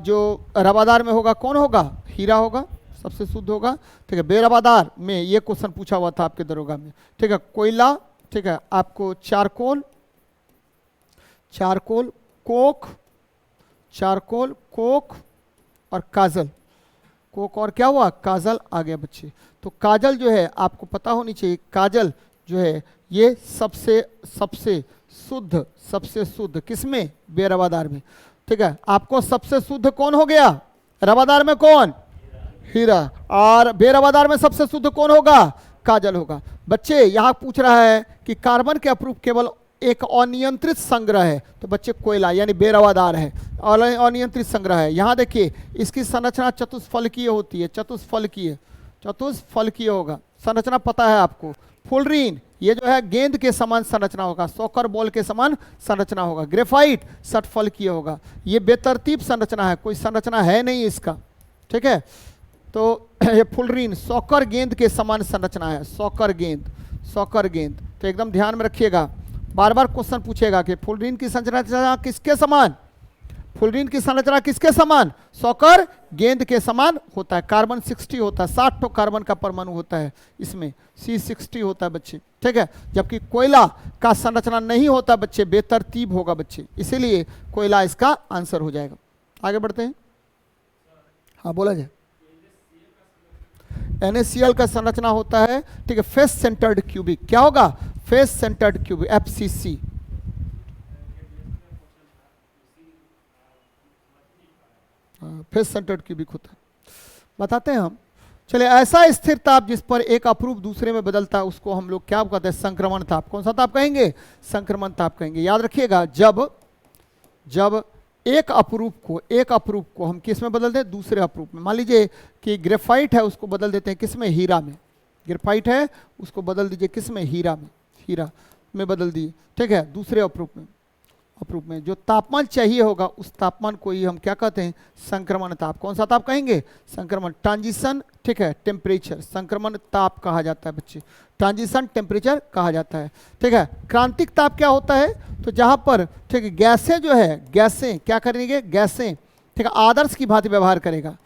Speaker 1: जो रवादार में होगा कौन होगा, हीरा होगा, सबसे शुद्ध होगा, ठीक है। बेरवादार में ये क्वेश्चन पूछा हुआ था आपके दरोगा में, ठीक है, कोयला, ठीक है, आपको चारकोल, कोक और काजल, कोक और क्या हुआ, काजल आ गया बच्चे। तो काजल जो है आपको पता होनी चाहिए, काजल जो है ये सबसे शुद्ध किसमें, बेरवादार में, ठीक है। आपको सबसे शुद्ध कौन हो गया, रवादार में कौन, हीरा, और बेरवादार में सबसे शुद्ध कौन होगा, काजल होगा। बच्चे यहां पूछ रहा है कि कार्बन के अप्रूप केवल एक अनियंत्रित संग्रह है, तो बच्चे कोयला यानी बेरवादार है, और अनियंत्रित संग्रह है। यहां देखिए इसकी संरचना चतुष्फलकीय होती है, चतुष्फलकीय होगा, संरचना पता है आपको। फुलरीन ये जो है गेंद के समान संरचना होगा, सॉकर बॉल के समान संरचना होगा। ग्रेफाइट षटफलकीय होगा, ये बेतरतीब संरचना है, कोई संरचना है नहीं इसका, ठीक है। तो ये फुलरीन सॉकर गेंद के समान संरचना है, सॉकर गेंद, तो एकदम ध्यान में रखिएगा, बार बार क्वेश्चन पूछेगा कि फुलरीन की संरचना किसके समान, सॉकर गेंद के समान होता है। कार्बन 60 होता है, 60 तो कार्बन का परमाणु होता है, इसमें C60 होता है बच्चे, ठीक है। जबकि कोयला का संरचना नहीं होता बच्चे, बेतरतीब होगा बच्चे, इसीलिए कोयला इसका आंसर हो जाएगा। आगे बढ़ते हैं, हाँ बोला जाए। NaCl का संरचना होता है, ठीक है, फेस सेंटर्ड क्यूबिक, क्या होगा, face centred cubic, FCC। Face centred cubic होता है, बताते हैं हम। चलिए, ऐसा स्थिर ताप जिस पर एक अप्रूप दूसरे में बदलता है उसको हम लोग क्या कहते हैं, संक्रमण ताप। कौन सा ताप कहेंगे, संक्रमण ताप कहेंगे। याद रखिएगा, जब एक अप्रूप को हम किस में बदल दें, दूसरे अप्रूप में। मान लीजिए कि ग्रेफाइट है, उसको बदल देते हैं किस में, हीरा में। ग्रेफाइट है उसको बदल दीजिए किस में, हीरा में बदल दिए, ठीक है, दूसरे अप्रूप में जो तापमान चाहिए होगा उस तापमान को ही हम क्या कहते हैं, संक्रमण ताप। कौन सा ताप कहेंगे, संक्रमण, ट्रांजिशन, ठीक है, टेम्परेचर, संक्रमण ताप कहा जाता है बच्चे, ट्रांजिशन टेम्परेचर कहा जाता है, ठीक है। क्रांतिक ताप क्या होता है, तो जहां पर, ठीक है, गैसें क्या करेंगे, ठीक है, आदर्श की भांति व्यवहार करेगा,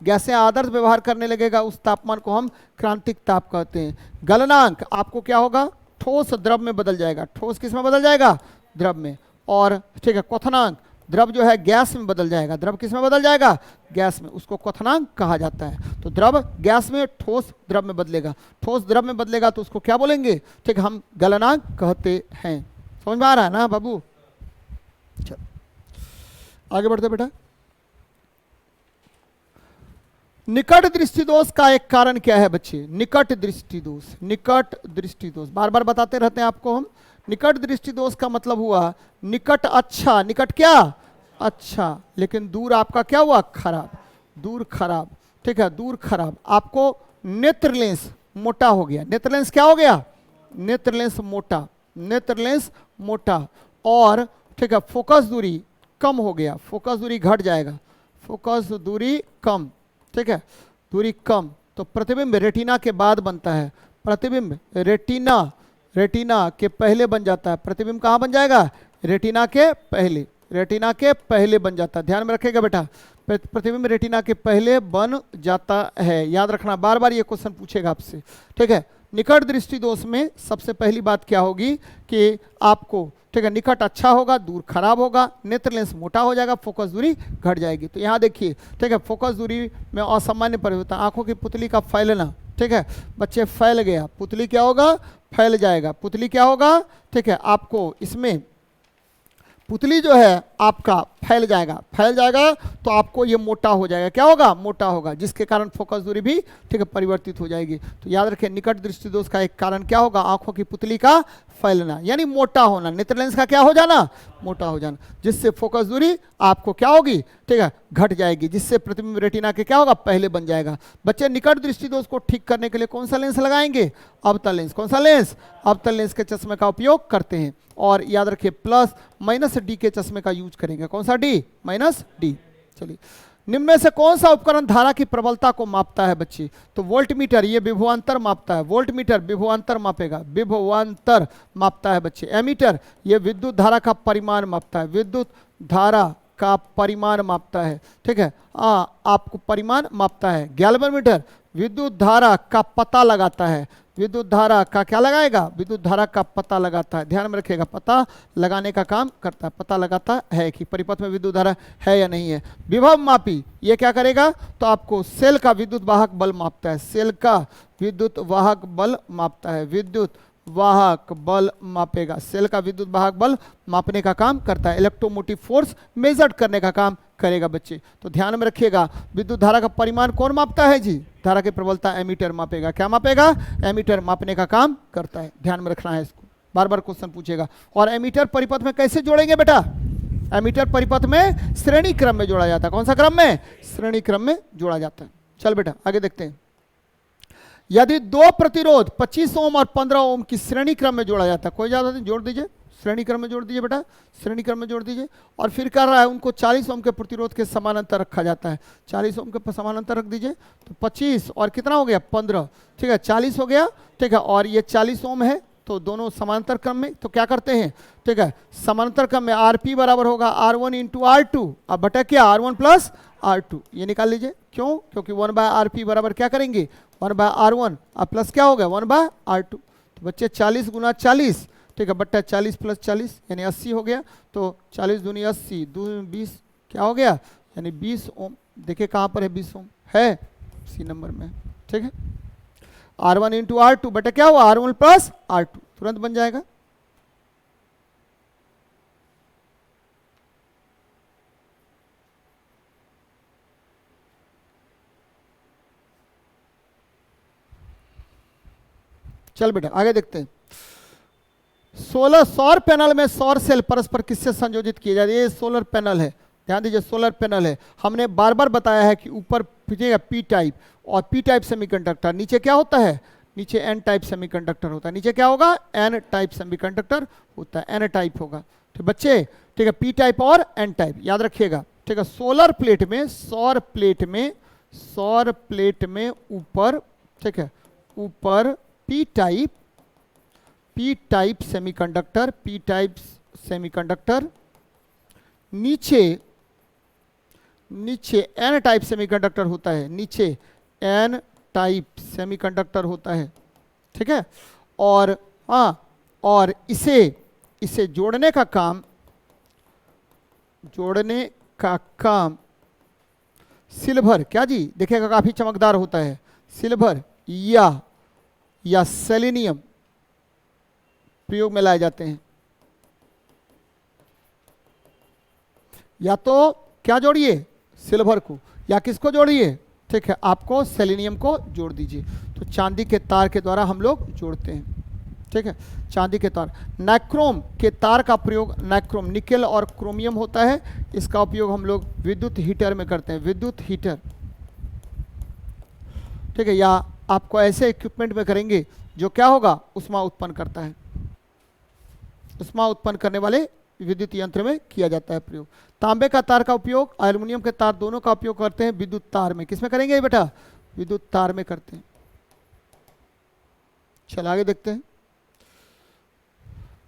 Speaker 1: गैसें आदर्श व्यवहार करने लगेगा, उस तापमान को हम क्रांतिक ताप कहते हैं। गलनांक आपको क्या होगा, ठोस द्रव में बदल जाएगा, ठोस किस में बदल जाएगा, द्रव में। और ठीक है, क्वथनांक, द्रव जो है गैस में बदल जाएगा, द्रव किस में बदल जाएगा, गैस में, उसको क्वथनांक कहा जाता है। तो द्रव गैस में, ठोस द्रव में बदलेगा, ठोस द्रव में बदलेगा तो उसको क्या बोलेंगे, ठीक है, हम गलनांक कहते हैं। समझ में आ रहा है ना बाबू, चल आगे बढ़ते बेटा। निकट दृष्टि दोष का एक कारण क्या है बच्चे, निकट दृष्टि दोष, बार बार बताते रहते हैं आपको हम। निकट दृष्टि दोष का मतलब हुआ निकट अच्छा, निकट क्या अच्छा, लेकिन दूर आपका क्या हुआ, खराब, दूर खराब, ठीक है, दूर खराब। आपको नेत्र लेंस मोटा हो गया, नेत्र लेंस क्या हो गया, नेत्र लेंस मोटा, और ठीक है फोकस दूरी कम हो गया, फोकस दूरी घट जाएगा, फोकस दूरी कम, ठीक है दूरी कम, तो प्रतिबिंब रेटिना के बाद बनता है, प्रतिबिंब रेटिना, रेटिना के पहले बन जाता है। प्रतिबिंब कहाँ बन जाएगा? रेटिना के पहले, रेटिना के पहले बन जाता है। ध्यान में रखेगा बेटा, प्रतिबिंब रेटिना के पहले बन जाता है, याद रखना, बार बार ये क्वेश्चन पूछेगा आपसे, ठीक है। निकट दृष्टि दोष में सबसे पहली बात क्या होगी कि आपको, ठीक है, निकट अच्छा होगा, दूर खराब होगा, नेत्र लेंस मोटा हो जाएगा, फोकस दूरी घट जाएगी। तो यहाँ देखिए, ठीक है, फोकस दूरी में असामान्य परिवर्तन, आंखों की पुतली का फैलना, ठीक है, बच्चे फैल गया, पुतली क्या होगा? फैल जाएगा, पुतली क्या होगा? ठीक है, आपको इसमें पुतली जो है आपका फैल जाएगा, फैल जाएगा तो आपको ये मोटा हो जाएगा, क्या होगा? मोटा होगा, जिसके कारण फोकस दूरी भी, ठीक है, परिवर्तित हो जाएगी। तो याद रखें, निकट दृष्टि दोष का एक कारण क्या होगा? आंखों की पुतली का फैलना, यानी मोटा होना, नेत्र लेंस का क्या हो जाना? मोटा हो जाना, जिससे फोकस दूरी आपको क्या होगी? ठीक है, घट जाएगी, जिससे प्रतिबिंब रेटिना के क्या होगा? पहले बन जाएगा। बच्चे निकट दृष्टि दोष को ठीक करने के लिए कौन सा लेंस लगाएंगे? अवतल लेंस। कौन सा लेंस? अवतल लेंस के चश्मे का उपयोग करते हैं। और याद रखिए प्लस माइनस डी के चश्मे का यूज करेंगे। कौन सा? D, minus D. चलिए, निम्न में से कौन सा उपकरण धारा की प्रबलता को मापता है बच्चे? तो वोल्टमीटर, ये विभवांतर मापता है, वोल्टमीटर विभवांतर मापेगा, विभवांतर मापता है बच्चे। एमीटर, ये विद्युत धारा का परिमाण मापता है, विद्युत धारा का परिमाण मापता है, ठीक है, आपको परिमाण मापता है। गैल्वेनोमीटर विद्युत धारा का पता लगाता है, विद्युत धारा का क्या लगाएगा? विद्युत धारा का पता लगाता है, ध्यान में रखिएगा, पता लगाने का काम करता है, पता लगाता है कि परिपथ में विद्युत धारा है या नहीं है। विभव मापी, ये क्या करेगा? तो आपको सेल का विद्युत वाहक बल मापता है, सेल का विद्युत वाहक बल मापता है, विद्युत वाहक बल मापेगा, सेल का विद्युत वाहक बल मापने का काम करता है, इलेक्ट्रोमोटिव फोर्स मेजर करने का काम करेगा बच्चे। तो ध्यान में रखिएगा, विद्युत धारा का परिमाण कौन मापता है जी? धारा की प्रबलता एमीटर मापेगा। क्या मापेगा? एमीटर मापने का काम करता है, ध्यान में रखना है इसको, बार बार क्वेश्चन पूछेगा। और एमीटर परिपथ में कैसे जोड़ेंगे बेटा? एमीटर परिपथ में श्रेणी क्रम में जोड़ा जाता है। कौन सा क्रम में? श्रेणी क्रम में जोड़ा जाता है। चल बेटा आगे देखते हैं। यदि दो प्रतिरोध 25 ओम और 15 ओम की श्रेणी क्रम में जोड़ा जाता है, कोई ज्यादा नहीं, जोड़ दीजिए, श्रेणी क्रम में जोड़ दीजिए बेटा, श्रेणी क्रम में जोड़ दीजिए। और फिर कर रहा है उनको 40 ओम के प्रतिरोध के समानांतर रखा जाता है, 40 ओम के समानांतर रख दीजिए, तो 25 और कितना हो गया? 15, ठीक है, 40 हो गया, ठीक है, और ये 40 ओम है, तो दोनों समांतर क्रम में, तो क्या करते हैं, ठीक है, समांतर क्रम में आरपी बराबर होगा R1 इंटू R2, अब बटा क्या? R1 प्लस R2, ये निकाल लीजिए। क्यों? क्योंकि 1/RP बराबर क्या करेंगे? 1/R1, अब प्लस क्या हो गया? 1/R2। तो बच्चे 40 गुना 40, ठीक है, बट्टा 40 प्लस 40 यानी 80 हो गया। तो 40 दूनी 80, 2 20 क्या हो गया? यानी 20 ओम। देखिए कहाँ पर है 20 ओम? है सी नंबर में, ठीक है। R1 इंटू R2 बटा क्या हुआ? R1 प्लस R2, तुरंत बन जाएगा। चल बेटा आगे देखते हैं। सौर पैनल में सौर सेल परस्पर किससे संयोजित किए जाते हैं? ये सोलर पैनल है, ध्यान दीजिए, सोलर पैनल है। हमने बार बार बताया है कि ऊपर पी टाइप और पी टाइप सेमीकंडक्टर, नीचे क्या होता है? नीचे एन टाइप सेमीकंडक्टर होता है। नीचे क्या होगा? एन टाइप सेमीकंडक्टर होता है, एन टाइप होगा। ठीक बच्चे, ठीक है, पी टाइप और एन टाइप याद रखिएगा, ठीक है। सोलर प्लेट में, सौर प्लेट में ऊपर, ठीक है, ऊपर पी टाइप सेमीकंडक्टर, नीचे एन टाइप सेमीकंडक्टर होता है, नीचे एन टाइप सेमीकंडक्टर होता है, ठीक है। और और इसे जोड़ने का काम सिल्वर, क्या जी देखिएगा काफी चमकदार होता है, सिल्वर या सेलेनियम प्रयोग में लाए जाते हैं। या तो क्या जोड़िए? सिल्वर को, या किसको जोड़िए? ठीक है, आपको सेलेनियम को जोड़ दीजिए। तो चांदी के तार के द्वारा हम लोग जोड़ते हैं, ठीक है, चांदी के तार। नाइक्रोम के तार का प्रयोग, नाइक्रोम निकेल और क्रोमियम होता है, इसका उपयोग हम लोग विद्युत हीटर में करते हैं, विद्युत हीटर, ठीक है, या आपको ऐसे इक्विपमेंट में करेंगे जो क्या होगा? ऊष्मा उत्पन्न करता है। उष्मा उत्पन्न करने वाले विद्युत यंत्र में किया जाता है प्रयोग। तांबे का तार का उपयोग, एल्युमिनियम के तार दोनों का उपयोग करते हैं विद्युत तार में। किसमें करेंगे बेटा? विद्युत तार में करते हैं। चल आगे देखते हैं।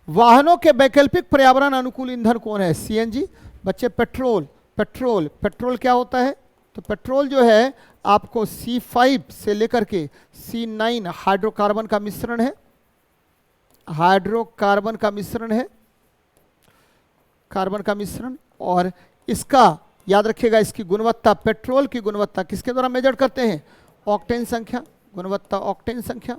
Speaker 1: वाहनों के वैकल्पिक पर्यावरण अनुकूल ईंधन कौन है? सीएनजी। बच्चे पेट्रोल, पेट्रोल, पेट्रोल क्या होता है? तो पेट्रोल जो है आपको C5 से लेकर के C9 हाइड्रोकार्बन का मिश्रण है, हाइड्रोकार्बन का मिश्रण है, कार्बन का मिश्रण। और इसका याद रखिएगा, इसकी गुणवत्ता, पेट्रोल की गुणवत्ता किसके द्वारा मेजर करते हैं? ऑक्टेन संख्या, गुणवत्ता ऑक्टेन संख्या,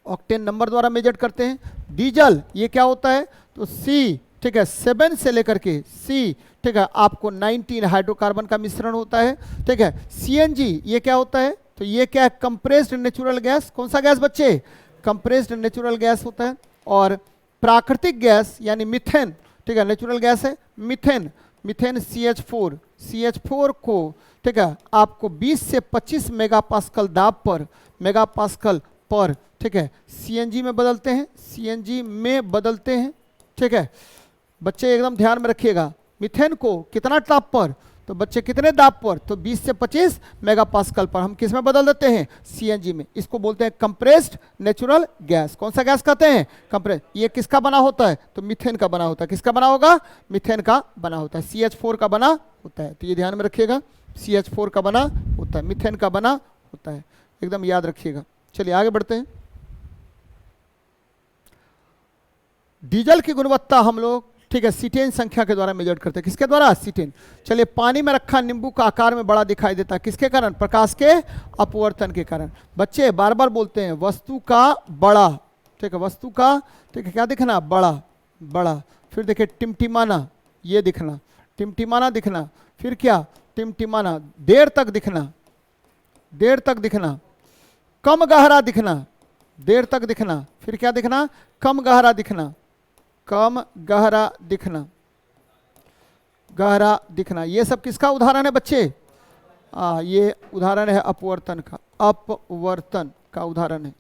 Speaker 1: ऑक्टेन नंबर द्वारा मेजर करते हैं। डीजल ये क्या होता है? तो C, ठीक है, 7 से लेकर के C, ठीक है, आपको 19 हाइड्रोकार्बन का मिश्रण होता है। ठीक है, CNG ये क्या होता है? तो ये क्या है? Compressed natural gas. कौन सा गैस बच्चे? कंप्रेस्ड नेचुरल गैस होता है। और प्राकृतिक गैस यानी मीथेन, ठीक है, नेचुरल गैस है मीथेन, मीथेन CH4, CH4 को, ठीक है, आपको 20 से 25 मेगापास्कल दाब पर, मेगापास्कल पर, ठीक है, CNG में बदलते हैं, CNG में बदलते हैं। ठीक है बच्चे, एकदम ध्यान में रखिएगा, मीथेन को कितना दाब पर? तो बच्चे कितने दाब पर? तो 20 से 25 मेगापास्कल पर हम किस में बदल देते हैं? CNG में। इसको बोलते हैं कंप्रेस्ड नेचुरल गैस। कौन सा गैस कहते हैं? कंप्रेस। ये किसका बना होता है? तो मीथेन का बना होता है। किसका बना होगा? मीथेन का बना होता है, CH4 का बना होता है। तो ये ध्यान में रखिएगा, CH4 का बना होता है, मीथेन का बना होता है, एकदम याद रखिएगा। चलिए आगे बढ़ते हैं। डीजल की गुणवत्ता हम लोग, ठीक है, सीटेन संख्या के द्वारा मेजर करते हैं। किसके द्वारा? सीटेन। चलिए, पानी में रखा नींबू का आकार में बड़ा दिखाई देता है, किसके कारण? प्रकाश के अपवर्तन के कारण। बच्चे बार बार बोलते हैं वस्तु का बड़ा, ठीक है, वस्तु का, ठीक है, क्या दिखना? बड़ा, बड़ा। फिर देखिए टिमटिमाना, ये दिखना, टिमटिमाना दिखना। फिर क्या? टिमटिमाना, देर तक दिखना, देर तक दिखना। कम गहरा दिखना, देर तक दिखना। फिर क्या दिखना? कम गहरा दिखना, कम गहरा दिखना, गहरा दिखना। ये सब किसका उदाहरण है बच्चे? ये उदाहरण है अपवर्तन का, अपवर्तन का उदाहरण है।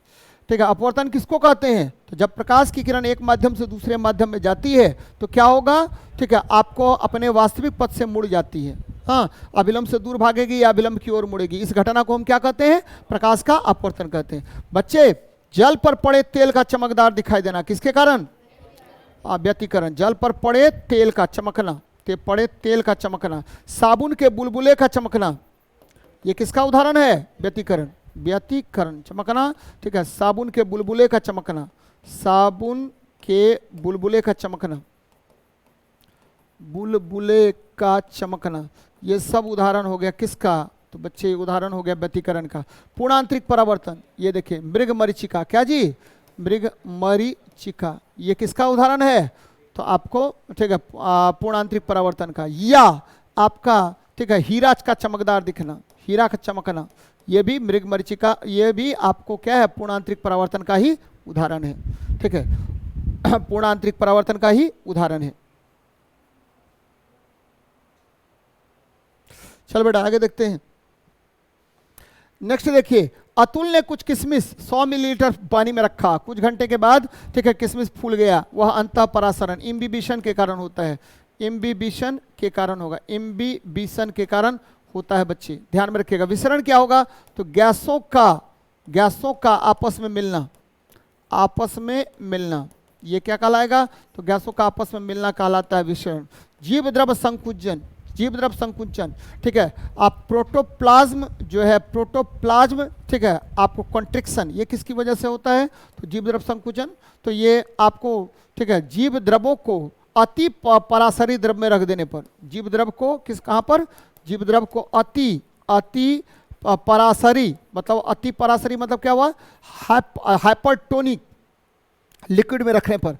Speaker 1: ठीक है, अपवर्तन किसको कहते हैं? तो जब प्रकाश की किरण एक माध्यम से दूसरे माध्यम में जाती है तो क्या होगा? ठीक है, आपको अपने वास्तविक पथ से मुड़ जाती है। हाँ, अभिलंब से दूर भागेगी या अभिलंब की ओर मुड़ेगी। इस घटना को हम क्या कहते हैं? प्रकाश का अपवर्तन कहते हैं। बच्चे, जल पर पड़े तेल का चमकदार दिखाई देना, किसके कारण? व्यतिकरण। जल पर पड़े तेल का चमकना, पड़े तेल का चमकना। साबुन के बुलबुले का चमकना, ये किसका उदाहरण है? व्यतिकरण, व्यतिकरण, चमकना। ठीक है, साबुन के बुलबुले का चमकना, साबुन के बुलबुले का चमकना, बुलबुले का चमकना। ये सब उदाहरण हो गया किसका? तो बच्चे उदाहरण हो गया व्यतिकरण का। पूर्णांतरिक परावर्तन, ये देखिए मृगमरीचिका, क्या जी? मृगमरीचिका, ये किसका उदाहरण है? तो आपको, ठीक है, पूर्णांतरिक परावर्तन का। या आपका, ठीक है, हीरा का चमकदार दिखना, हीरा का चमकना, ये भी मृगमरीचिका, ये भी आपको क्या है? पूर्णांतरिक परावर्तन का ही उदाहरण है। ठीक है, पूर्णांतरिक परावर्तन का ही उदाहरण है। चल बेटा आगे देखते हैं। नेक्स्ट देखिए, अतुल ने कुछ किशमिश 100 मिलीलीटर पानी में रखा, कुछ घंटे के बाद, ठीक है, किशमिश फूल गया। वह अंतः परासरण, इम्बिबिशन के कारण होता है, इम्बिबिशन के कारण होगा, इम्बिबिशन के कारण होता है। बच्चे ध्यान में रखिएगा। विसरण क्या होगा? तो गैसों का आपस में मिलना, आपस में मिलना, ये क्या कहलाएगा? तो गैसों का आपस में मिलना कहलाता है विसरण। जीव द्रव संकुचन, जीव द्रव संकुचन, ठीक है, आप प्रोटोप्लाज्म जो है, प्रोटोप्लाज्म, ठीक है, आपको कॉन्ट्रिक्शन, ये किसकी वजह से होता है? तो जीव द्रव संकुचन। तो ये आपको, ठीक है, जीव द्रवों को अति पराशरी द्रव में रख देने पर, जीव द्रव को किस, कहाँ पर? जीव द्रव को अति पराशरी, मतलब अति पराशरी मतलब क्या हुआ? हाइपरटोनिक लिक्विड में रखने पर,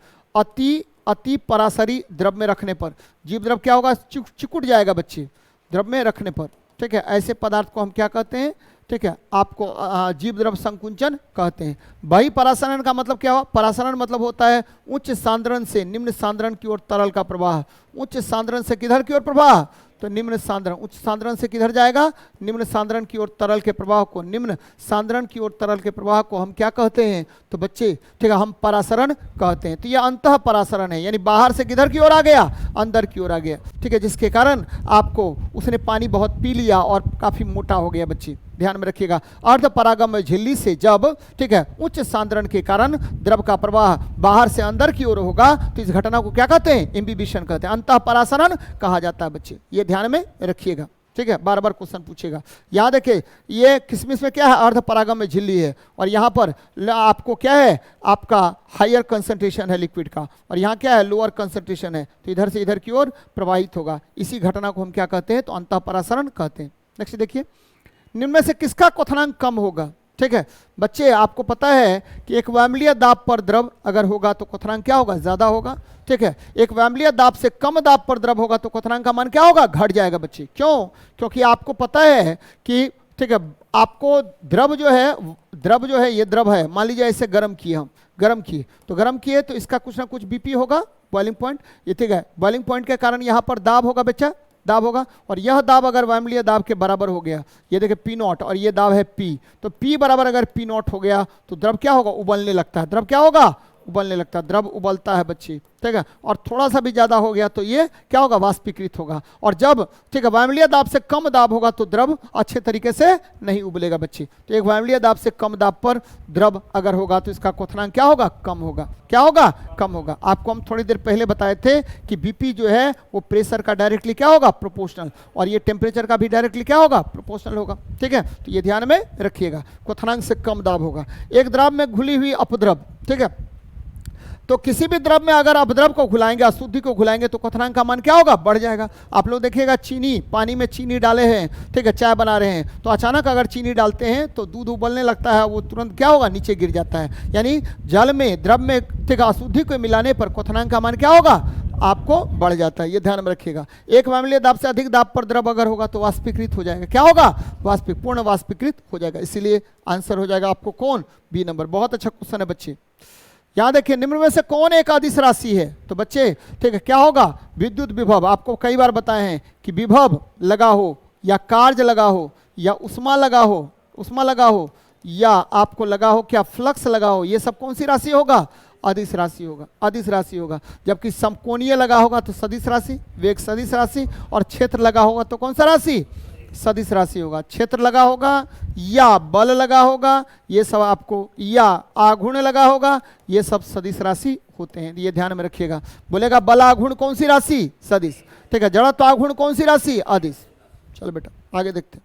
Speaker 1: अति पराशरी द्रव में रखने पर जीव द्रव क्या होगा? चिकुट जाएगा बच्चे, द्रव में रखने पर। ठीक है, ऐसे पदार्थ को हम क्या कहते हैं? ठीक है, आपको जीव द्रव संकुचन कहते हैं। बाह्य परासरण का मतलब क्या हुआ? परासरण मतलब होता है उच्च सांद्रण से निम्न सांद्रण की ओर तरल का प्रवाह। उच्च सांद्रण से किधर की ओर प्रवाह? तो निम्न सांद्रण, उच्च सांद्रण से किधर जाएगा, निम्न सांद्रण की ओर तरल के प्रवाह को, निम्न सांद्रण की ओर तरल के प्रवाह को हम क्या कहते हैं, तो बच्चे ठीक है हम परासरण कहते हैं। तो यह अंतः परासरण है, यानी बाहर से किधर की ओर आ गया, अंदर की ओर आ गया, ठीक है, जिसके कारण आपको उसने पानी बहुत पी लिया और काफी मोटा हो गया। बच्चे ध्यान में रखिएगा, अर्ध परागम झिल्ली से जब ठीक है उच्च सांद्रण के कारण द्रव का प्रवाह बाहर से अंदर की ओर होगा तो इस घटना को क्या कहते हैं, इम्बिबिशन कहते हैं, अंतः परासरण कहा जाता है। बच्चे ये ध्यान में रखिएगा, ठीक है, बार बार क्वेश्चन पूछेगा। यहाँ देखिए ये किसमिस में क्या है, अर्ध परागम में झिल्ली है, और यहाँ पर आपको क्या है, आपका हायर कंसंट्रेशन है लिक्विड का, और यहाँ क्या है, लोअर कंसंट्रेशन है, तो इधर से इधर की ओर प्रवाहित होगा। इसी घटना को हम क्या कहते हैं, तो अंतः परासरण कहते हैं। नेक्स्ट देखिए, निम्न में से किसका क्वथनांक कम होगा, ठीक है बच्चे आपको पता है कि एक वायवीय दाब पर द्रव अगर होगा तो क्वथनांक क्या होगा, ज्यादा होगा, ठीक है, एक वायवीय दाब से कम दाब पर द्रव होगा तो क्वथनांक का मान क्या होगा, घट जाएगा। बच्चे क्यों, क्योंकि आपको पता है कि ठीक है आपको द्रव जो है ये द्रव है, मान लीजिए इसे गर्म किए, हम गर्म किए तो गर्म किए तो इसका कुछ ना कुछ बीपी होगा, बॉइलिंग पॉइंट, ये ठीक है, बॉइलिंग पॉइंट के कारण यहाँ पर दाब होगा बच्चा, दाब होगा, और यह दाब अगर वायुमंडलीय दाब के बराबर हो गया, ये देखिए पी नॉट और ये दाब है पी, तो पी बराबर अगर पी नॉट हो गया तो द्रव क्या होगा, उबलने लगता है, द्रव क्या होगा, उबलने लगता है, द्रव उबलता है बच्चे, ठीक है, और थोड़ा सा भी ज्यादा हो गया तो ये क्या होगा, वाष्पीकृत होगा, और जब ठीक है वायुमंडलीय दाब से कम दाब होगा तो द्रव अच्छे तरीके से नहीं उबलेगा बच्चे। तो एक वायुमंडलीय दाब से कम दाब पर द्रव अगर होगा तो इसका क्वथनांक क्या होगा, कम होगा, क्या होगा, कम होगा। आपको हम थोड़ी देर पहले बताए थे कि बीपी जो है वो प्रेशर का डायरेक्टली क्या होगा, प्रोपोर्शनल, और ये टेम्परेचर का भी डायरेक्टली क्या होगा, प्रोपोर्शनल होगा, ठीक है, तो ये ध्यान में रखिएगा, क्वथनांक से कम दाब होगा। एक द्रव में घुली हुई अपद्रव, ठीक है, तो किसी भी द्रव में अगर अपद्रव को घुलाएंगे, अशुद्धि को घुलाएंगे तो क्वथनांक का मान क्या होगा, बढ़ जाएगा। आप लोग देखिएगा चीनी, पानी में चीनी डाले हैं, ठीक है, चाय बना रहे हैं, तो अचानक अगर चीनी डालते हैं तो दूध उबलने लगता है, वो तुरंत क्या होगा, नीचे गिर जाता है। यानी जल में, द्रव में ठीक है अशुद्धि को मिलाने पर क्वथनांक का मान क्या होगा, आपको बढ़ जाता है, ये ध्यान में रखिएगा। एक वायुमंडलीय दाब से अधिक दाब पर द्रव अगर होगा तो वाष्पीकृत हो जाएगा, क्या होगा, पूर्ण वाष्पीकृत हो जाएगा, इसीलिए आंसर हो जाएगा आपको कौन, बी नंबर। बहुत अच्छा क्वेश्चन है बच्चे। यहाँ देखिए निम्न में से कौन एक अदिश राशि है, तो बच्चे ठीक है क्या होगा, विद्युत विभव। आपको कई बार बताए हैं कि विभव लगा हो या कार्य लगा हो या उष्मा लगा हो या आपको लगा हो क्या फ्लक्स लगा हो, ये सब कौन सी राशि होगा, अदिश राशि होगा, अदिश राशि होगा। जबकि समकोणीय लगा होगा तो सदिश राशि, वेग सदिश राशि, और क्षेत्र लगा होगा तो कौन सा राशि, सदिश राशि होगा। क्षेत्र लगा होगा या बल लगा होगा, ये सब आपको, या आघूर्ण लगा होगा, ये सब सदिश राशि होते हैं, ये ध्यान में रखिएगा। बोलेगा बल आघूर्ण कौन सी राशि, सदिश, ठीक है, जड़त्व आघूर्ण कौन सी राशि, अदिश। चलो बेटा आगे देखते हैं।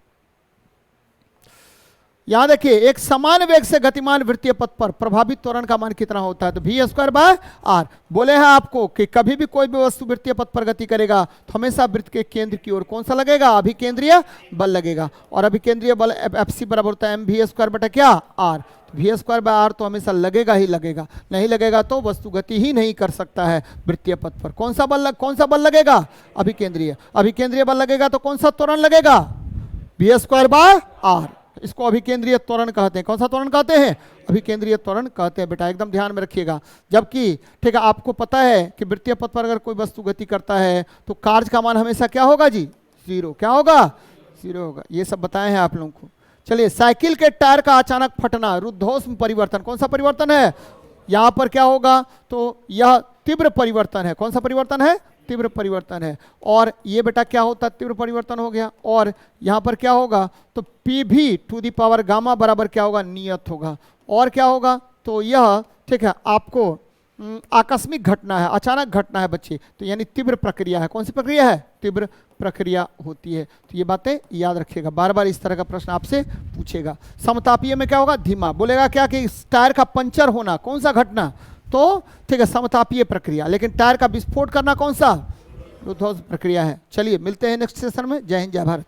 Speaker 1: यहां देखिए एक समान वेग से गतिमान वृत्तीय पथ पर प्रभावित त्वरण का मान कितना होता है, तो v²/r। बोले हैं आपको कि कभी भी कोई भी वस्तु वृत्तीय पथ पर गति करेगा तो हमेशा वृत्त के केंद्र की ओर कौन सा लगेगा, अभिकेंद्रीय बल लगेगा, और अभिकेंद्रीय बल Fc बराबर होता है mv²/r। v²/r तो हमेशा लगेगा ही लगेगा, नहीं लगेगा तो वस्तु गति ही नहीं कर सकता है वृत्तीय पथ पर। कौन सा बल लगेगा, अभिकेंद्रीय बल लगेगा, तो कौन सा त्वरण लगेगा, v²/r। इसको अभिकेंद्रीय त्वरण कहते हैं। कौन सा त्वरण कहते हैं, अभिकेंद्रीय त्वरण कहते हैं बेटा, एकदम ध्यान में रखिएगा। जबकि ठीक है आपको पता है कि वृत्तीय पथ पर अगर कोई वस्तु गति करता है तो कार्य का मान हमेशा क्या होगा जी, 0, क्या होगा, 0 होगा। ये सब बताए हैं आप लोगों को। चलिए साइकिल के टायर का अचानक फटना, रुद्धोष्म परिवर्तन, कौन सा परिवर्तन है, यहां पर क्या होगा, तो यह तीव्र परिवर्तन है। कौन सा परिवर्तन है, तीव्र परिवर्तन है। और ये बेटा क्या होता है, तीव्र परिवर्तन हो गया, और यहां पर क्या होगा, तो Pv⁴ बराबर क्या होगा, नियत होगा। और क्या होगा, तो यह ठीक है आपको आकस्मिक घटना है, अचानक घटना है बच्चे, तो यानी तीव्र प्रक्रिया है। कौन सी प्रक्रिया है, तीव्र प्रक्रिया होती है। तो ये बातें याद रखिएगा, बार बार इस तरह का प्रश्न आपसे पूछेगा। समतापीय में क्या होगा, धीमा। बोलेगा क्या कि टायर का पंचर होना कौन सा घटना, तो ठीक है समतापीय प्रक्रिया। लेकिन टायर का विस्फोट करना कौन सा, रुद्धोष्म प्रक्रिया है। चलिए मिलते हैं नेक्स्ट सेशन में। जय हिंद जय भारत।